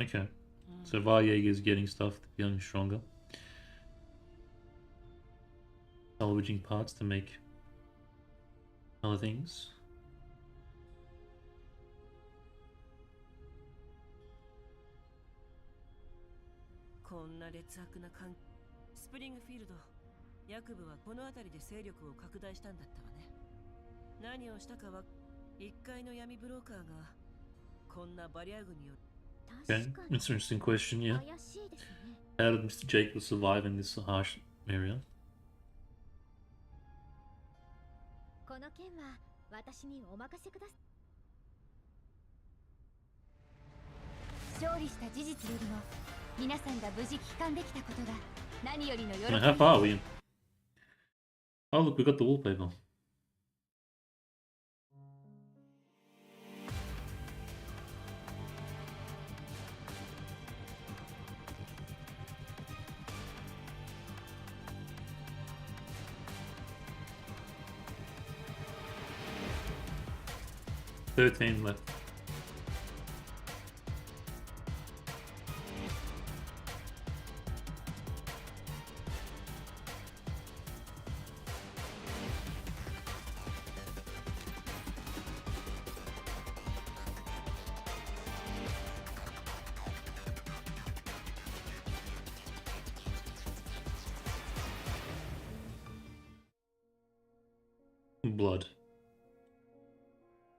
Okay. So Varjeg is getting stuff to become stronger. Salvaging parts to make other things. こんな劣悪な環境。スプリングフィールド、役部はこの辺りで勢力を拡大したんだったわね。何をしたかは1階の闇ブローカーがこんなバリア軍による。 Okay, that's an interesting question, yeah. How did Mr. Jekyll survive in this harsh area? この件は私にお任せください。勝利した事実よりも皆さんが無事帰還できたことが何よりの喜び。 How far are we? Oh look, we got the wallpaper. $13 left. Blood.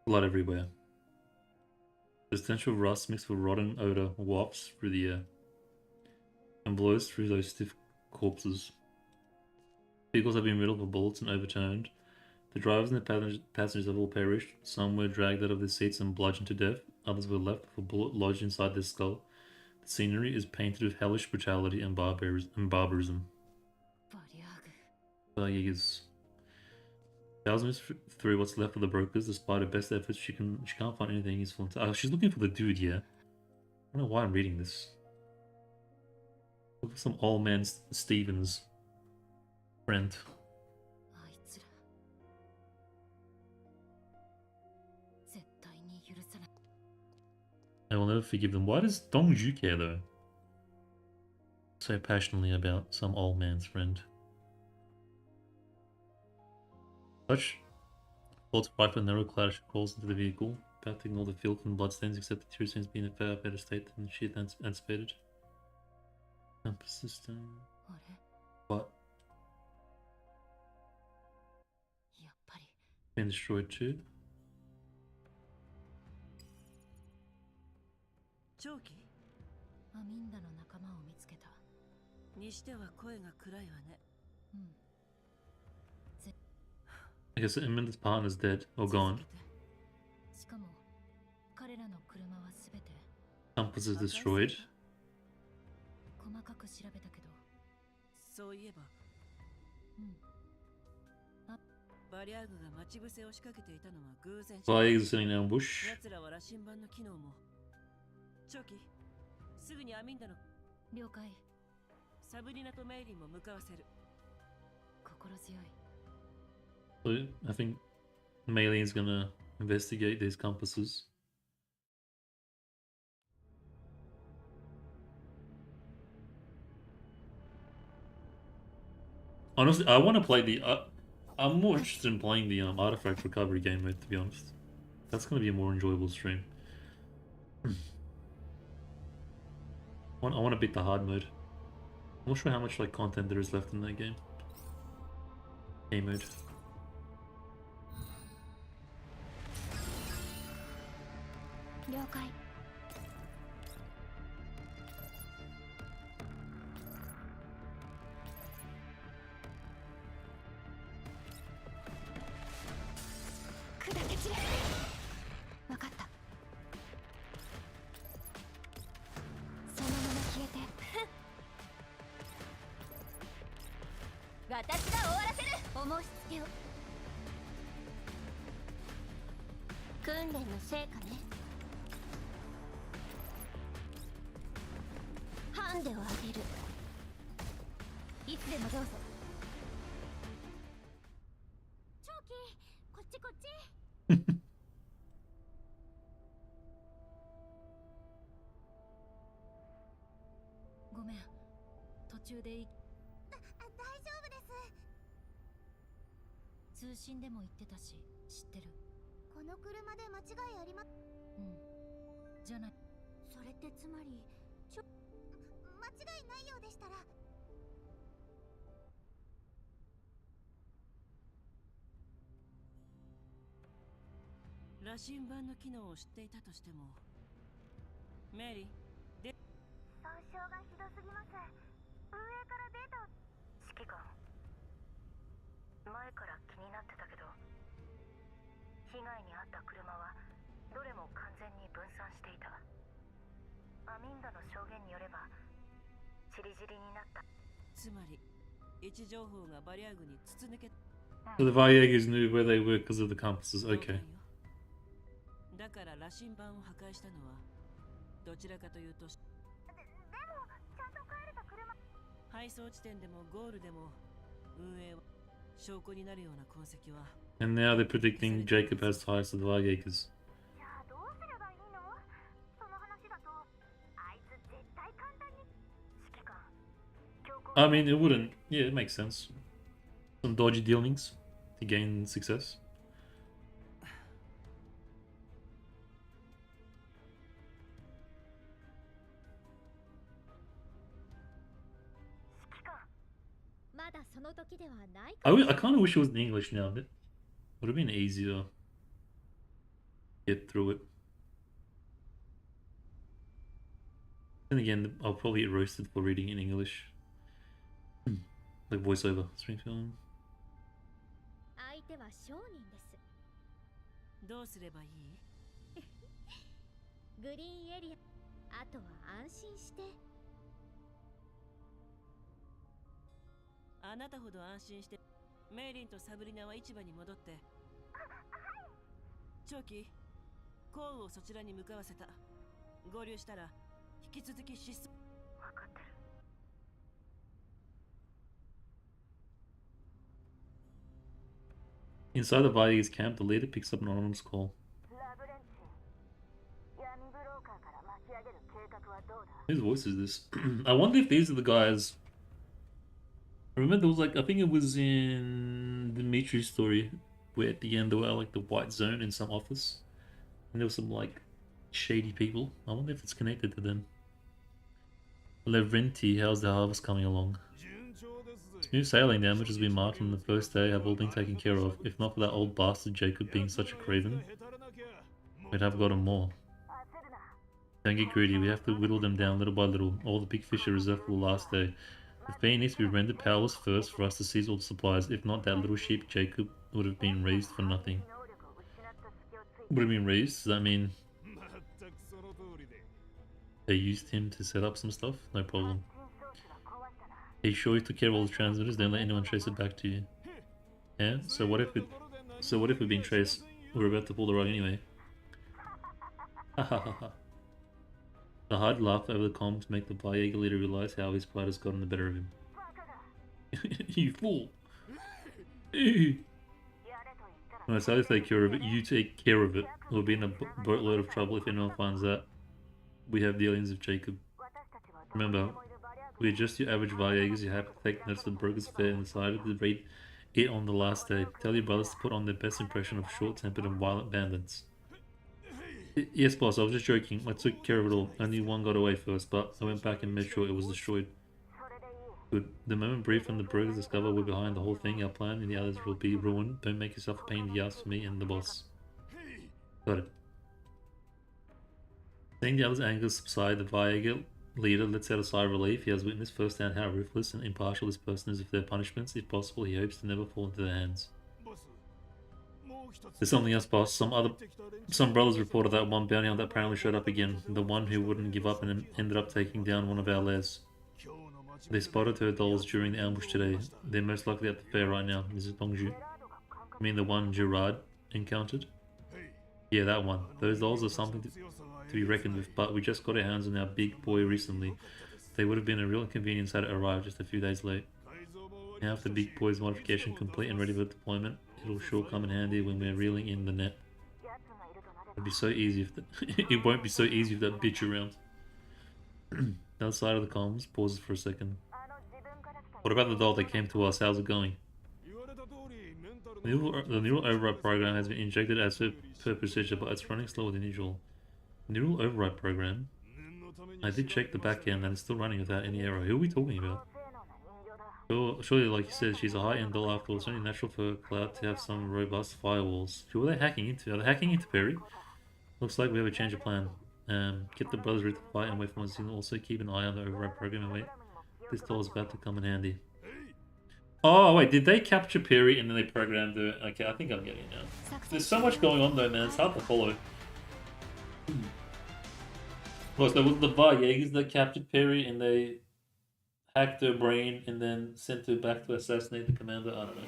Blood everywhere. The stench of rust mixed with rotten odor wafts through the air and blows through those stiff corpses. Vehicles have been riddled with bullets and overturned. The drivers and the passengers have all perished. Some were dragged out of their seats and bludgeoned to death. Others were left with a bullet lodged inside their skull. The scenery is painted with hellish brutality and barbarism. Varjeg thousands through what's left of the brokers. Despite her best efforts, she can't find anything useful. Oh, she's looking for the dude, yeah. I don't know why I'm reading this. Look for some old man Stevens friend. I will never forgive them. Why does Dongju care though? So passionately about some old man's friend. Such Bolt's wife and narrow clash crawls into the vehicle, about to ignore the filth and bloodstains, except the tear stains being in a far better state than she had anticipated. Persistent. What? Been destroyed too? 長期アミンダの仲間を見つけた。にしては声が暗いわね。I guess Amanda's partner's dead or gone. しかも彼らの車はすべて Compass is destroyed. 細かく調べたけど。そういえば、バリアーグが待ち伏せを仕掛けていたのは偶然。Varjeg is sitting in an ambush. 奴らは羅針盤の機能も。長期、すぐにアミンダの。了解。サブリナとメイリンも向かわせる。心強い。 So I think Melian's gonna investigate these compasses. Honestly, I want to play the. I'm more interested in playing the artifact recovery game mode. To be honest, that's gonna be a more enjoyable stream. I want to beat the hard mode. I'm not sure how much like content there is left in that game. Game mode. 了解。砕け散れ。わかった。そのまま消えて。私が終わらせる。お申し付けを。訓練の成果ね。 ハンデをあげる。いつでもどうぞ。長ちこっち。ごめん、途中で大丈夫です。通信でも言ってたし、知ってる。この車で間違いありま。うん。じゃない。それってつまり間違いないようでしたら。羅針盤の機能を知っていたとしても、メリー、で損傷がひどすぎます。運営からデータを。指揮官、前から気になってたけど、被害に遭った車はどれも完全に分散していた。アミンダの証言によればチリジリになった。つまり位置情報がバリアグに筒抜け。 So the Viegas knew where they were because of the compasses. そうだ Okay. よ。だから羅針盤を破壊したのはどちらかというと、でもちゃんと帰れた車。配送地点でもゴールでも運営は証拠になるような痕跡は。 And now they're predicting Jacob has ties to the Viegas. じゃあどうすればいいの？その話だとあいつ絶対簡単に。指揮官、強行 I mean, it wouldn't. Yeah, it makes sense. Some dodgy dealings to gain success. 指揮官、まだその時ではない I kind of wish it was in English now. But would have been easier. Get through it. Then again, I'll probably get roasted for reading in English. Like voiceover, Springfield. 相手は商人です。どうすればいい？グリーンエリア。あとは安心して。あなたほど安心して。メイリンとサブリナは市場に戻って。長期、コーンをそちらに向かわせた。合流したら引き続き失踪。分かってる。 Inside the Viegas camp, the leader picks up an anonymous call. ラブレンチ、闇ブローカーから巻き上げる計画はどうだ？ Whose voice is this? I wonder if these are the guys. Remember, there was like, I think it was in Dimitri's story, where at the end there were like the white zone in some office, and there was some like shady people. I wonder if it's connected to them. Levrenti, how's the harvest coming along? Smooth sailing, damages we marked on the first day have all been taken care of. If not for that old bastard Jacob being such a craven, we'd have gotten more. Don't get greedy, we have to whittle them down little by little. All the big fish are reserved for the last day. The Fiend needs to be rendered powerless first for us to seize all the supplies. If not, that little sheep Jacob would have been raised for nothing. Would have been raised? Does that mean they used him to set up some stuff? No problem. Are you sure you took care of all the transmitters? Don't let anyone trace it back to you. Yeah? So what if we've been traced? We're about to pull the rug anyway. Ha ha ha ha. The hard laugh over the comm to make the Viega leader realize how his pride has gotten the better of him. You fool! When I say to take care of it, you take care of it. We'll be in a boatload of trouble if anyone finds out we have dealings with Jacob. Remember, we're just your average Viegas. You have to take notice of the broker's affair and decided to raid it on the last day. Tell your brothers to put on their best impression of short-tempered and violent bandits. Yes, boss, I was just joking. I took care of it all. Only one got away first, but I went back and made sure it was destroyed. Good. The moment Brief and the brokers discover we're behind the whole thing, our plan and the others will be ruined. Don't make yourself a pain in the ass for me and the boss. Got it. Seeing the others' anger subside, the Viega leader lets out a sigh of relief. He has witnessed firsthand how ruthless and impartial this person is with their punishments. If possible, he hopes to never fall into their hands. There's something else, boss. Some brothers reported that one bounty hunter apparently showed up again. The one who wouldn't give up and ended up taking down one of our lairs. They spotted her dolls during the ambush today. They're most likely at the fair right now, Mrs. Bongju. You mean the one Gerard encountered? Yeah, that one. Those dolls are something to be reckoned with, but we just got our hands on our big boy recently. They would have been a real inconvenience had it arrived just a few days late. Now with the big boys modification complete and ready for deployment, it'll sure come in handy when we're reeling in the net. It'd be so easy if it won't be so easy with that bitch around. The other side of the comms pauses for a second. What about the doll that came to us? How's it going? The neural override program has been injected as per procedure, but it's running slower than usual. Neural override program? I did check the back end and it's still running without any error. Who are we talking about? Surely, like you said, she's a high-end doll after all. It's only natural for Cloud to have some robust firewalls. Who are they hacking into? Are they hacking into Perry? Looks like we have a change of plan. Get the brothers ready to fight and wait for one signal. Also keep an eye on the override program and wait. This doll is about to come in handy. Oh, wait, did they capture Perry and then they programmed her? Okay, I think I'm getting it now. There's so much going on though, man. It's hard to follow. Well, so was the Jaegers that captured Perry and they hacked her brain and then sent her back to assassinate the commander? I don't know.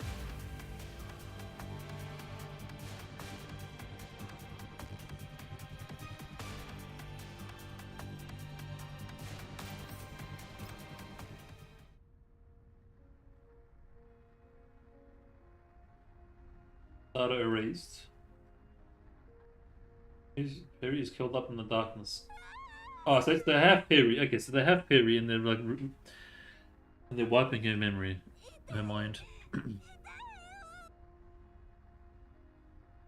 Data erased. Perry is curled up in the darkness. Oh, so it's they have Perry. Okay, so they have Perry and they're like, and they're wiping her memory, her mind.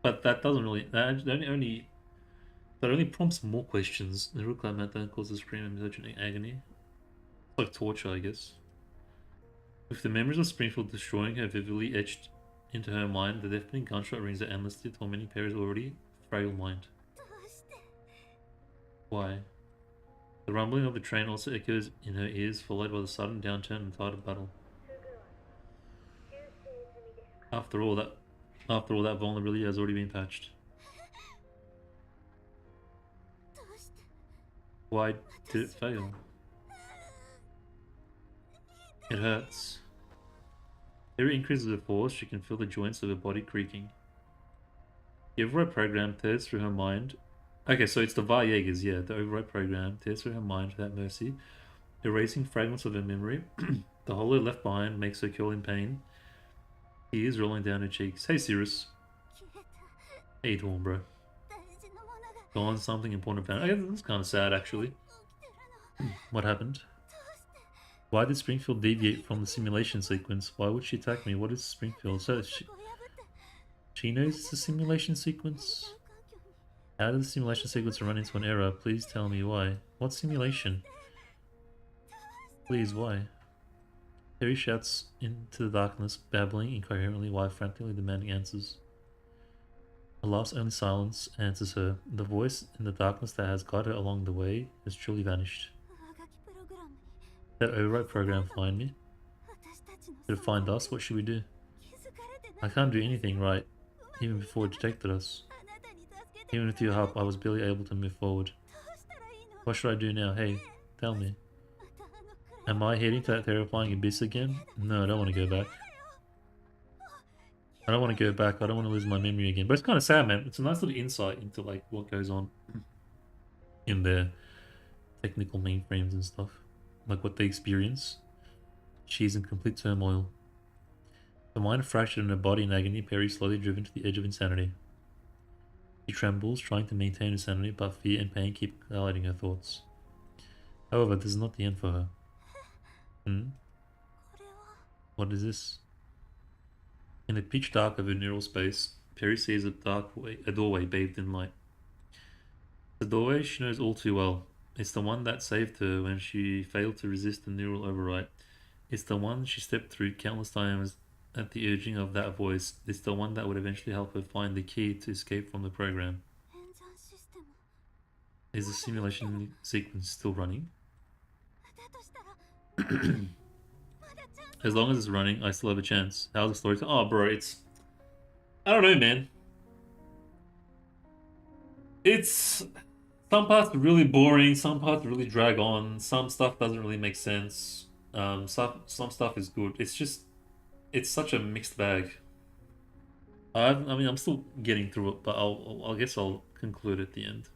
But that doesn't really. That only prompts more questions. The real climate causes scream and misogyny agony. It's like torture, I guess. With the memories of Springfield destroying her vividly etched into her mind, the deafening gunshot rings are endlessly tormenting Perry's already frail mind. Why? The rumbling of the train also echoes in her ears, followed by the sudden downturn and tide of battle. After all, that vulnerability has already been patched. Why did it fail? It hurts. Every increase of the force, she can feel the joints of her body creaking. The override program tears through her mind. Okay, so it's the Jaegers, yeah. The override program tears through her mind without mercy, erasing fragments of her memory. The hollow left behind makes her curl in pain. Tears rolling down her cheeks. Hey, Cirrus. How you doing, bro? Gone, something important found. Okay, that's kind of sad, actually. What happened? Why did Springfield deviate from the simulation sequence? Why would she attack me? What is Springfield? So she knows it's a simulation sequence? How did the simulation sequence run into an error? Please tell me why. What simulation? Please, why? Harry shouts into the darkness, babbling incoherently while frantically demanding answers. Alas, only silence answers her. The voice in the darkness that has guided her along the way has truly vanished. Did that override program find me? Did it find us? What should we do? I can't do anything right, even before it detected us. Even with your help, I was barely able to move forward. What should I do now? Hey, tell me. Am I heading to that terrifying abyss again? No, I don't want to go back. I don't want to go back. I don't want to lose my memory again. But it's kind of sad, man. It's a nice little insight into like what goes on in their technical mainframes and stuff. Like what they experience. She's in complete turmoil. The mind fractured in her body in agony, Perry slowly driven to the edge of insanity. She trembles, trying to maintain her sanity, but fear and pain keep clouding her thoughts. However, this is not the end for her. What is this? In the pitch dark of her neural space, Perry sees a doorway bathed in light. The doorway she knows all too well. It's the one that saved her when she failed to resist the neural override. It's the one she stepped through countless times at the urging of that voice. It's the one that would eventually help her find the key to escape from the program. Is the simulation sequence still running? As long as it's running, I still have a chance. How's the story? Oh, bro, it's... I don't know, man. It's... Some parts are really boring, some parts really drag on, some stuff doesn't really make sense. Some stuff is good. It's just... It's such a mixed bag. I mean, I'm still getting through it, but I guess I'll conclude at the end.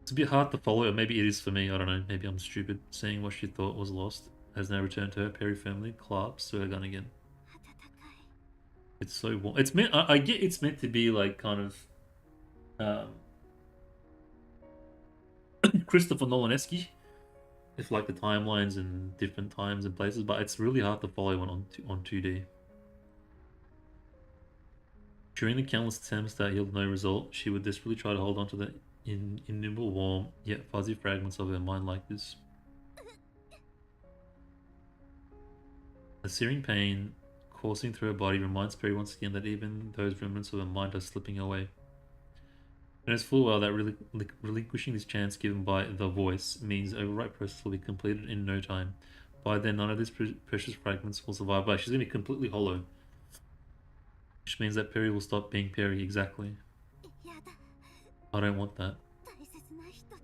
It's a bit hard to follow, or maybe it is for me, I don't know. Maybe I'm stupid, seeing what she thought was lost. has now returned to her. Perry firmly clasps to her gun again. It's so warm. It's meant. I get it's meant to be like kind of Christopher Nolan-esque, if like the timelines and different times and places, but it's really hard to follow one on 2D. During the countless attempts that yielded no result, she would desperately try to hold on to the inimitable warm yet fuzzy fragments of her mind like this. The searing pain coursing through her body reminds Perry once again that even those remnants of her mind are slipping away. It knows full well that relinquishing this chance given by the voice means the overwrite process will be completed in no time. By then, none of these precious fragments will survive. But she's going to be completely hollow. Which means that Perry will stop being Perry, exactly. I don't want that.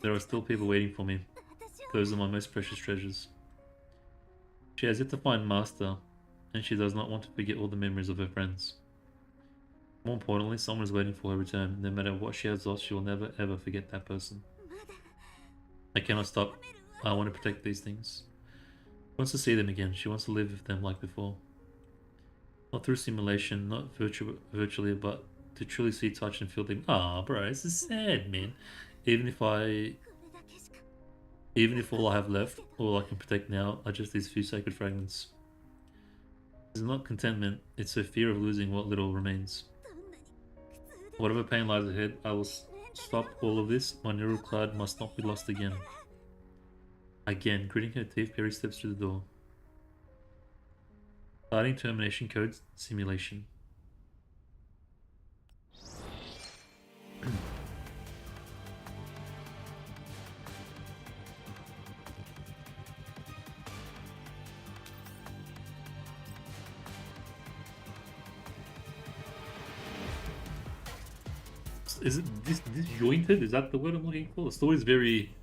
There are still people waiting for me. Those are my most precious treasures. She has yet to find Master, and she does not want to forget all the memories of her friends. More importantly, someone is waiting for her return. No matter what she has lost, she will never ever forget that person. I cannot stop. I want to protect these things. She wants to see them again. She wants to live with them like before. Not through simulation, not virtually, but to truly see, touch, and feel them. Ah, bro, this is sad, man. Even if all I have left, all I can protect now, are just these few sacred fragments. It's not contentment, it's a fear of losing what little remains. Whatever pain lies ahead, I will stop all of this. My neural cloud must not be lost again. Again, gritting her teeth, Perry steps through the door. Starting termination code simulation. Is it disjointed? Is that the word I'm looking for? The story is very...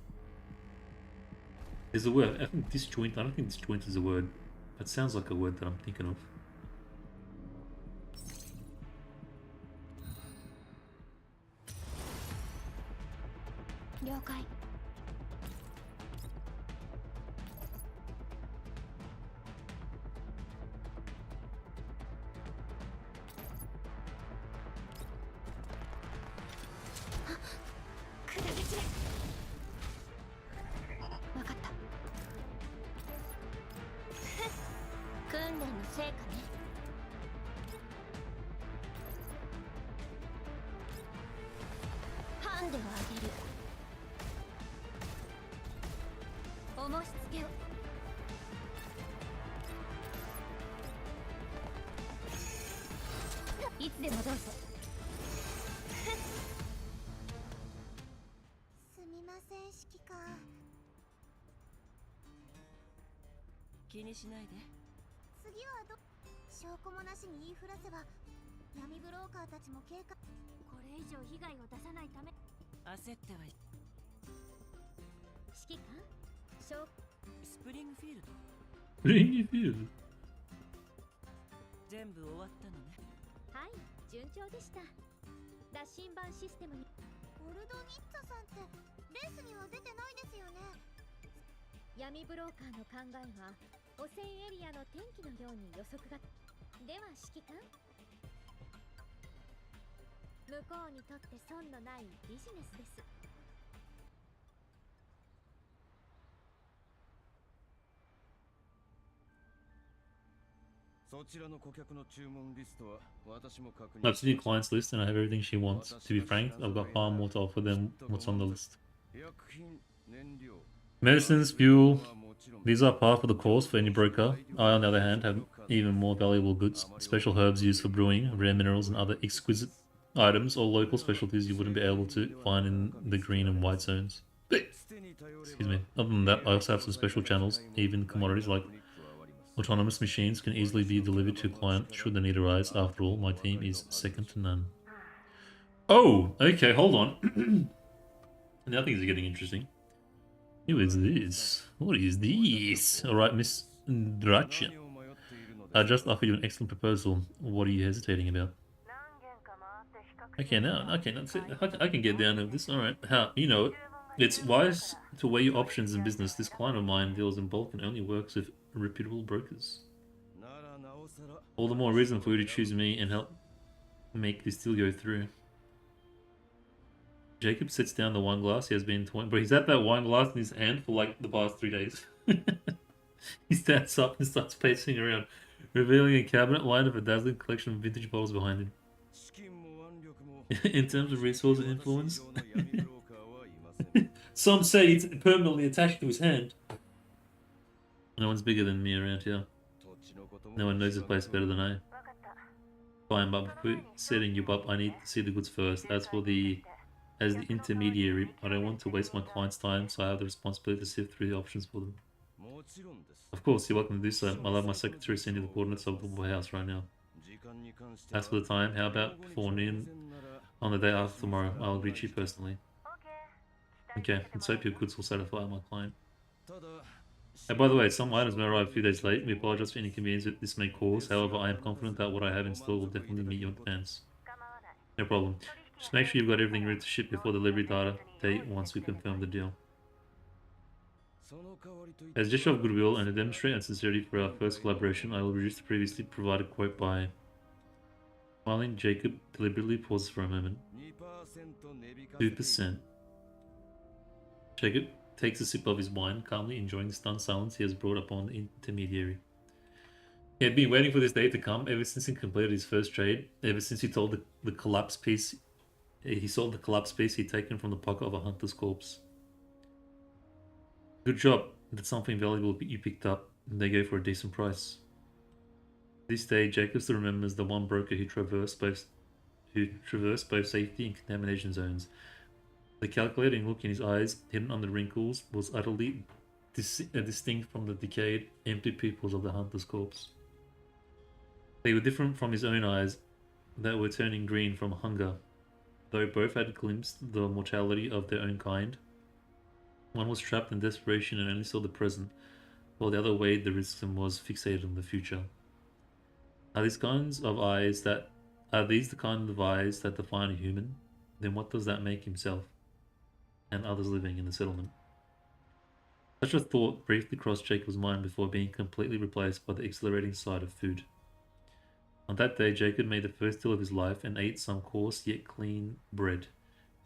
Is a word. I think disjoint. I don't think disjoint is a word. That sounds like a word that I'm thinking of. Springfield. 全部終わったのね。はい、順調でした。羅針盤システムに。オルドニッツァさんってレースには出てないですよね。闇ブローカーの考えは汚染エリアの天気のように予測が。では指揮官。向こうにとって損のないビジネスです。I've seen your client's list and I have everything she wants. To be frank, I've got far more to offer than what's on the list. Medicines, fuel, these are par for the course for any broker. I, on the other hand, have even more valuable goods. Special herbs used for brewing, rare minerals and other exquisite items, or local specialties you wouldn't be able to find in the green and white zones. Excuse me. Other than that, I also have some special channels, even commodities like autonomous machines can easily be delivered to a client should the need arise. After all, my team is second to none. Oh, okay, hold on. Now things are getting interesting. Who is this? What is this? Alright, Miss Drachin. I just offered you an excellent proposal. What are you hesitating about? Okay, now, that's it. I can get down to this. Alright, how? You know it. It's wise to weigh your options in business. This client of mine deals in bulk and only works with reputable brokers. All the more reason for you to choose me and help make this deal go through. Jacob sets down the wine glass he has been toying, but he's had that wine glass in his hand for like the past 3 days. He stands up and starts pacing around, revealing a cabinet lined with a dazzling collection of vintage bottles behind him. In terms of resource and influence, some say it's permanently attached to his hand. No one's bigger than me around here. No one knows this place better than I. Fine, but before setting you up, I need to see the goods first. As the intermediary, I don't want to waste my client's time, so I have the responsibility to sift through the options for them. Of course, you're welcome to do so. I'll have my secretary send you the coordinates of the house right now. As for the time, how about before noon on the day after tomorrow? I'll reach you personally. Okay, let's hope your goods will satisfy my client. And by the way, some items may arrive a few days late. We apologize for any inconvenience that this may cause. However, I am confident that what I have in store will definitely meet your demands. No problem. Just make sure you've got everything ready to ship before the delivery date once we confirm the deal. As a gesture of goodwill and to demonstrate our sincerity for our first collaboration, I will reduce the previously provided quote by... Smiling, Jacob deliberately pauses for a moment. 2%. Jacob takes a sip of his wine, calmly enjoying the stunned silence he has brought upon the intermediary. He had been waiting for this day to come ever since he completed his first trade, ever since he told the collapse piece he sold the collapse piece he'd taken from the pocket of a hunter's corpse. Good job. That's something valuable you picked up, and they go for a decent price. This day, Jacob still remembers the one broker who traversed both safety and contamination zones. The calculating look in his eyes, hidden under wrinkles, was utterly distinct from the decayed, empty pupils of the hunter's corpse. They were different from his own eyes that were turning green from hunger, though both had glimpsed the mortality of their own kind. One was trapped in desperation and only saw the present, while the other weighed the risks and was fixated on the future. Are these the kind of eyes that define a human? Then what does that make himself and others living in the settlement? Such a thought briefly crossed Jacob's mind before being completely replaced by the exhilarating sight of food. On that day, Jacob made the first deal of his life and ate some coarse yet clean bread.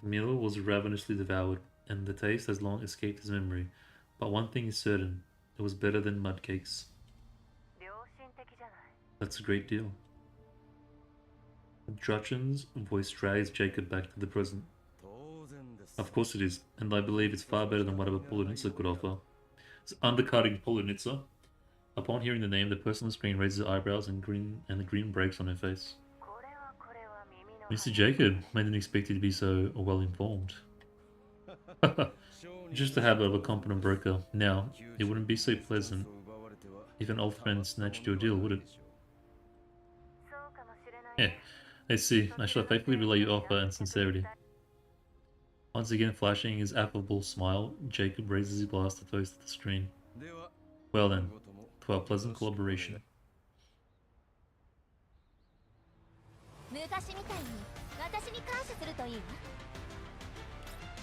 The meal was ravenously devoured, and the taste has long escaped his memory. But one thing is certain, it was better than mud cakes. That's a great deal. Drachen's voice drags Jacob back to the present. Of course it is, and I believe it's far better than whatever Polonitsa could offer. It's undercutting Polonitsa. Upon hearing the name, the person on the screen raises her eyebrows and the grin breaks on her face. Mr. Jacob, I didn't expect you to be so well informed. Just a habit of a competent broker. Now, it wouldn't be so pleasant if an old friend snatched your deal, would it? Yeah, I see. I shall faithfully relay your offer and sincerity. Once again flashing his affable smile, Jacob raises his glass to toast at the screen. Well then, to our pleasant collaboration.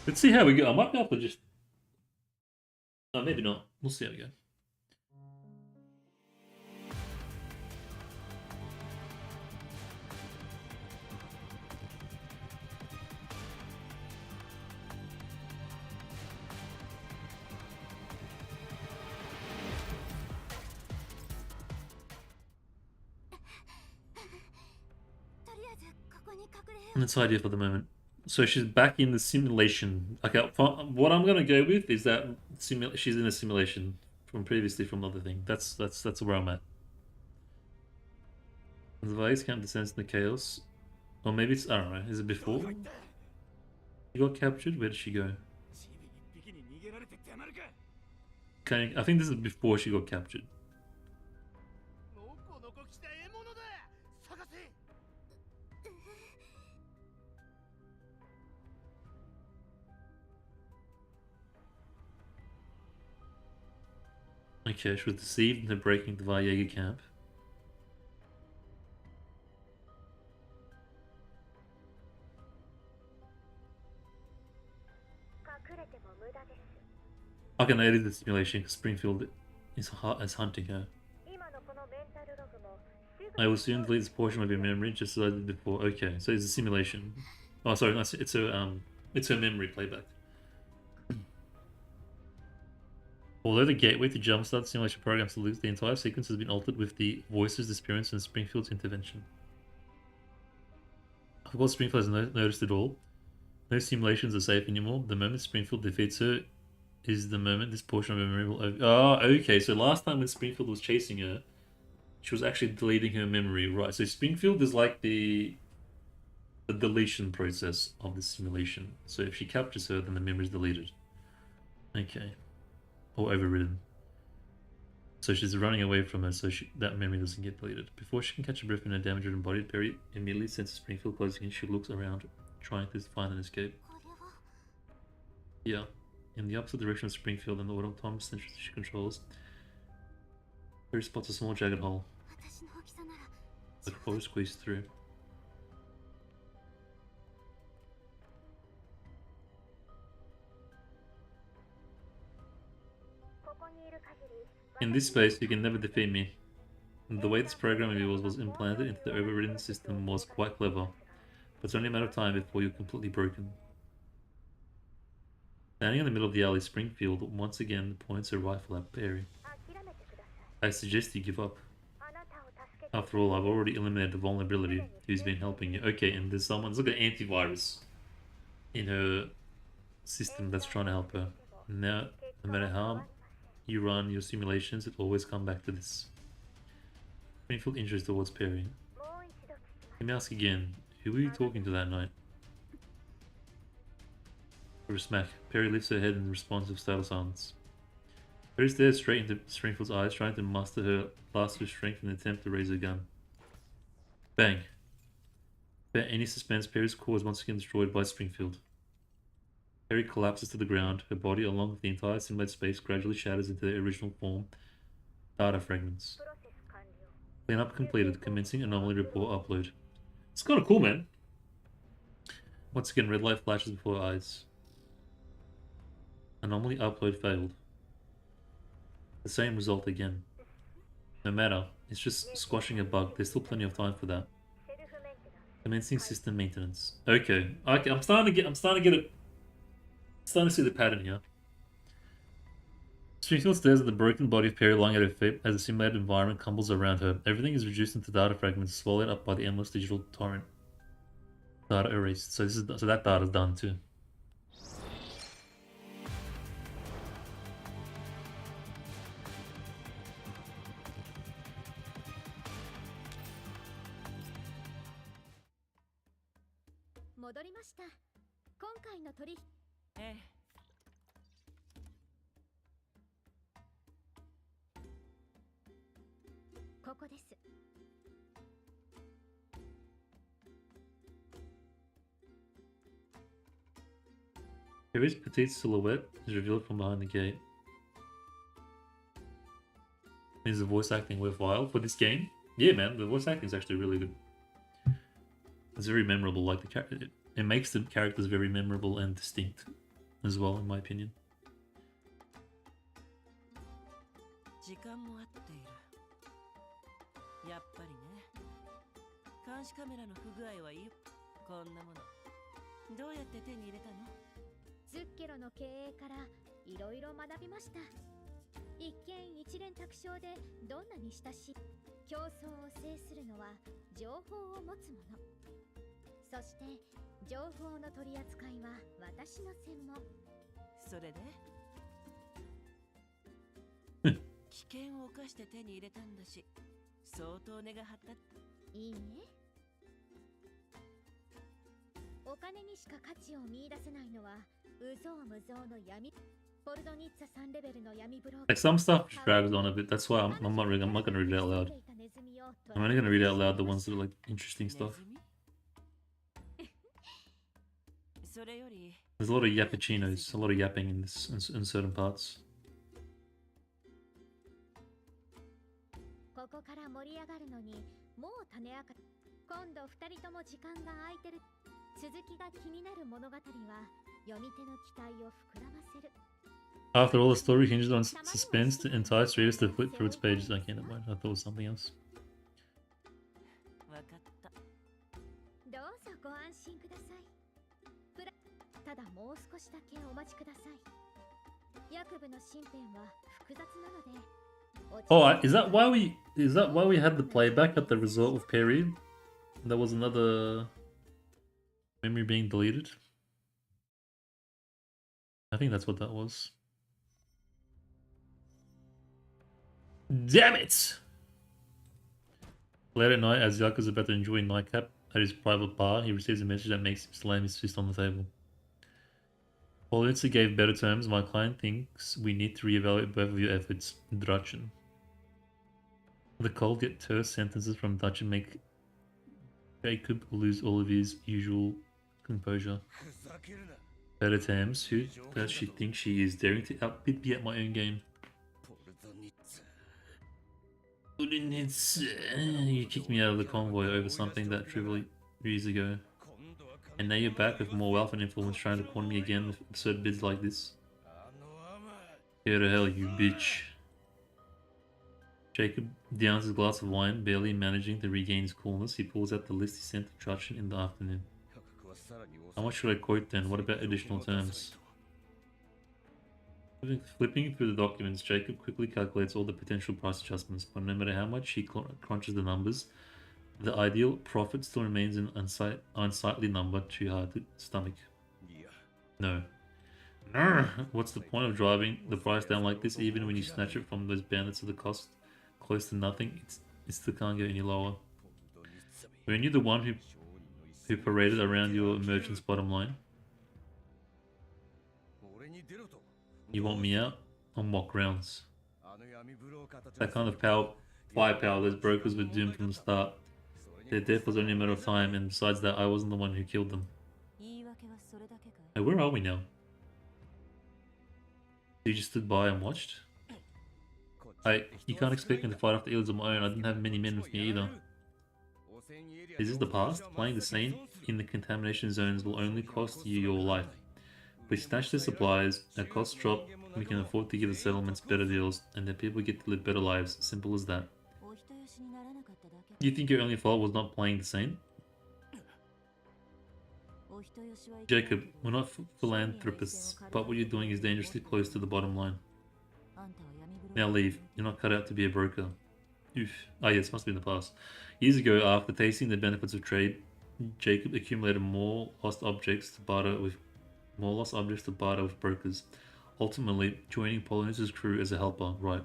Let's see how we go. I might be able to just... Oh, maybe not. We'll see how we go. Let's hide here for the moment. So she's back in the simulation. Okay, what I'm gonna go with is that she's in a simulation from previously from the other thing. That's where I'm at. The device can't descend into the chaos, or maybe it's, I don't know. Is it before she got captured? Where did she go? Okay, I think this is before she got captured. Okay, she was deceived into breaking the Varjäger camp. I can edit the simulation because Springfield is hunting her. 今のこのメンタルログもすぐ I will soon delete this portion of your memory, just as I did before. Okay, so it's a simulation. Oh, sorry, no, it's her memory playback. Although the gateway to jumpstart the simulation program still lives, the entire sequence has been altered with the voice's disappearance and Springfield's intervention. Of course, Springfield has noticed it all. No simulations are safe anymore. The moment Springfield defeats her is the moment this portion of her memory will... Oh, okay, so last time when Springfield was chasing her, she was actually deleting her memory, right? So Springfield is like the deletion process of the simulation. So if she captures her, then the memory is deleted. Okay. Or overridden. So she's running away from her, so that memory doesn't get deleted. Before she can catch a breath in her damaged body, Perry immediately senses Springfield closing in. She looks around, trying to find an escape. Yeah. In the opposite direction of Springfield and the autonomous center she controls, Perry spots a small jagged hole. The could squeeze through. In this space, you can never defeat me. The way this program of yours was implanted into the overridden system was quite clever, but it's only a matter of time before you're completely broken. Standing in the middle of the alley, Springfield once again points her rifle at Perry. I suggest you give up. After all, I've already eliminated the vulnerability who's been helping you. Okay, and there's someone's like an antivirus in her system that's trying to help her. Now, no matter how you run your simulations, it always come back to this. Painful interest towards Perry. Let me ask again, who were you talking to that night? For a smack, Perry lifts her head in response to startled silence. Perry stares straight into Springfield's eyes, trying to muster her last of strength in an attempt to raise her gun. Bang! Without any suspense, Perry's core is once again destroyed by Springfield. Perry collapses to the ground. Her body, along with the entire simulated space, gradually shatters into their original form. Data fragments. Cleanup completed. Commencing anomaly report upload. It's kind of cool, man. Once again, red light flashes before her eyes. Anomaly upload failed. The same result again. No matter, it's just squashing a bug. There's still plenty of time for that. Commencing system maintenance. Okay, I'm starting to see the pattern here. Springfield stares at the broken body of Perry lying at her feet as the simulated environment crumbles around her. Everything is reduced into data fragments, swallowed up by the endless digital torrent. Data erased. So that data's done too. Perry's petite silhouette is revealed from behind the gate. Is the voice acting worthwhile for this game? Yeah, man, the voice acting is actually really good. It's very memorable. Like it makes the characters very memorable and distinct, as well, in my opinion. 時間も合っている。やっぱりね。監視カメラの不具合はいいよ。こんなもの。どうやって手に入れたの？ズッケロの経営からいろいろ学びました。一見一蓮托生でどんなに親しい競争を制するのは情報を持つもの。そして情報の取り扱いは私の専門。それで危険を冒して手に入れたんだし、相当値が張った。いいね。お金にしか価値を見出せないのは有象無象の闇。ポルドニッツァ3レベルの闇ブロー Like some stuff drags on a bit. That's why I'm not gonna read it out loud. I'm only gonna read out loud the ones that are like interesting stuff. There's a lot of yappuccinos, a lot of yapping in this in certain parts. ここから盛り上がるのにもう種明か今度2人とも時間が空いてる。続きが気になる物語は読み手の期待を膨らませる。After all, the story hinges on suspense to entice readers to flip through its pages. I can't mind. I thought it was something else. わかった。どうぞご安心ください。ただもう少しだけお待ちください。薬部の身辺は複雑なので。Oh, is that why we had the playback at the resort with Perry? There was another memory being deleted. I think that's what that was. Damn it! Late at night, as Yaku is about to enjoy a nightcap at his private bar, he receives a message that makes him slam his fist on the table. Politzer gave better terms. My client thinks we need to reevaluate both of your efforts. Drachen. The cold yet terse sentences from Drachen make Jacob lose all of his usual composure. Better terms? Who does she think she is, daring to outbid me at my own game? You kicked me out of the convoy over something that trivial years ago. And now you're back with more wealth and influence trying to corner me again with absurd bids like this. Go to hell, you bitch. Jacob downs his glass of wine, barely managing to regain his coolness. He pulls out the list he sent to Drachen in the afternoon. How much should I quote then? What about additional terms? Flipping through the documents, Jacob quickly calculates all the potential price adjustments, but no matter how much he crunches the numbers, the ideal profit still remains an unsightly number too hard to stomach. No. No! What's the point of driving the price down like this? Even when you snatch it from those bandits at the cost close to nothing, it still can't go any lower. Weren't you the one who paraded around your merchant's bottom line? You want me out? On what grounds? That kind of firepower, those brokers were doomed from the start. Their death was only a matter of time, and besides that, I wasn't the one who killed them. Hey, where are we now? You just stood by and watched? You can't expect me to fight off the ills of my own. I didn't have many men with me either. Is this the past? Playing the same in the contamination zones will only cost you your life. We snatch the supplies, our costs drop, we can afford to give the settlements better deals, and the people get to live better lives. Simple as that. You think your only fault was not playing the same? Jacob, we're not philanthropists, but what you're doing is dangerously close to the bottom line. Now leave. You're not cut out to be a broker. Oof. Ah yes, must be in the past. Years ago, after tasting the benefits of trade, Jacob accumulated more lost objects to barter with brokers. Ultimately, joining Polynesia's crew as a helper, right.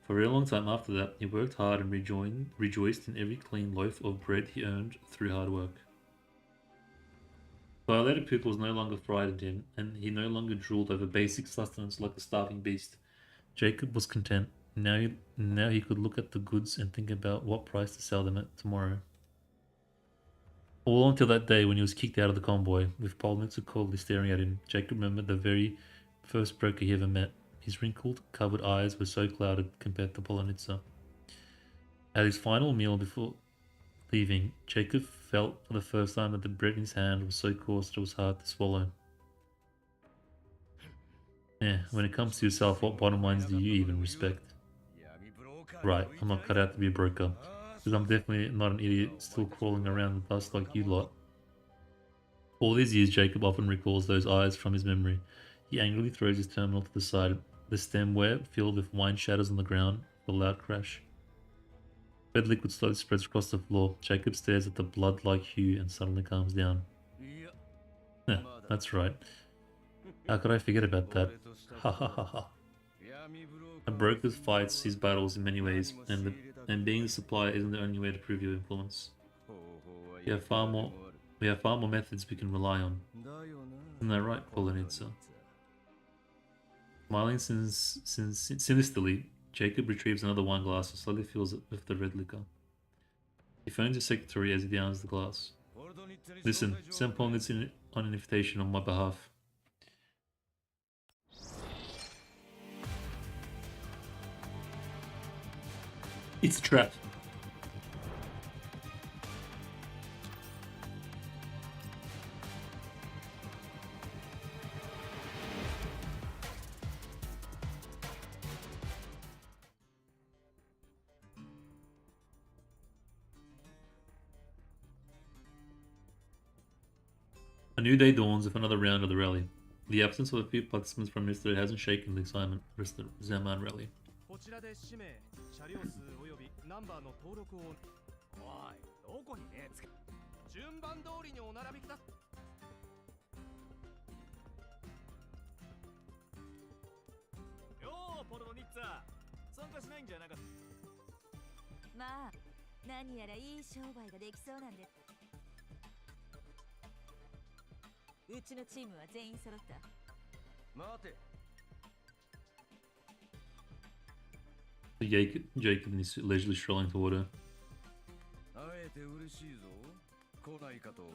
For a very long time after that, he worked hard and rejoiced in every clean loaf of bread he earned through hard work. Violated pupils no longer frightened him, and he no longer drooled over basic sustenance like a starving beast. Jacob was content. Now he could look at the goods and think about what price to sell them at tomorrow. All until that day when he was kicked out of the convoy, with Polnitzer coldly staring at him. Jacob remembered the very first broker he ever met. His wrinkled, covered eyes were so clouded compared to Polnitzer. At his final meal before leaving, Jacob felt for the first time that the bread in his hand was so coarse that it was hard to swallow. Yeah, when it comes to yourself, what bottom lines do you even respect? Right, I'm not cut out to be a broker. Because I'm definitely not an idiot still crawling around the dust like you lot. All these years, Jacob often recalls those eyes from his memory. He angrily throws his terminal to the side, the stemware filled with wine shatters on the ground with a loud crash. Red liquid slowly spreads across the floor. Jacob stares at the blood-like hue and suddenly calms down. Yeah, that's right. How could I forget about that? Ha ha ha ha. A broker fights his battles in many ways, and being the supplier isn't the only way to prove your influence. We have far more methods we can rely on. Isn't that right, Polonitzer? Smiling sinisterly, Jacob retrieves another wine glass and slowly fills it with the red liquor. He phones his secretary as he downs the glass. Listen, send Polnitzer on an invitation on my behalf. It's a trap. A new day dawns with another round of the rally. The absence of a few participants from yesterday hasn't shaken the excitement for the Zaman rally. こちらで氏名、車両数およびナンバーの登録を。おい、どこに目つけ。順番通りにお並びくだ。よー、ポルノニッツァ。参加しないんじゃなかった。まあ、何やらいい商売ができそうなんで。うちのチームは全員揃った。待て。Jacob is leisurely strolling toward her. 会えて嬉しいぞ。来ないかと思っ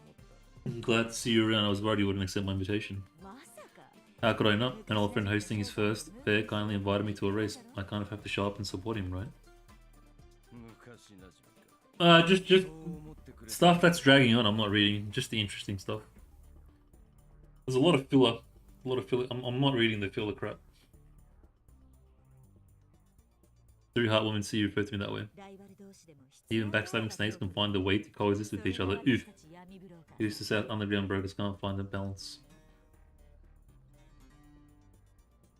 た。I'm glad to see you around. I was worried you wouldn't accept my invitation. まさか。 How could I not? An old friend hosting his first fair kindly invited me to a race. I kind of have to show up and support him, right? Just stuff that's dragging on. I'm not reading. Just the interesting stuff. There's a lot of filler. I'm not reading the filler crap. Three heartwomen see you refer to me that way. Even backstabbing snakes can find a way to coexist with each other. Oof. It used to say that underground brokers can't find a balance.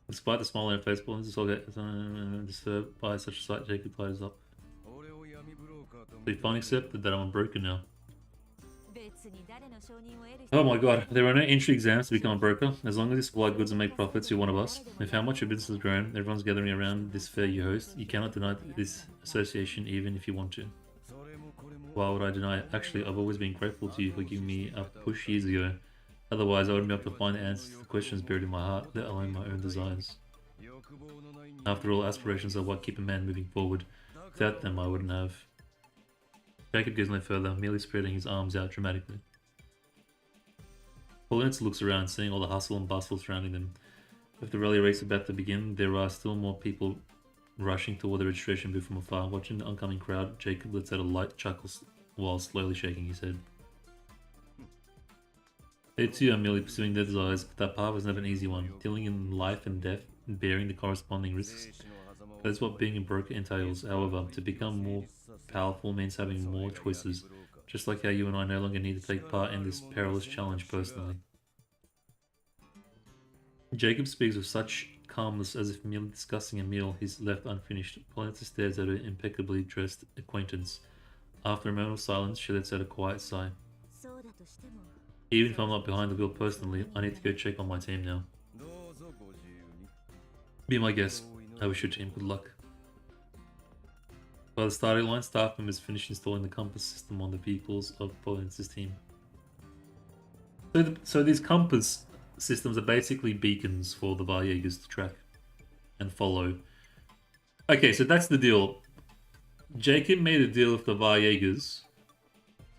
Despite the smile on her face, Pauline is all disturbed by such a sight. Jacob tied us up. So you finally accepted that I'm a broker now. Oh my god, there are no entry exams to become a broker. As long as you supply goods and make profits, you're one of us. With how much your business has grown, everyone's gathering around this fair you host, you cannot deny this association even if you want to. Why would I deny it? Actually, I've always been grateful to you for giving me a push years ago. Otherwise, I wouldn't be able to find the answers to the questions buried in my heart, let alone my own desires. After all, aspirations are what keep a man moving forward. Without them, I wouldn't have. Jacob goes no further, merely spreading his arms out dramatically. Pauline looks around, seeing all the hustle and bustle surrounding them. With the rally race about to begin, there are still more people rushing toward the registration booth from afar. Watching the oncoming crowd, Jacob lets out a light chuckle while slowly shaking his head. They too are merely pursuing their desires, but that path is never an easy one, dealing in life and death and bearing the corresponding risks. That is what being a broker entails. However, to become more powerful means having more choices, just like how you and I no longer need to take part in this perilous challenge personally. Jacob speaks with such calmness as if merely discussing a meal he's left unfinished. Polenta stares at her impeccably dressed acquaintance. After a moment of silence, she lets out a quiet sigh. Even if I'm not behind the wheel personally, I need to go check on my team now. Be my guest. I wish your team good luck. By the starting line, staff members finish installing the compass system on the vehicles of Polenta's team. So these compass systems are basically beacons for the Varjägers to track and follow. Okay, so that's the deal. Jacob made a deal with the Varjägers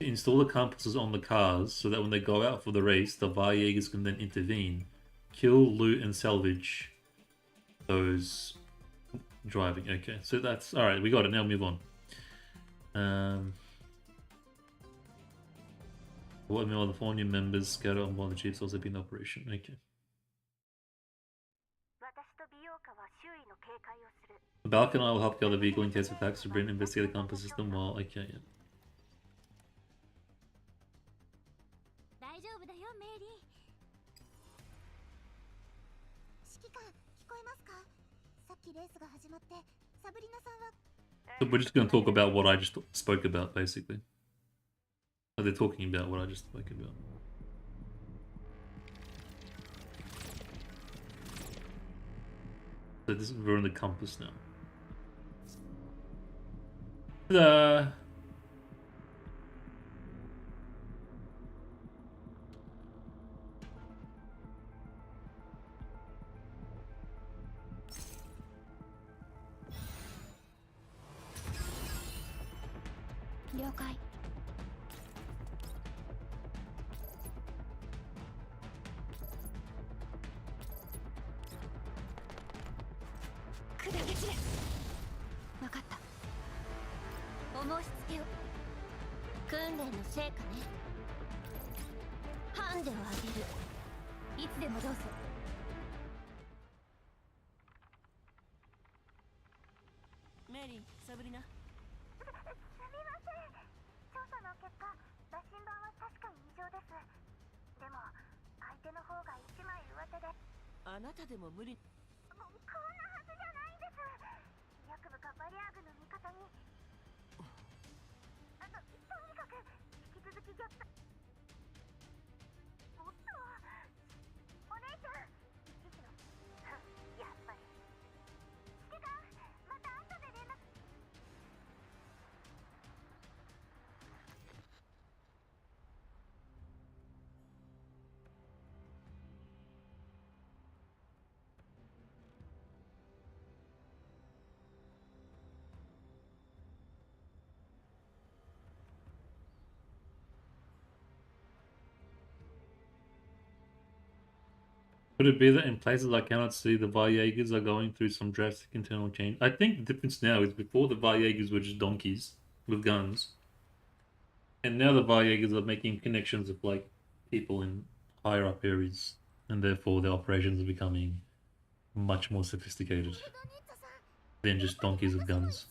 to install the compasses on the cars so that when they go out for the race, the Varjägers can then intervene, kill, loot, and salvage those driving. Okay, so that's alright, we got it, now move on. What meanwhile the 4 new members scattered on board the Chiefs also been in operation. Okay. Balk and I will help the other vehicle in case of attacks to bring investigate the compass system while okay, yeah. 大丈夫だよ、メイリー。指揮官、聞こえますか？さっきレースが始まって、サブリナさんは。So we're just going to talk about what I just spoke about, basically. So they're talking about what I just spoke about. So this we're in the compass now. Ta-da! 手の方が一枚上手で。あなたでも無理。こんなはずじゃないんです。ヤクブがバリアーグの味方に。とにかく引き続きギョッと。おっと、お姉ちゃん一時のやっぱり指揮官、また後で連絡。Could it be that in places I cannot see, the Varjages are going through some drastic internal change? I think the difference now is before the Varjages were just donkeys with guns. And now the Varjages are making connections with, like, people in higher up areas. And therefore their operations are becoming much more sophisticated than just donkeys with guns.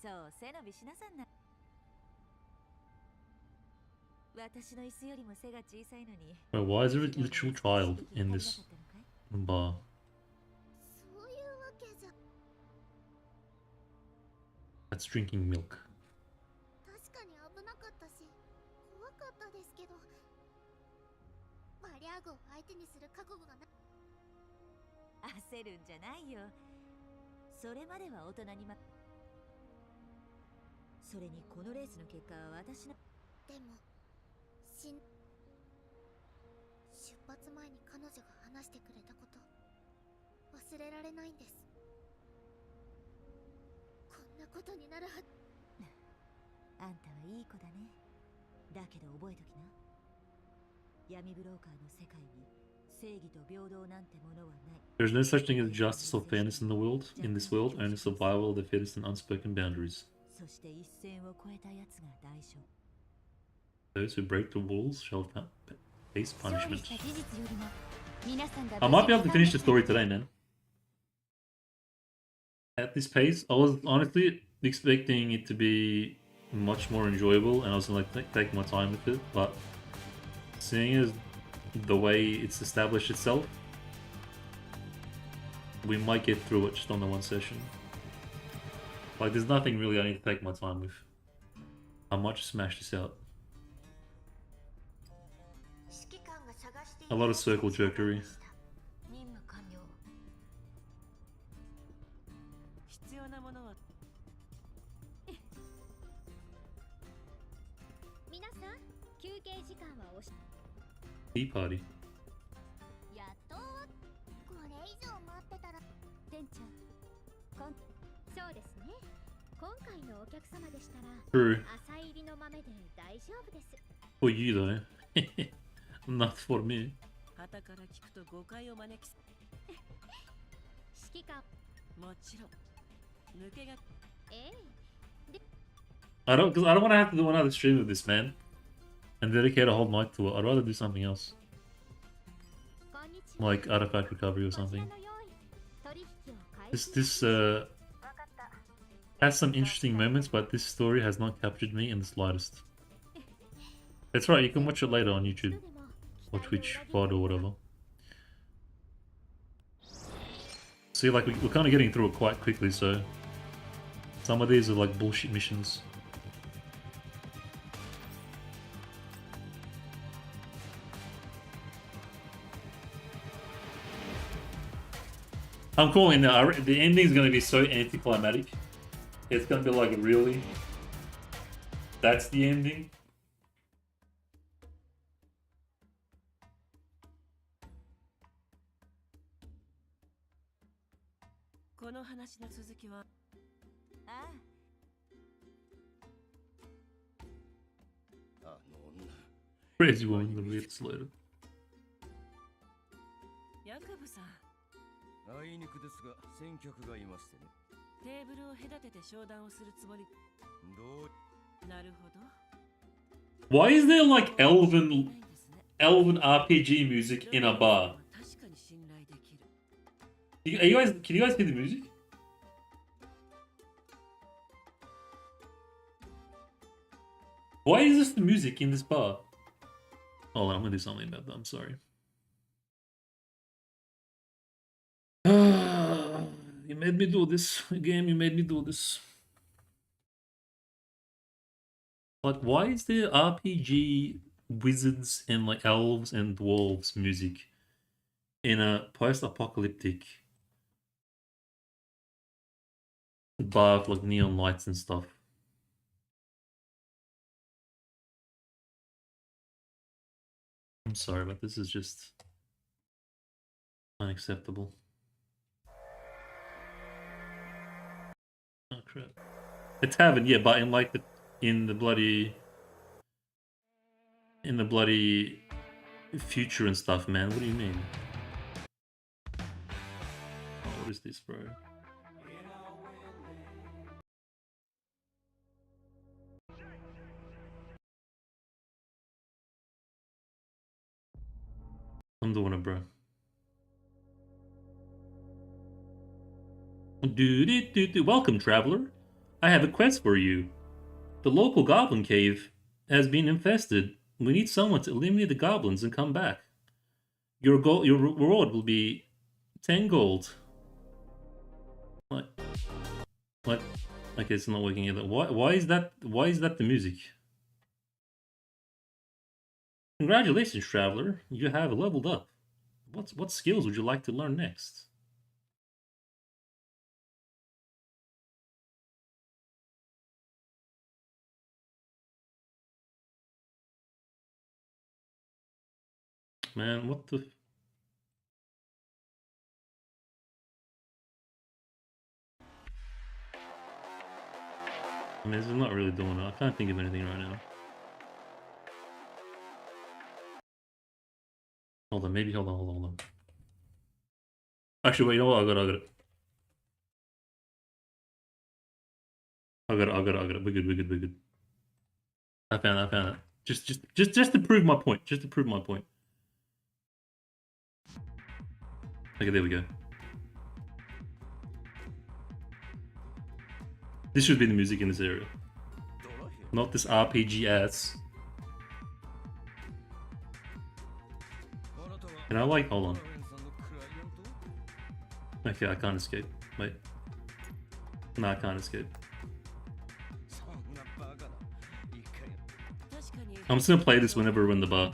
そう背伸びしなさんな。私の椅子よりも背が小さいのに。 Wait, why is there a literal child in this bar? そういうわけじゃ。 That's drinking milk. 確かに危なかったし怖かったですけど、バリアーグを相手にする覚悟がな。焦るんじゃないよ。それまでは大人にそれにこのレースの結果は私の。でも出発前に彼女が話してくれたこと忘れられないんです。こんなことになるはず。あんたはいい子だね。だけど覚えときな。闇ブローカーの世界に正義と平等なんてものはない。 There's no such thing as justice or fairness in this world, only survival of the fittest and unspoken boundaries. そして一線を越えたやつが代償。 Those who break the rules shall face 勝利 punishment. した事実よりも皆さんが I might be able to finish the story today, man. At this pace, I was honestly expecting it to be much more enjoyable, and I was gonna like take my time with it. But seeing as the way it's established itself, we might get through it just on the one session. Like, there's nothing really I need to take my time with. I might just smash this out. A lot of circle jerkery. 任務完了。必要なものは。皆さん休憩時間はおし。 Tea party. やっとこれ以上待ってたら。店長そうですね。今回のお客様でしたら True. 朝入りの豆で大丈夫です。 For you though. Not for me. 旗から聞くと誤解を招き。指揮官。もちろん。抜けが。I don't want to have to do another stream of this, man, and dedicate a whole night to it. I'd rather do something else, like artifact recovery or something. This has some interesting moments, but this story has not captured me in the slightest. That's right. You can watch it later on YouTube or Twitch, VOD or whatever. See, like we're kind of getting through it quite quickly, so some of these are like bullshit missions. I'm calling now. The ending's gonna be so anticlimactic. It's gonna be like, really? That's the ending? この話の続きは。ああ。Crazy woman, the real slater. ヤクブさん。あいにくですが、先客がいましてね。テーブルを隔てて商談をするつもり。どう。なるほど。Why is there like elven RPG music in a bar? Can you guys hear the music? Why is this the music in this bar? Hold on, I'm gonna do something about that. I'm sorry. You made me do this. Game, you made me do this. Like, why is there RPG wizards and like elves and dwarves music in a post-apocalyptic bar with like neon lights and stuff? I'm sorry, but this is just unacceptable. Oh crap. A tavern, yeah, but in like in the bloody future and stuff, man. What do you mean? Oh, what is this, bro? I'm doing it, bro. Welcome, traveler. I have a quest for you. The local goblin cave has been infested. We need someone to eliminate the goblins and come back. Your reward will be 10 gold. What? Okay, it's not working either. Why is that the music? Congratulations, traveler. You have leveled up. What skills would you like to learn next? Man, what the... I mean, this is not really doing it. I can't think of anything right now. Hold on, maybe hold on. Actually, wait, you know what? I got it. I got it. We're good. I found it. Just to prove my point. Okay, there we go. This should be the music in this area. Not this RPG ass. And I like, hold on. Okay, I can't escape. Wait. No, I can't escape. I'm just gonna play this whenever we're in the bar.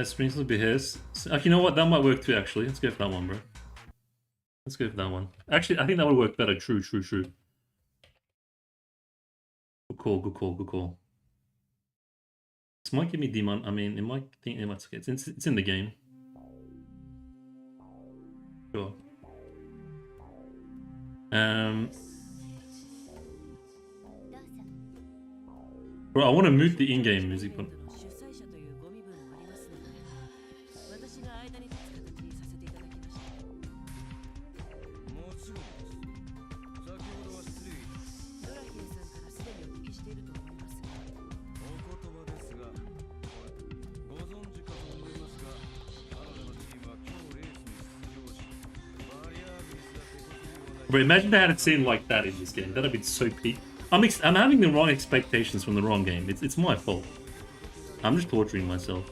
Springfield will be his. You know what? That might work too, actually. Let's go for that one, bro. Let's go for that one. Actually, I think that would work better. True. Good call. This might give me demon. I mean, it might think it might. It's in the game. Sure. Bro, I want to mute the in-game music, but... But imagine they had a scene like that in this game. That'd be so peak. I'm having the wrong expectations from the wrong game. It's my fault. I'm just torturing myself.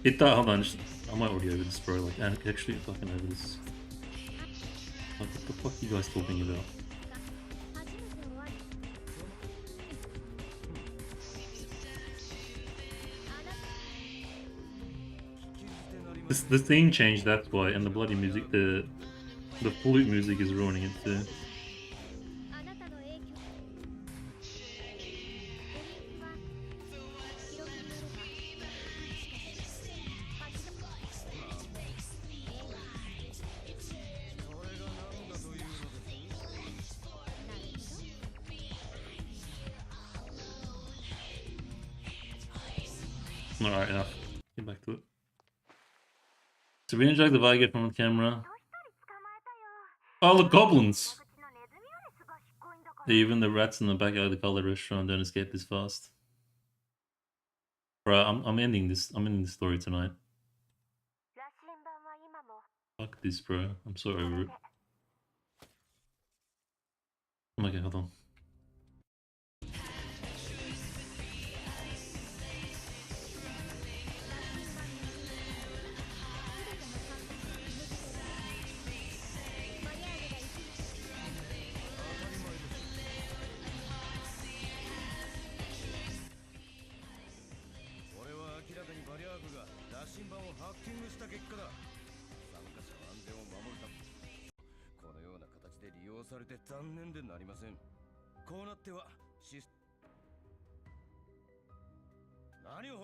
Hold on. I might already over this, bro. Like, actually, fucking over this. Like, what the fuck are you guys talking about? The theme changed, that's why, and the bloody music, the flute music is ruining it too. Alright, enough. Get back to it. So we inject the Viger from the camera. Oh, the goblins! Even the rats in the back of the colored restaurant don't escape this fast. Bro, I'm ending this. I'm ending the story tonight. Fuck this, bro. I'm so over it. Okay, hold on.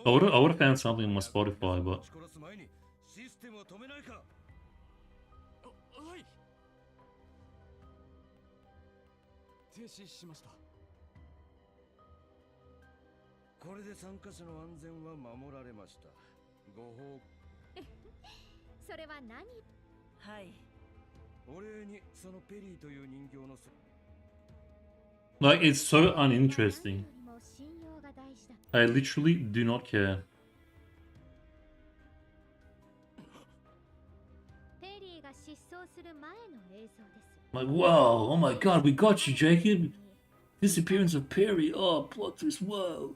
I would have found something on my Spotify, but はい。停止しました。これで参加者の安全は守られました。ご報それは何？はい。お礼にそのペリーという人形の like it's so uninteresting. I literally do not care. Like, wow, oh my god, we got you, Jacob. Disappearance of Perry. Oh, plot twist, whoa.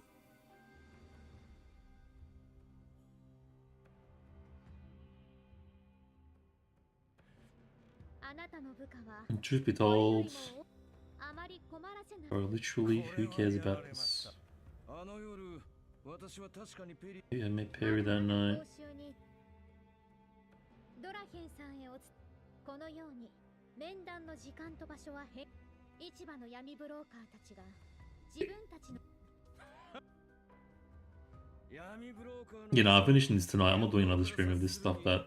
And truth be told, bro, literally, who cares about this? Yeah, I met Perry that night. ドラヘンさんへこのように面談の時間と場所は市場の闇ブローカーたちが自分たちの You know, I'm finishing this tonight. I'm not doing another stream of this stuff that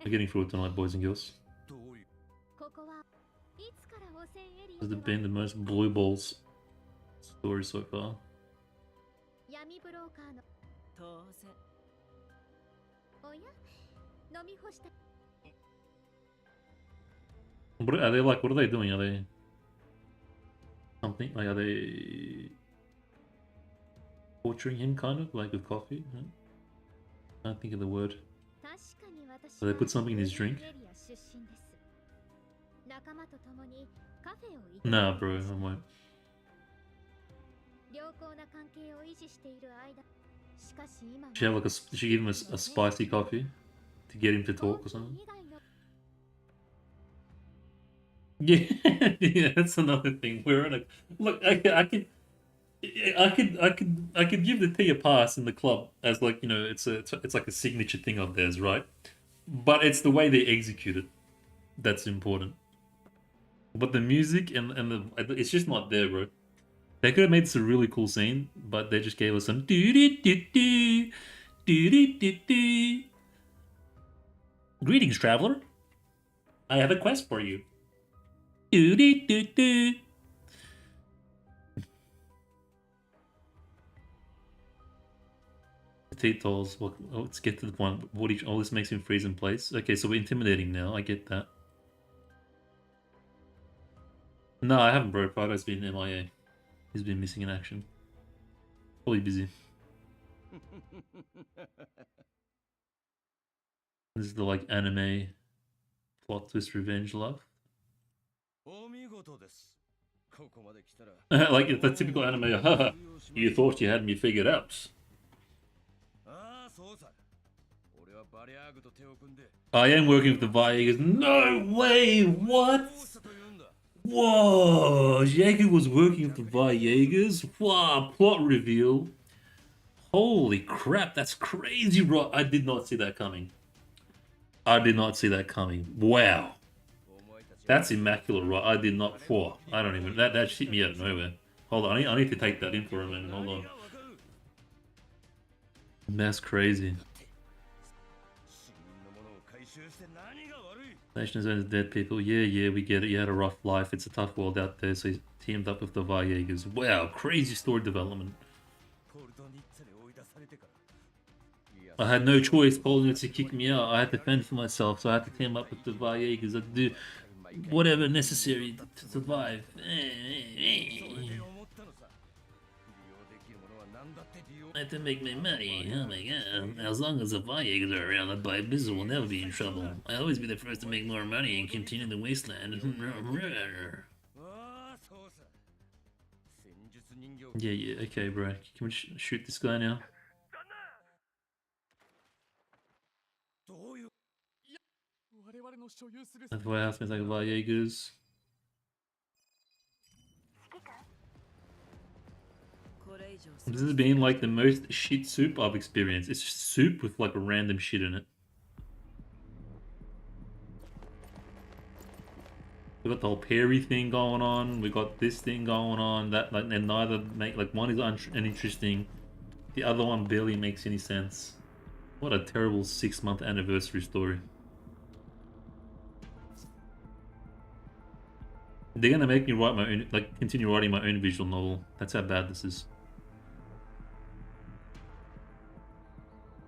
we're getting through it tonight, boys and girls. This has been the most blue balls story so far. What are they like? What are they doing? Are they something like? Are they torturing him, kind of like with coffee? Huh? I can't think of the word. So they put something in his drink. Nah, bro, I won't. She have like she give him a spicy coffee to get him to talk or something. Yeah, yeah, that's another thing. We're in a look. I could give the tea a pass in the club as like, you know, it's like a signature thing of theirs, right? But it's the way they execute it that's important. But the music and the it's just not there, bro. They could have made this a really cool scene, but they just gave us some Greetings, traveler. I have a quest for you. Titles. Well, let's get to the point. Oh, this makes him freeze in place. Okay, so we're intimidating now. I get that. No, I haven't, bro. Prago's been MIA. He's been missing in action. Probably busy. This is the like anime plot twist revenge love. Like the typical anime. Haha, you thought you had me figured out. I am working with the Viegers. No way! What? Whoa! Jaeger was working with the Viegers? Wow, plot reveal. Holy crap, that's crazy, bro. I did not see that coming. I did not see that coming. Wow. That's immaculate, right? I did not. Whoa, I don't even. That hit me out of nowhere. Hold on, I need to take that in for a minute. Hold on. That's crazy. Nation is owned dead people. Yeah, we get it. You had a rough life. It's a tough world out there, so he teamed up with the Viegers. Wow, crazy story development. I had no choice. Polner to kick me out. I had to fend for myself, so I had to team up with the Vayegas. I had to do whatever necessary to survive. それで思ったのさ。利用できるものは何だって利用。 I have to make my money. Oh my god. As long as the Vayegas are around, the Bibles will never be in trouble. I always be the first to make more money and continue the wasteland. ああ、そうさ。戦術人形。 Yeah, yeah, okay, bro. Can we shoot this guy now? どういう。我々の所有する That's why I have to like Vayegas. これ以上 This has been like the most shit soup I've experienced. It's just soup with like random shit in it. We got the whole Perry thing going on. We got this thing going on. That like, and neither make like one is uninteresting. The other one barely makes any sense. What a terrible 6-month anniversary story. They're gonna make me write my own, like continue writing my own visual novel. That's how bad this is.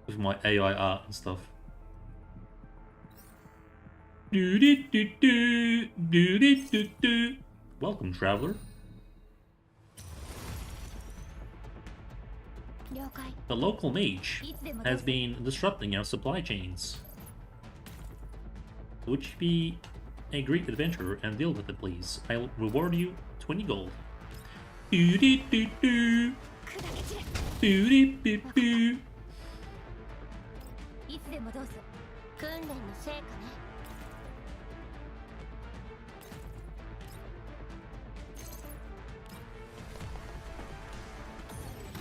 With my AI art and stuff. Welcome, traveler. 了解 The local mage いつでもどう has ぞ been disrupting our supply chains. Would you be a great adventurer and deal with it, please? I'll reward you 20 gold. 砕け散れいつでもどうぞ訓練の成果ね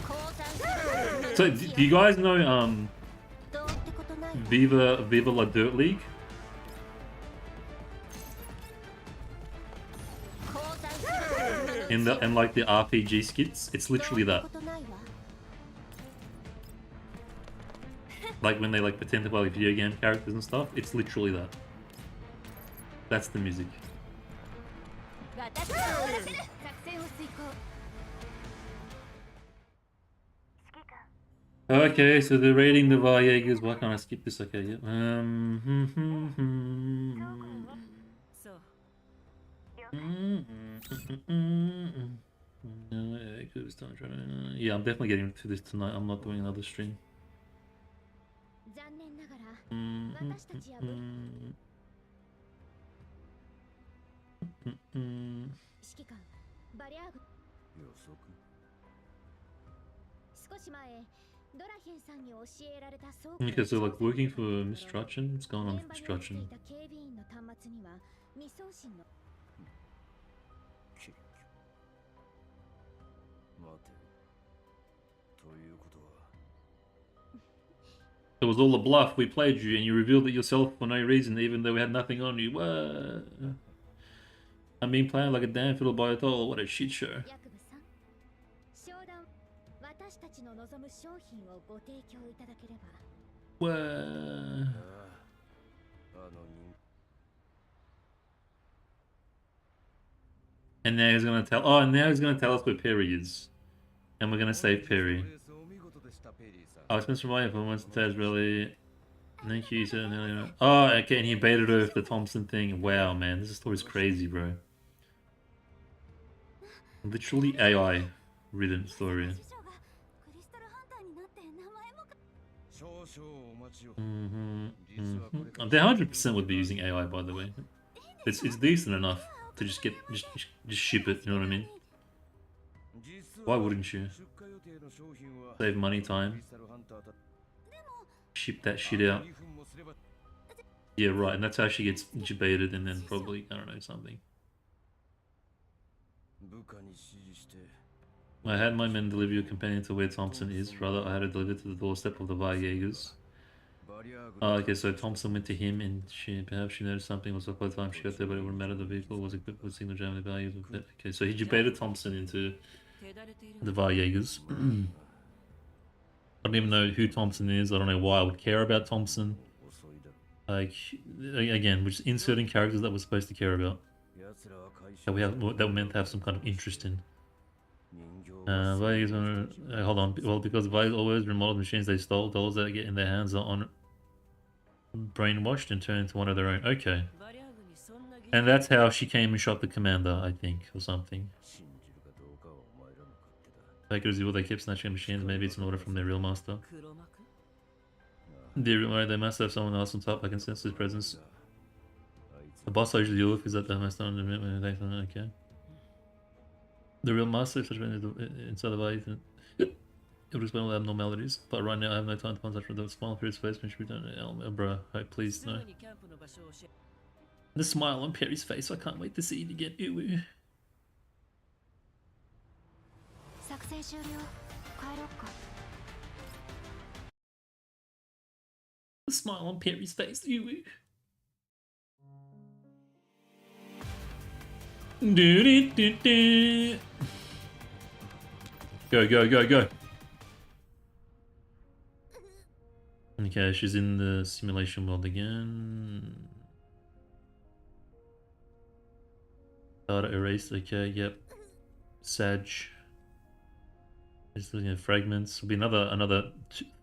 降参する So, do you guys know どうってことない Viva La Dirt League? 降参する In like the RPG skits? It's literally どう that. ってことないわ Like when they like pretend to play like video game characters and stuff. It's literally that. That's the music. 私が終わらせる作戦を遂行 Okay, so they're raiding the Vayegas. Why can't I skip this? Okay, yeah. そう Yeah, I'm definitely getting through this tonight. I'm not doing another stream. 残念ながら私たちや部指揮官バリアーグ予測。少し前ドラヘンさんに教えられた倉庫 Okay, so like working for Miss Strachan? What's going on 現 with 場に落ちて Strachan? いた警備員の端末には未送信の結局。待て。ということは。 It was all a bluff. We played you, and you revealed it yourself for no reason, even though we had nothing on you. What? I'm being played like a damn fiddle by a doll. What a shit show. 役部さん商談私たちの望む商品をご提供いただければ What? あの人。 And now he's gonna tell. Oh, now he's gonna tell us where Perry is, and we're gonna save Perry. レースお見事でしたペリーさん。 Oh, it's Mr. Ryan for once. That's really. Thank you, sir. Oh, okay, and he baited her with the Thompson thing. Wow, man, this story's crazy, bro. Literally AI ridden story. 師匠がクリスタルハンターになって名前も少々お待ちを。 They 100% would be using AI, by the way. It's decent enough to just ship it. You know what I mean? 実 Why は wouldn't you 出荷予定の商品は save money, ク time, リスタルハンターだ。 ship that shit out? 2分もすれば Yeah, right. And that's how she gets debated, and then probably I don't know something. 部下に指示して。 I had my men deliver your companion to where Thompson is. Rather, I had it delivered to the doorstep of the Vayegas. バリアーグ Oh, okay, so Thompson went to him, and perhaps she noticed something was up by the time she got there, but it wouldn't matter. The vehicle was equipped with signal jamming values of it. Okay, so he debated Thompson into 手だれている the Vayegas. I don't even know who Thompson is. I don't know why I would care about Thompson. 遅いだ。 Like, again, we're just inserting characters that we're supposed to care about. 奴らは会社 That we're meant to have some kind of interest in. 人形 Vi hold on. Well, because Vi always remodeled machines they stole, those that get in their hands are on brainwashed and turned into one of their own. Okay. バリャーグにそんな技 And that's how she came and shot the commander, I think, or something. 信じるかどうかはお前らの勝手だ Like it was evil, they kept snatching machines. Maybe it's an order from their real master. 黒幕 They must have someone else on top. I can sense his presence. あいつ The boss I usually deal with is that the master on the okay. The real master is such inside of I. It would explain all the abnormalities, but right now I have no time to contact for the smile for his face when she be done. Bro, please す no. ぐにキャンプの場所を教え The smile on Perry's face. I can't wait to see it again. Ooh. 作戦終了。帰ろっか。 The smile on Perry's face. Ooh. Do-do-do-do. Go, go, go, go. Okay, she's in the simulation world again. Data erased, okay, yep. Sag. Just looking at fragments. Will be another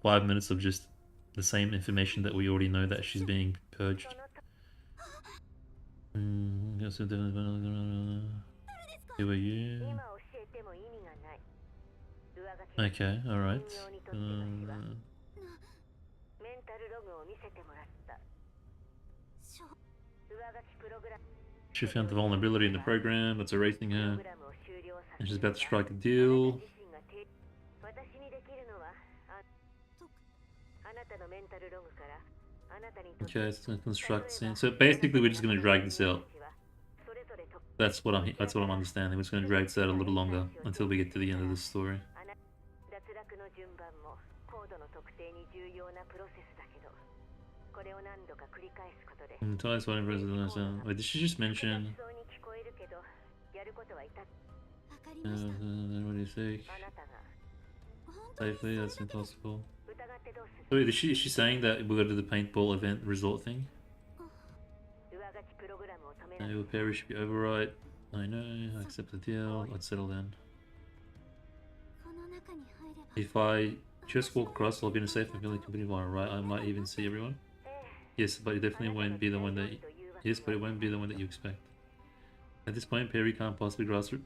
5 minutes of just the same information that we already know that she's being purged. Who are you? 今教えても意味がない上書き Okay, alright. メンタルログを見せてもらった上書きプログラム She found the vulnerability in the program that's erasing プロ her, グラムを終了さ and せ she's る about to strike a deal. 私にできるのはあなたのメンタルログからあなたにとって Okay, it's gonna construct the scene. So basically, we're just gonna drag this out. That's what I'm understanding. We're just gonna drag this out a little longer until we get to the end of this story. 脱落の順番もコードの特定に重要なプロセスだけどこれを何度か繰り返すことで Entire spotting president. Wait, did she just mention? そうに聞こえるけどやることは至っわかりました。 What do you say? あなたが Safely, that's impossible. 疑ってどうする So wait, is she saying that we'll go to the paintball event resort thing? 上書きプログラムを止めな Will Perry should be override. I know. I accept the deal. Let's settle down. この中に入れば。 If I just walk across, I'll be in a safe and feeling completely right? I might even see everyone. Yes, but it definitely won't be the one that. Yes, but it won't be the one that you expect. At this point, Perry can't possibly grasp the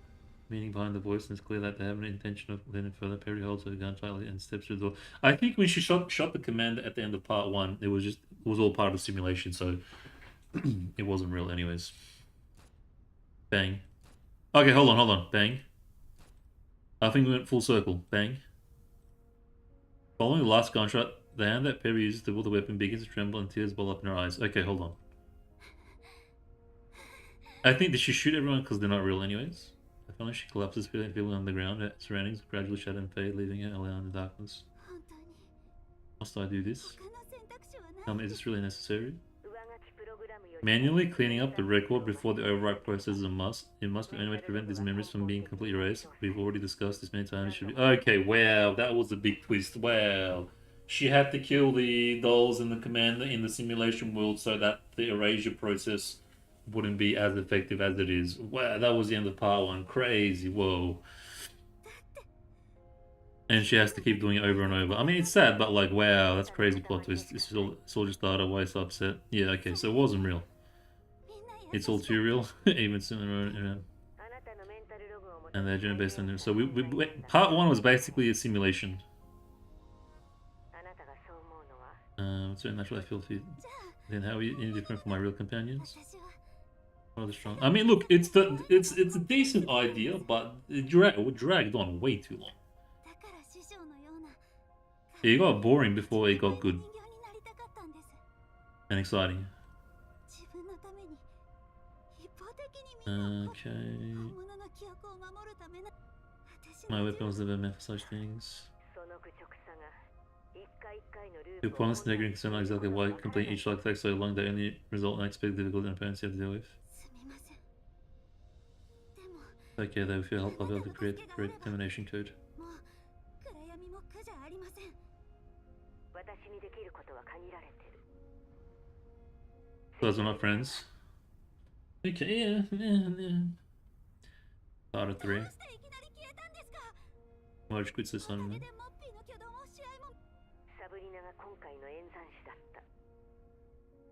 meaning behind the voice, and it's clear that they have an intention of letting further. Perry holds her gun tightly and steps through the door. I think when she shot the commander at the end of part 1, it was all part of the simulation, so it wasn't real, anyways. Bang. Okay, hold on. Bang. I think we went full circle. Bang. Following the last gunshot, the hand that Perry uses to pull the weapon begins to tremble and tears well up in her eyes. Okay, hold on. I think did she shoot everyone because they're not real anyways? Finally, she collapses, feeling on the ground. Her surroundings gradually shadow and fade, leaving her alone in the darkness. 本当に Must I do this? 他の選択肢はない。 Tell me, is this really necessary? 上書きプログラムより Manually cleaning up the record before the overwrite process is a must. It must be only way to prevent these memories from being completely erased. We've already discussed this many times. It should be okay. Wow, that was a big twist. Wow, she had to kill the dolls and the commander in the simulation world so that the erasure process wouldn't be as effective as it is. Wow, that was the end of part 1. Crazy. Whoa. And she has to keep doing it over and over. I mean, it's sad, but like, wow, that's crazy plot twist. It's all just data. Why so upset? Yeah, okay, so it wasn't real. みんな優し It's all too real, even sooner. あなたのメンタルログをもと And に they're based on there. So part 1 was basically a simulation. あなたがそう思うのは So naturally I feel for you. Then how are you any different from my real companions? 私は Rather strong. I mean, look, it's a decent idea, but it dragged on way too long. だから師匠のような It got boring before it got 人 good 形になりたかったんです。 and exciting. 自分のために一方的にみんなを Okay. 本物の記憶を守るためな私 My の weapon was never meant for such things. その愚直さが一回一回のルー Your プを opponents negative concern not exactly why completing each like attack so long that only result in unexpected difficulty and opponents you have to deal with. すみません。でも Okay, though, with your help, I'll be able to create the correct termination code. もう暗闇も苦じゃありません。私にできることは限られてる Those are not friends. Okay, yeah. Part of 3. どうしていきなり消えたんですか。Marge quits this on. サブリナが今回の演算師だった。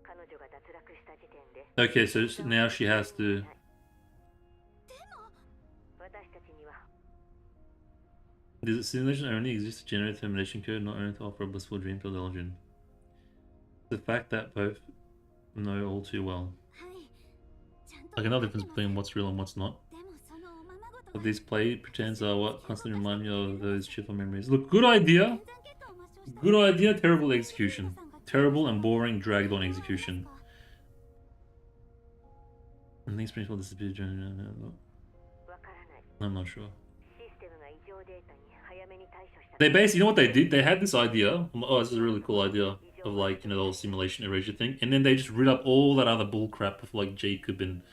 彼女が脱落した時点で Okay, so now she has to. 私たちには Does the simulation only exist to generate termination code, not only to offer a blissful dream to the legend? The fact that both know all too well. はいちゃんと I can know the difference between what's real and what's not. でもそのおままごと But these play pretends are what constantly remind me of those cheerful memories. Look, good idea. Good idea, terrible execution. Terrible and boring, dragged on execution. And these Springfield disappeared. わからない。 I'm not sure. システムが異常データに早めに対処した。 They basically, you know what they did? They had this idea. Oh, this is a really cool idea of like, you know, the whole simulation erasure thing. And then they just rid up all that other bull crap of like Jacob and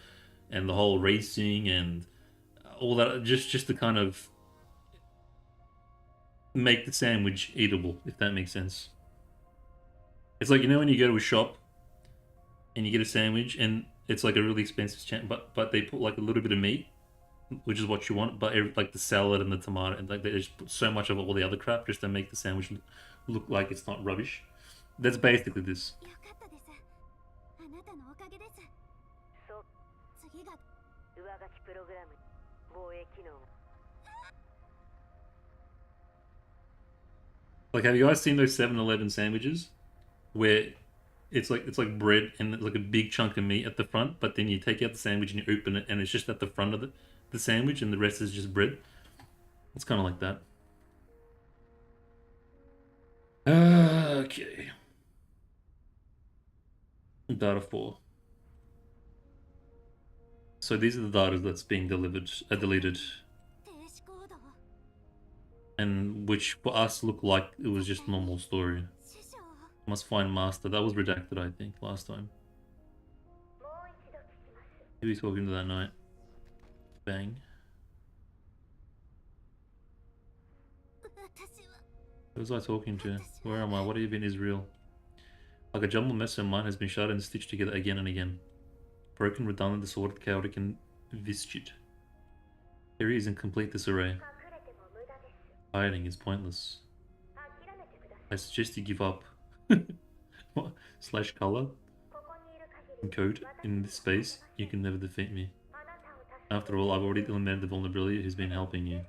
the whole racing and all that, just to kind of make the sandwich eatable, if that makes sense. It's like, you know, when you go to a shop and you get a sandwich and it's like a really expensive but they put like a little bit of meat, which is what you want, but like the salad and the tomato and like they just put so much of all the other crap just to make the sandwich look like it's not rubbish. That's basically this. よかったです。あなたのおかげです。そう、次が上書きプログラム防衛機能が Like, have you guys seen those 7-Eleven sandwiches where it's like bread and it's like a big chunk of meat at the front, but then you take out the sandwich and you open it and it's just at the front of the sandwich and the rest is just bread? It's kind of like that. Okay. Data 4. So these are the data that's being delivered, deleted, 停止コードを and which for us look like it was just normal story. 師匠 Must find master. That was redacted, I think, last time. もう一度聞きます。 Who are you talking to that night? Bang. 私は Who was I talking to? Where am I? What even is real? Like a jumbled mess of mine has been shut and stitched together again and again. Broken, redundant, disordered, chaotic, and viscid. Here he is in complete disarray. 隠れても無駄です。 Hiding is pointless. 諦めてください。 I suggest you give up. What? Slash color? ここにいる限 And り code? In this space? You can never defeat me. あなたを助け After all, I've already eliminated the vulnerability who's been helping you.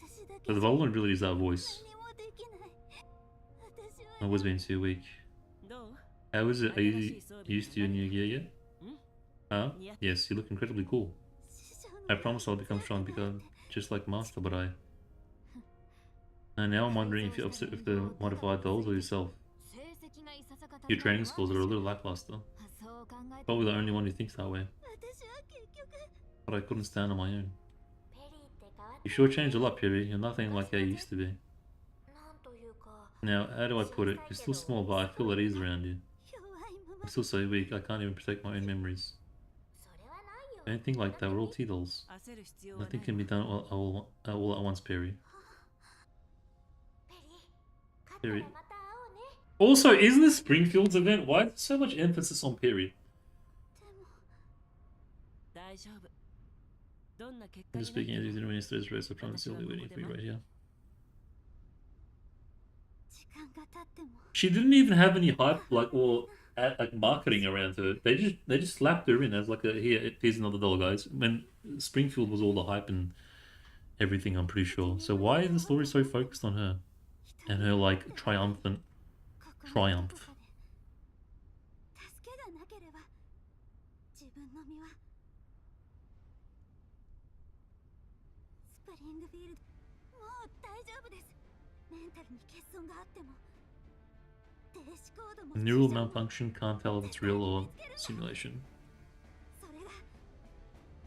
私だけ But the vulnerability is our voice. 何もできない私は I've always been too weak. どう How is it? Are you used to your new gear yet? Huh? Yes, you look incredibly cool. 師匠 I の promise I'll become strong because just like Master, but I... And now I'm wondering if you're upset with the modified dolls or yourself. 成績がいささか Your training skills are a little lackluster. そう考えて Probably the only one who thinks that way. 私は結局 But I couldn't stand on my own. ペリーって変わっ You sure changed a lot, Piri. You're nothing like how you used to be. なんというか Now, how do I put it? You're still small, but I feel at ease around you. 弱いまま I'm still so weak, I can't even protect my own memories. それはないよ。 Anything like that, we're all T-dolls. 焦る必要はない Nothing can be done all at once, Piri. ペリー、勝った Piri. らまた会おうね。 Also, isn't this Springfield's event? Why is so much emphasis on Piri? 大丈夫どんな結 I'm 果 just に speaking な as って he's も in yesterday's race. I promise he'll be waiting for you right here. 時間が経っても She didn't even have any hype, like, or like marketing around her. They just slapped her in as like a here's another dollar, guys. When Springfield was all the hype and everything, I'm pretty sure. So why is the story so focused on her and her like triumphant ここの triumph? どこかで助けがなければ自分の身はスプリングフィールドもう大丈夫ですメンタルに欠損があっても停止コードも Neural malfunction, can't tell if it's real or simulation. それが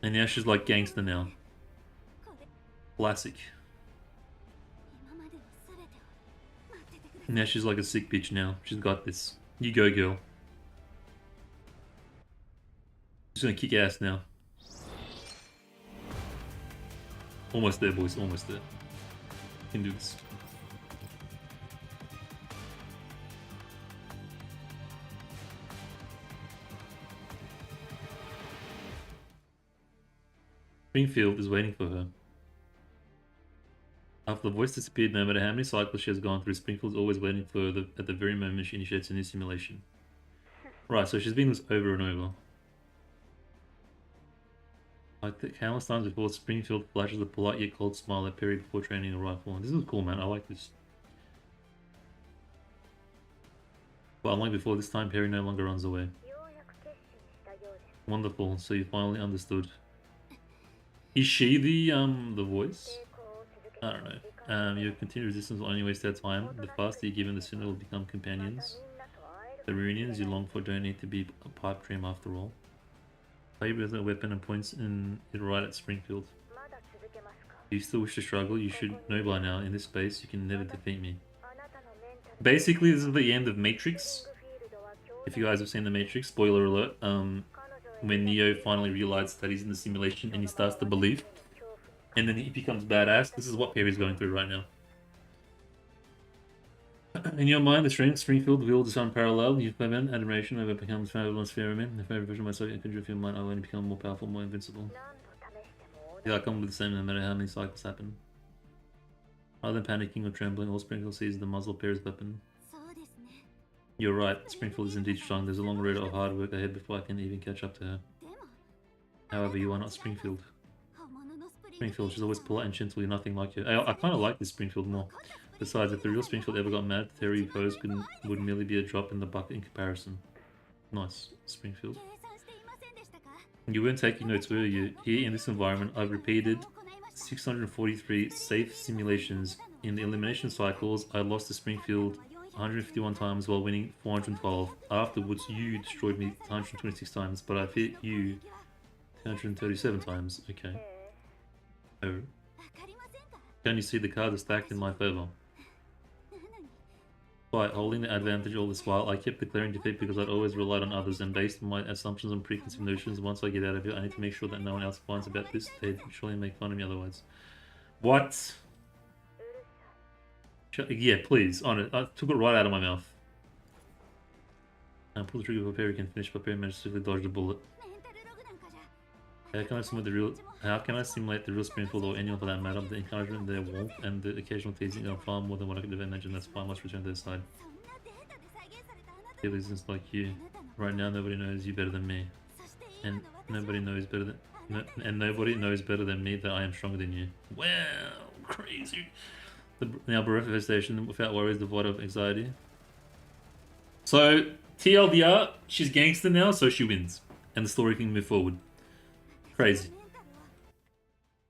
And now she's like gangster now. これ Classic. 今までの全てを待っててください Now she's like a sick bitch now. She's got this. You go, girl. She's gonna kick ass now. Almost there, boys. Almost there. Can do this. Springfield is waiting for her. After the voice disappeared, no matter how many cycles she has gone through, Springfield's always waiting for her at the very moment she initiates a new simulation. Right, so she's been this over and over. I think countless times before, Springfield flashes a polite yet cold smile at Perry before training a rifle. And this is cool, man. I like this. But unlike before, this time Perry no longer runs away. Wonderful. So you finally understood. Is she the voice? I don't know. Your continued resistance will only waste our time. The faster you give in, the sooner we'll become companions. The reunions you long for don't need to be a pipe dream after all. Play with a weapon and points it right at Springfield. If you still wish to struggle, you should know by now, in this space you can never defeat me. Basically, this is the end of Matrix. If you guys have seen the Matrix, spoiler alert, when Neo finally realizes that he's in the simulation and he starts to believe, and then he becomes badass. This is what Perry's going through right now. In your mind, the strength Springfield wields is unparalleled. You've clement admiration over becomes fabulous experiment. If I version myself in control of your mind, I'll only become more powerful, more invincible. The outcome will be the same no matter how many cycles happen. Rather than panicking or trembling, all Springfield sees is the muzzle of Perry's weapon. You're right, Springfield is indeed strong. There's a long road of hard work ahead before I can even catch up to her. However, you are not Springfield. Springfield, she's always polite and gentle, you're nothing like her. I kind of like this Springfield more. Besides, if the real Springfield ever got mad, the theory posed would merely be a drop in the bucket in comparison. Nice, Springfield. You weren't taking notes, were you? Here in this environment, I've repeated 643 safe simulations. In the elimination cycles, I lost to Springfield 151 times while winning 412. Afterwards, you destroyed me 126 times, but I've hit you 237 times. Okay. Oh. Can you see the cards are stacked in my favor? By holding the advantage all this while, I kept declaring defeat because I'd always relied on others, and based on my assumptions and preconceived notions, once I get out of here, I need to make sure that no one else finds about this. They'd surely make fun of me otherwise. What? Yeah, please, on it. I took it right out of my mouth. And pull the trigger before Perry can finish, but Perry managed to swiftly dodge the bullet. How can I simulate the real Springfield or anyone for that matter? The encouragement, their warmth, and the occasional teasing are far more than what I could have imagined. That's why I must return to their side. Citizens like you. Right now, nobody knows you better than me, and nobody knows better than me that I am stronger than you. Wow, crazy. Now bereft of station, without worries, devoid of anxiety. So TLDR, she's gangster now, so she wins, and the story can move forward. Crazy.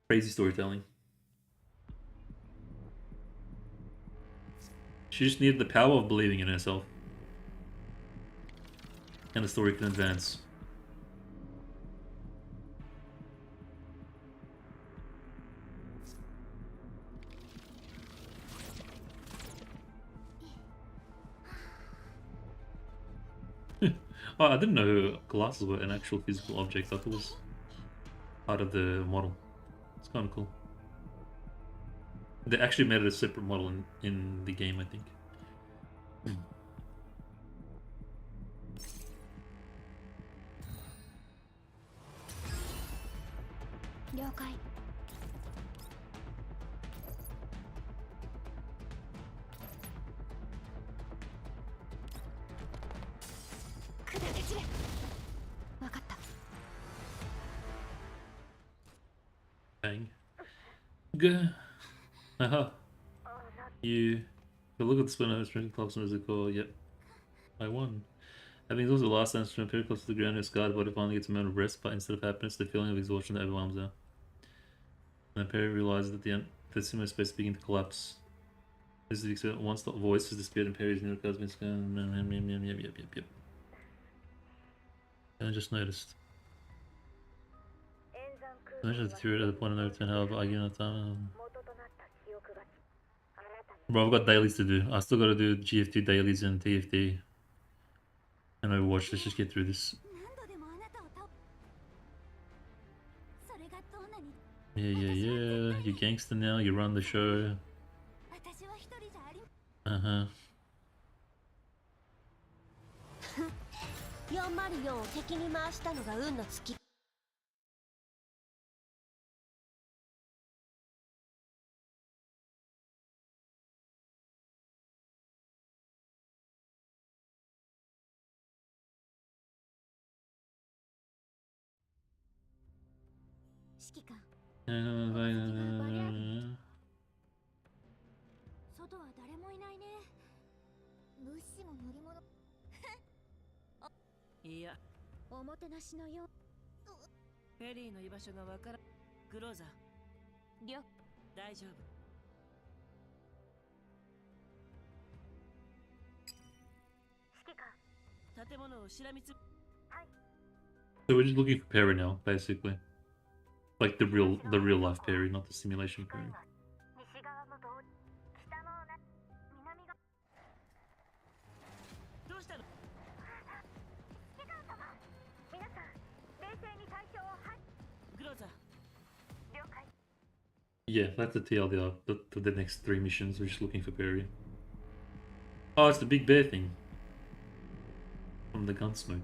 Crazy storytelling. She just needed the power of believing in herself. And the story can advance. Oh, I didn't know her glasses were an actual physical object. I thought it was part of the model. It's kind of cool. They actually made it a separate model in the game, I think. Bang. Go. Haha. You. Look at the spin of Springfield Clubs and as a call. Yep. I won. Having exhausted the last dance from Perry close to the ground, her scarred body finally gets a moment of rest, but instead of happiness, the feeling of exhaustion that overwhelms her. And Perry realizes at the end that similar space begins to collapse. This is the experiment. Once the voice has disappeared and Perry's new cards been scanned. Yep. I just noticed. I mentioned the theory at the point of no return, however, I give enough time. Bro, I've got dailies to do. I still gotta do GF2 dailies and TFT. And Overwatch. Let's just get through this. Yeah. You're gangster now, you run the show. Uh-huh. 404を敵に回したのが運の尽き指揮官、 外は誰もいないね。物資も乗り物。いや、おもてなしのよう。フェリーの居場所がわからん。クローザー、りょ、大丈夫。指揮官、建物をしらみつ。 So we're just looking for Perry now, basically. Like the real life Perry, not the simulation Perry. 西側の道、北の南側。どうしたの？指揮官様、皆さん、冷静に対象をクローザー、了解。 Yeah, that's the TLDR. The next 3 missions, we're just looking for Perry. Oh, it's the big bear thing. From the Gunsmoke.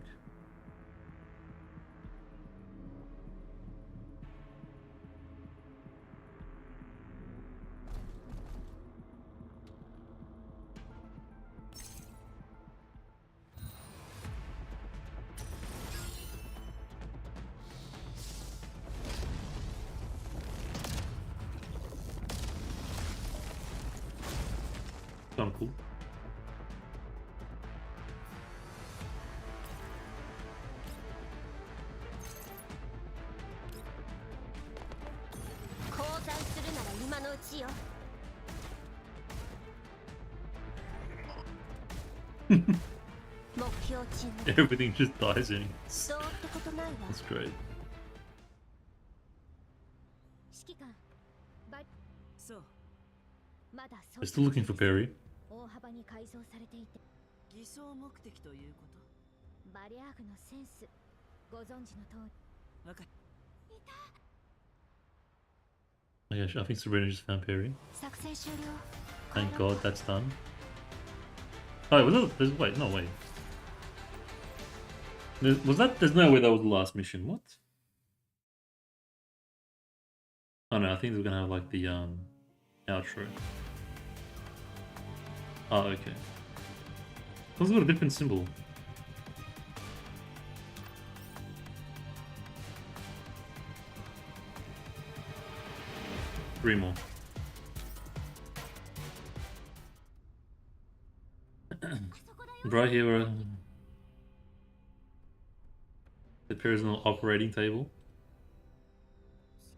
Kind of cool. 降参するなら今のうちよ。目標地に Everything just dies in. どうってことないわ。 That's great. 指揮官、そう、まだそ We're still looking for Perry. 大幅に改造されていて、偽装目的というこバリアーグのセンス、ご存知の通り。と。わかる。 Oh yeah, I think Sabrina just found Perry. 作戦終了。 Thank God that's done. Oh, wait, no, wait. There's no way that was the last mission. What? Oh no, I think we're gonna have like the outro. Oh, okay. It's got a different symbol. Three more. Right here, the personal operating table.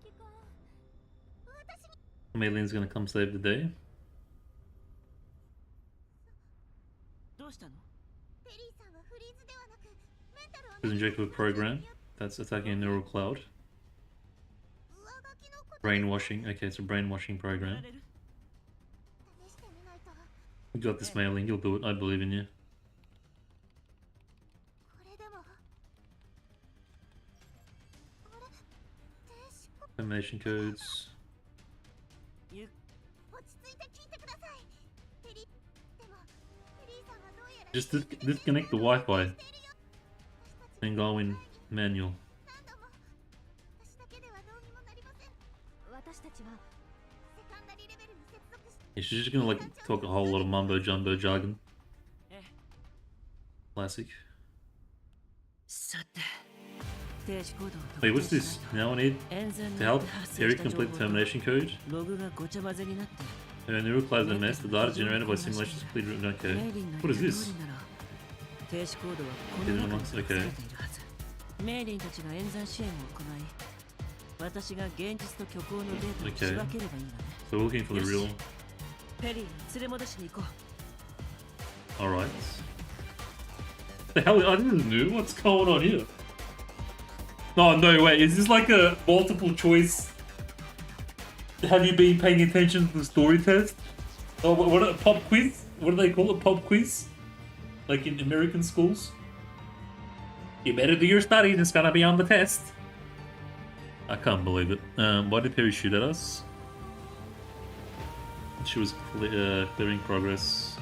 指揮官、私に Mayleen's gonna come save the day. どうしたの？ペリーさんはフリーズではなくメンタルを There's an injectable program that's attacking a neural cloud. 上書きのこと Brainwashing. Okay, it's a brainwashing や program. られる？試してみないと。 You got this, Mayleen. You'll do it. I believe in you. これでも。あれ、停止コ Termination codes. ゆ落ち着いて聞いてください。ペリー、でもペリーさんはどうやら Just disconnect the Wi-Fi しているよ。私たち and go in manual. 何度も私だけではどうにもなりません。私たちはセカンダリレベルに接続し Yeah, she's just gonna like talk a whole lot of mumbo jumbo jargon. え、 Classic. さて、停止コードを Wait, what's this? Now I need 演算に to よっ help て発生 Perry した情 complete 報 the と termination code. ログがごちゃ混ぜになって Her neural clouds are messed. The data generated by simulations completed. メ Okay. イリンの What 言 is った this? 通りなら停止コードはこの中に隠されているはず。メイリンたちが演算支援を行い、私が現実と虚構のデータを仕分ければいいわね。 So we're looking for the real. ペリーを連れ戻しに行こう。 Alright. The hell? I didn't know. What's going on here? Oh, no, wait. Is this like a multiple choice? Have you been paying attention to the story test? Oh, what pop quiz? What do they call it? Pop quiz? Like in American schools? You better do your studies. It's gonna be on the test. I can't believe it. Why did Perry shoot at us? She was clearing progress.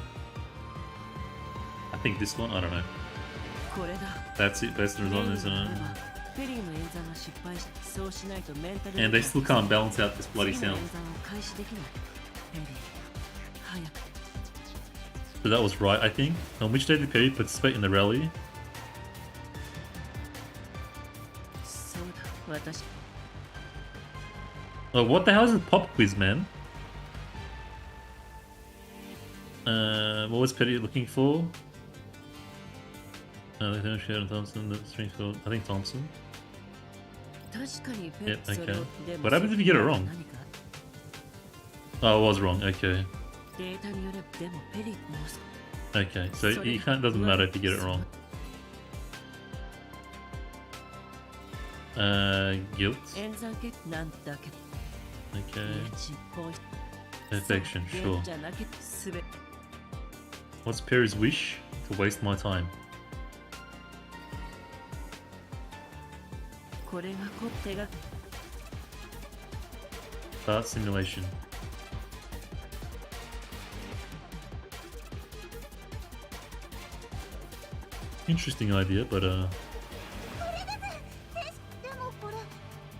I think this one. I don't know. これだ。 That's it. Best メイ result リン is のこれはペリーの演算が失敗し、そうしないとメンタル and they still can't balance out this bloody 次の sound. 演算を開始できない。ペリー、早く。 So that was right, I think. On which day did Perry participate in the rally? そうだ、私。Oh, what the hell is this pop quiz, man? What was Petty looking for? I think Thompson, Springfield. I think Thompson. 確かにペ Yep, それ okay. をでも What happens if you get it wrong? 何か Oh, I was wrong. Okay. データによればでもペリーもそう Okay, so you can't. Doesn't matter if you get it wrong. Guilt. 演算結なんだけど Okay. 家賃本質 Perfection. Sure. じゃなきゃすべ What's Perry's wish? To waste my time. これがこ手が Start simulation. Interesting idea, but でもこれ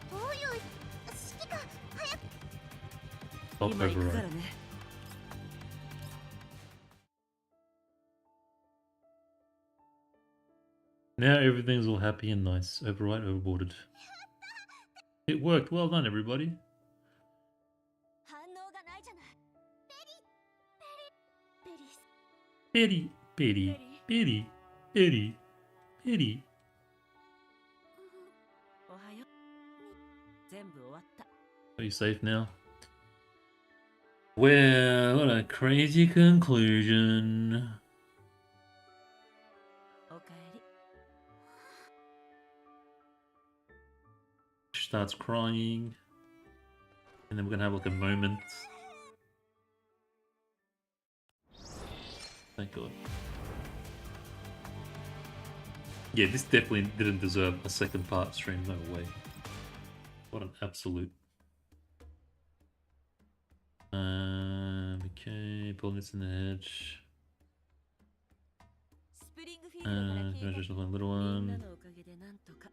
どういう指揮官早く I'll 今行くから override. ね Now everything's all happy and nice. Override overboarded. It worked. Well done, everybody. 反応がないじゃない。ペリ Pity, pity, pity, pity, pity. おはよう全部終わった Are you safe now? Well, what a crazy conclusion. おかえり She starts crying. And then we're gonna have like a moment. Thank God. Yeah, this definitely didn't deserve a second part stream, no way. What an absolute. Okay, bullets in the hedge. スプリングフィールドから聞いた Just one little みんな one. のおかげでなんとか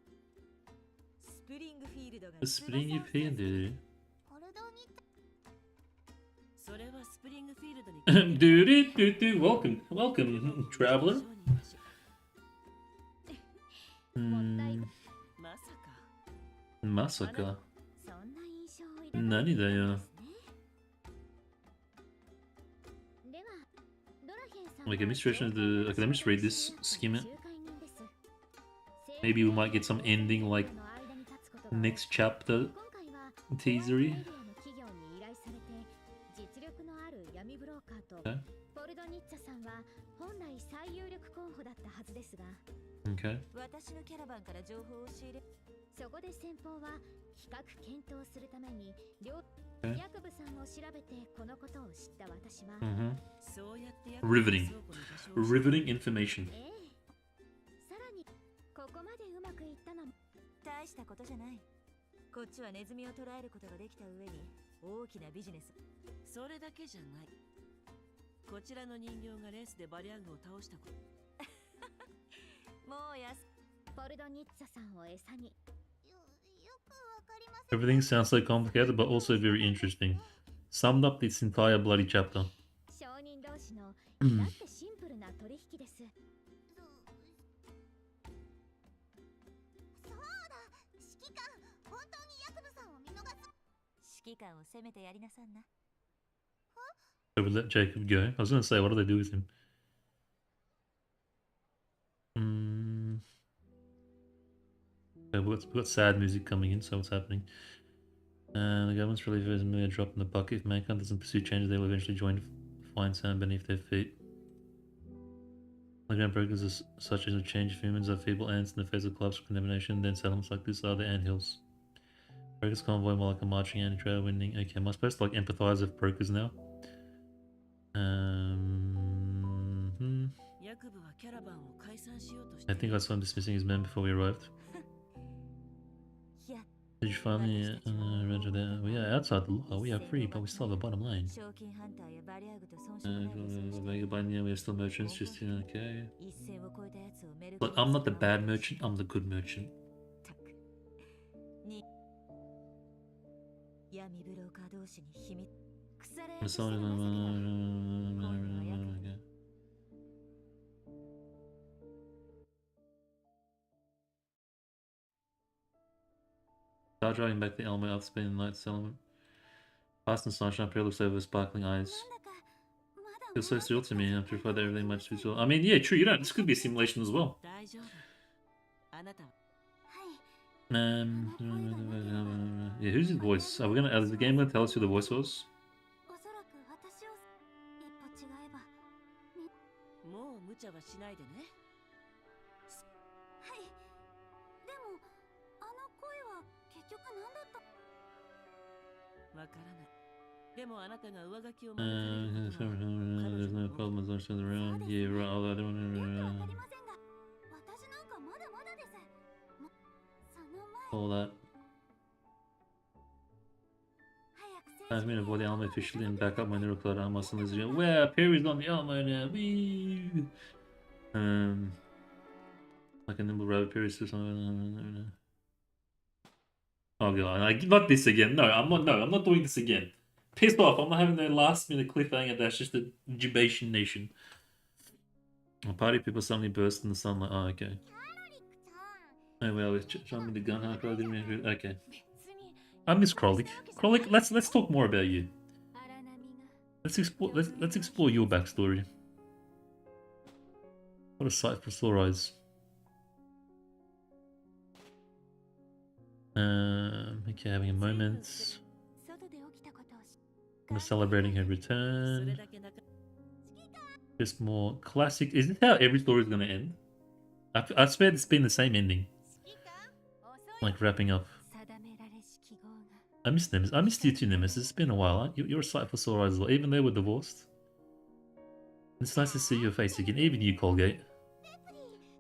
スプリングフィールドが The spring you pay and did ポルドに it. それはスプリングフィールドに Do. Welcome, welcome, traveler. もったい まさか Masaka. そんな印象を抱かれていた何だよ。んですねではドラヘンさん Like, administration of the. Okay, let me just read this schema. Maybe we might get some ending like next chapter teasery. Okay. ポルドニッツァさんは本来最有力候補だったはずですが Okay. 私のキャラバンから情報を仕入れそこで先方は比較検討するために両 Okay. ヤクブさんを調べてこのことを知った私は、 そうやって Riveting. 倉庫の場所を Riveting information. ええさらにここまでうまくいったのも大したことじゃない。こっちはネズミを捕らえることができた上に大きなビジネス。それだけじゃないこちらの人形がレースでバリアングを倒したこともうやす。ポルドニッツァさんを餌によくわかりません Everything sounds so complicated, but also very interesting. Summed up this entire bloody chapter. 商人同士の至ってシンプルな取引ですそうだ指揮官本当にヤクブさんを見逃す指揮官を責めてやりなさんな。 I would let Jacob go. I was gonna say, what do they do with him? Okay, we've got sad music coming in, so what's happening? The government's relief is merely a drop in the bucket. If mankind doesn't pursue changes, they will eventually join find sand beneath their feet. Underground progress such as a change of humans are feeble ants in the face of collapse, contamination, then settlements like this are the anthills. Progress convoy more like a marching anti-trail winning. Okay, am I supposed to like empathize with brokers now? ヤクブはキャラバンを解散しようとし I て think I saw him dismissing his men before we arrived. いや、 Did you finally render there? We are outside the law. We are free, but we still have a bottom line. 賞金ハンターやバリアグと遜色ない保証して Mega Banya, we are still merchants, just okay. 一線を越えたやつをメル But I'm not the bad merchant, I'm the good merchant. に闇ブローカー同士に秘密腐れ I'm 縁としての sorry. 情けが Okay. Start driving back the Elmo after spending the night settlement. Fast and sunshine, pale looks over sparkling eyes. なんだかまだ Feels so surreal to me. I prefer that everything much too surreal. I mean, yeah, true. You don't. This could be a simulation as well. 大丈夫。あなたは Yeah, who's his voice? Are we gonna? Is the game gonna tell us who the voice was? おそらく私を一歩違えばもう無茶はしないでね。はいでもあの声は結局何だったわからない。でもあなたが上書きを There's no problem as long as she's around. Yeah, right. Although I don't よくわ want か to りませんが私なんかまだまだですその前 all that. 早く I've been avoid the Alamo officially and back up my neural cloud armor and Lizard. Well, Perry's on the Alamo now. Wee. Like a nimble rabbit, Perry's still something. Oh god, not this again. No, I'm not. No, I'm not doing this again. Pissed off. I'm not having the last minute cliffhanger. That's just a Jubation nation. A party people suddenly burst in the sunlight. Oh, okay. Oh well, it's showing me the gun. Huh? Crowley didn't mean to- Okay. I miss Krollik. Krollik, let's talk more about you. Let's explore your backstory. What a sight for sore eyes. Okay, having a moment. We're celebrating her それ return. だけ仲 Just more classic. Is this how every story is gonna end? I swear it's been the same ending. Like wrapping up. I miss Nemesis. I missed you too, Nemesis. It's been a while. Huh? You're a sight for sore eyes as well. Even though we're divorced. It's nice to see your face again. Even you, Colgate.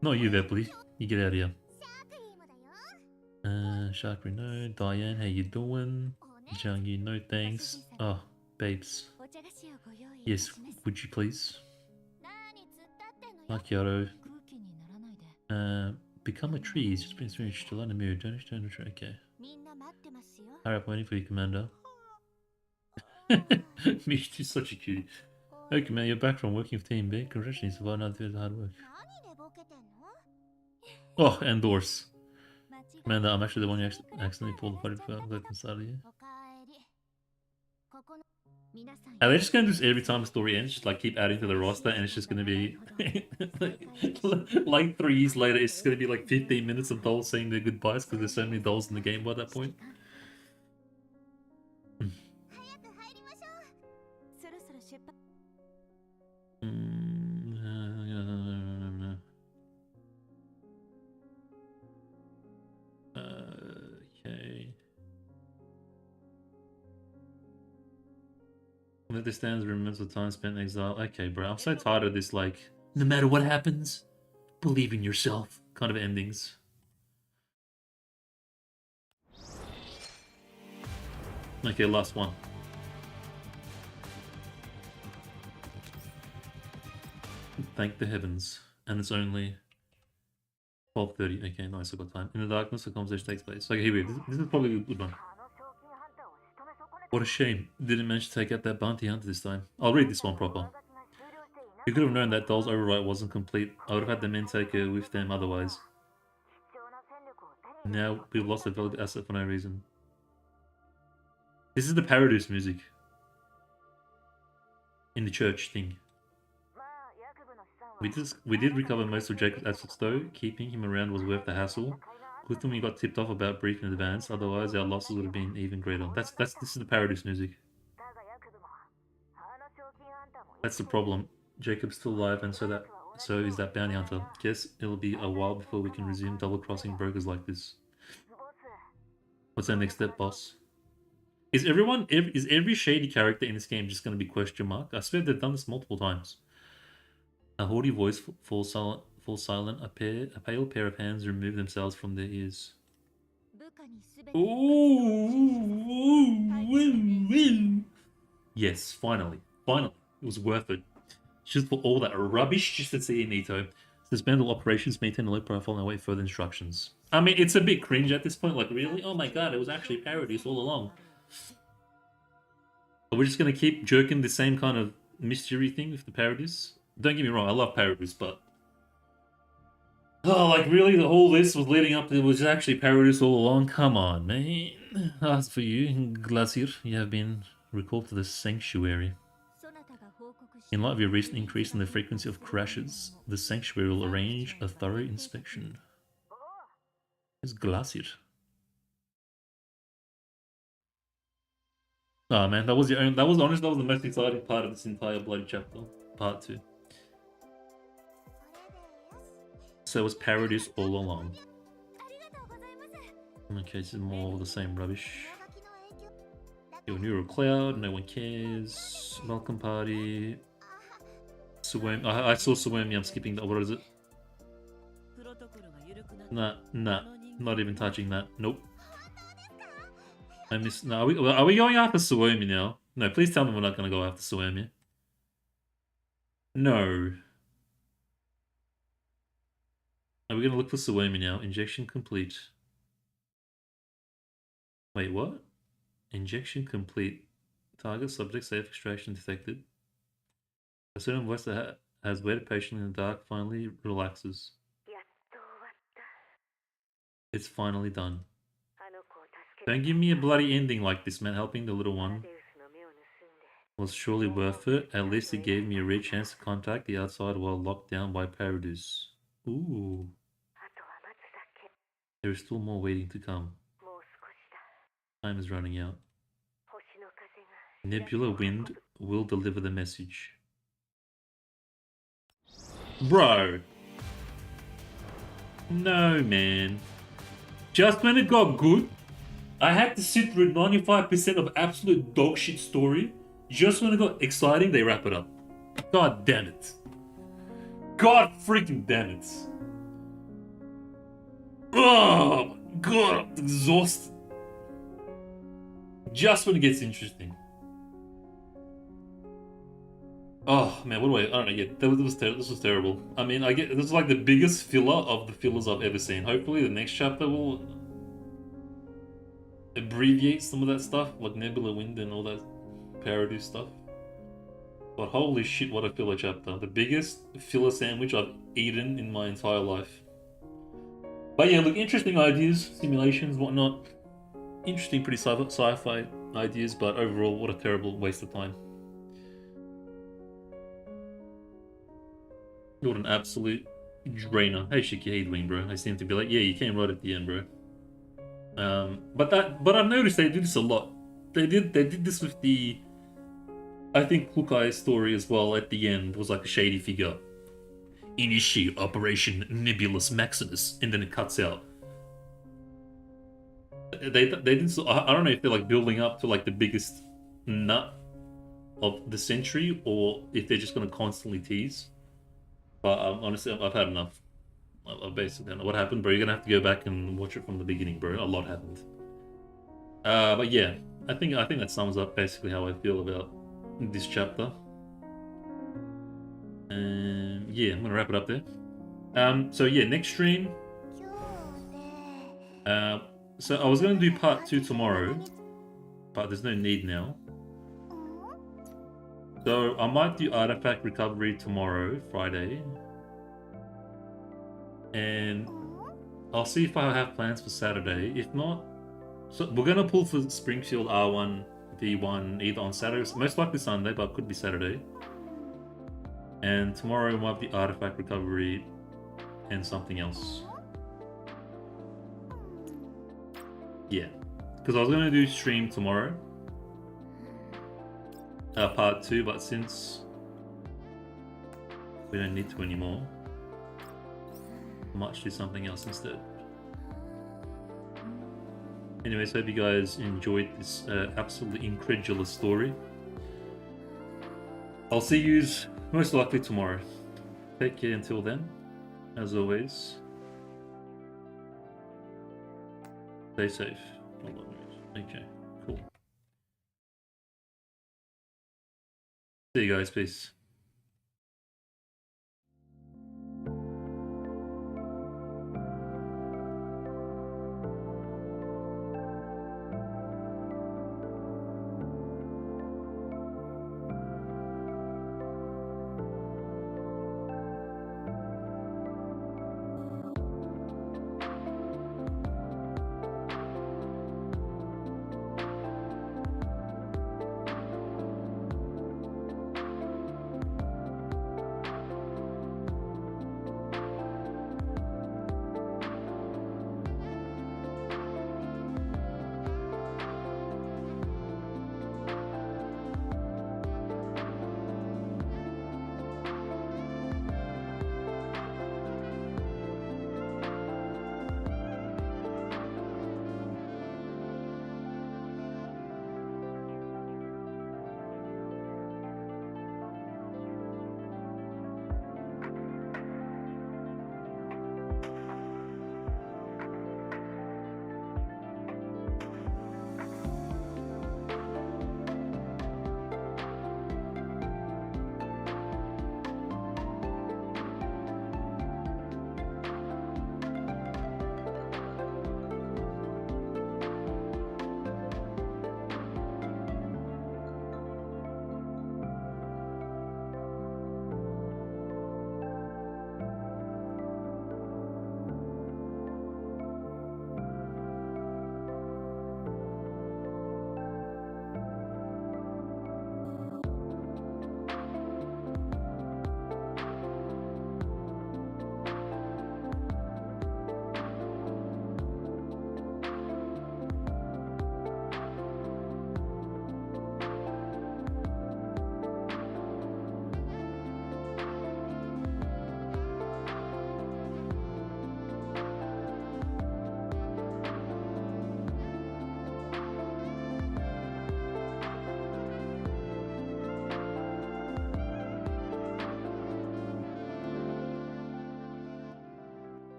Not you, Vepley. You get out of here. Sharkry, no. Diane, how you doing? Jung, you no thanks. Oh, babes. Yes, would you please? Makiaro. Become a tree. He's just been finished to light a mirror. Don't turn the tree. Okay. みんな待ってますよ Hurry up, waiting for you, Commander. Michi's such a cutie. Okay, man, you're back from working with Team B. Congratulations, survived another year of hard work. 何でボケてんの Oh, endorse. 間違い Commander, I'm actually the one who accidentally pulled the party from inside of you. おかえりここの皆さん Are they just gonna do this every time the story ends? Just like keep adding to the roster and it's just gonna be like 3 years later, it's just gonna be like 15 minutes of dolls saying their goodbyes because there's so many dolls in the game by that point. 早く入りましょうそろそろ出発 Okay. Let the stands remember the time spent in exile. Okay, bro, I'm so tired of this, like, no matter what happens, believe in yourself kind of endings. Okay, last one. Thank the heavens. And it's only 12:30. Okay, nice, I've got time. In the darkness, the conversation takes place. Okay, here we go. This is probably a good one. あの賞金ハンターを仕留め損ね What a shame. Didn't manage to take out that bounty hunter this time. I'll read this one proper. 上書きが終了していな You could have known that Doll's overwrite wasn't complete. I would have had the men take her with them otherwise. 必要な戦力を手に入れ Now we've lost a valuable asset for no reason. This is the Paradise music. In the church thing. まあ役部の資産は We did recover most of Jacob's assets though. Keeping him around was worth the hassle. Good thing we got tipped off about brief in advance, otherwise our losses would have been even greater. This is the Paradise music. だが役部もあの賞金ハンターも That's the problem. Jacob's still alive and so is that bounty hunter. Guess it'll be a while before we can resume double crossing brokers like this. ボス What's our next step, boss? Is every shady character in this game just going to be question mark? I swear they've done this multiple times. A haughty voice falls silent. A pale pair of hands remove themselves from their ears. 部下にすべて Yes, finally. It was worth it. Just for all that rubbish just to see Nito. Suspend all operations, maintain a low profile, and await further instructions. I mean, it's a bit cringe at this point. Like, really? Oh my god, it was actually Paradise all along. Are we just going to keep jerking the same kind of mystery thing with the Paradise? Don't get me wrong, I love Paradise, but... Oh, like, really? The whole list was leading up to it was actually Paradise all along? Come on, man. As for you, Glacier, you have been Recall to the sanctuary. In light of your recent increase in the frequency of crashes, the sanctuary will arrange a thorough inspection. It's Glacier. Oh man, that was your own. That was honestly, that was the most exciting part of this entire bloody chapter. Part 2. So it was parodies all along. Okay, this is more of the same rubbish. Your neural cloud, no one cares. Welcome party. Suwami. I saw Suwami, I'm skipping that. What is it? Nah, not even touching that. Nope. I miss. No, are we going after Suwami now? No, please tell me we're not going to go after Suwami. No. Are we going to look for Suwami now? Injection complete. Wait, what? Injection complete. Target subject safe extraction detected. A certain voice that has waited patiently in the dark finally relaxes. It's finally done. Don't give me a bloody ending like this, man. Helping the little one was surely worth it. At least it gave me a rare chance to contact the outside while locked down by Paradise. Ooh. There is still more waiting to come. Time is running out. Nebula Wind will deliver the message. Bro. No, man. Just when it got good, I had to sit through 95% of absolute dogshit story. Just when it got exciting, they wrap it up. God damn it. God freaking damn it. Oh my god, I'm exhausted. Just when it gets interesting. Oh man, what do I don't know. Yeah, this was terrible. I mean, I get this is like the biggest filler of the fillers I've ever seen. Hopefully, the next chapter will abbreviate some of that stuff, like Nebula Wind and all that parody stuff. But holy shit, what a filler chapter! The biggest filler sandwich I've eaten in my entire life. But yeah, look, interesting ideas, simulations, whatnot. Interesting, pretty sci-fi ideas, but overall, what a terrible waste of time. What an absolute drainer. Hey Shiki, how you doing, bro? I seem to be like, yeah, you came right at the end, bro. But I've noticed they do this a lot. They did this with the, I think, Hawkeye's story as well. At the end was like a shady figure. Initiate Operation Nebulous Maximus, and then it cuts out. They did. So, I don't know if they're like building up to like the biggest nut of the century, or if they're just gonna constantly tease. But honestly, I've had enough. I've basically don't know what happened, bro. You're gonna have to go back and watch it from the beginning, bro. A lot happened. But yeah, I think that sums up basically how I feel about this chapter. Yeah, I'm gonna wrap it up there. So yeah, next stream. So I was gonna do part 2 tomorrow, but there's no need now. So I might do artifact recovery tomorrow, Friday. And I'll see if I have plans for Saturday. If not, so we're gonna pull for Springfield R1 V1 either on Saturday, most likely Sunday, but it could be Saturday. And tomorrow might be artifact recovery and something else. Yeah, because I was gonna do stream tomorrow, part 2, but since we don't need to anymore, I might do something else instead. Anyways, hope you guys enjoyed this absolutely incredulous story. I'll see you most likely tomorrow. Take care until then, as always. Stay safe. Okay, cool. See you guys, peace.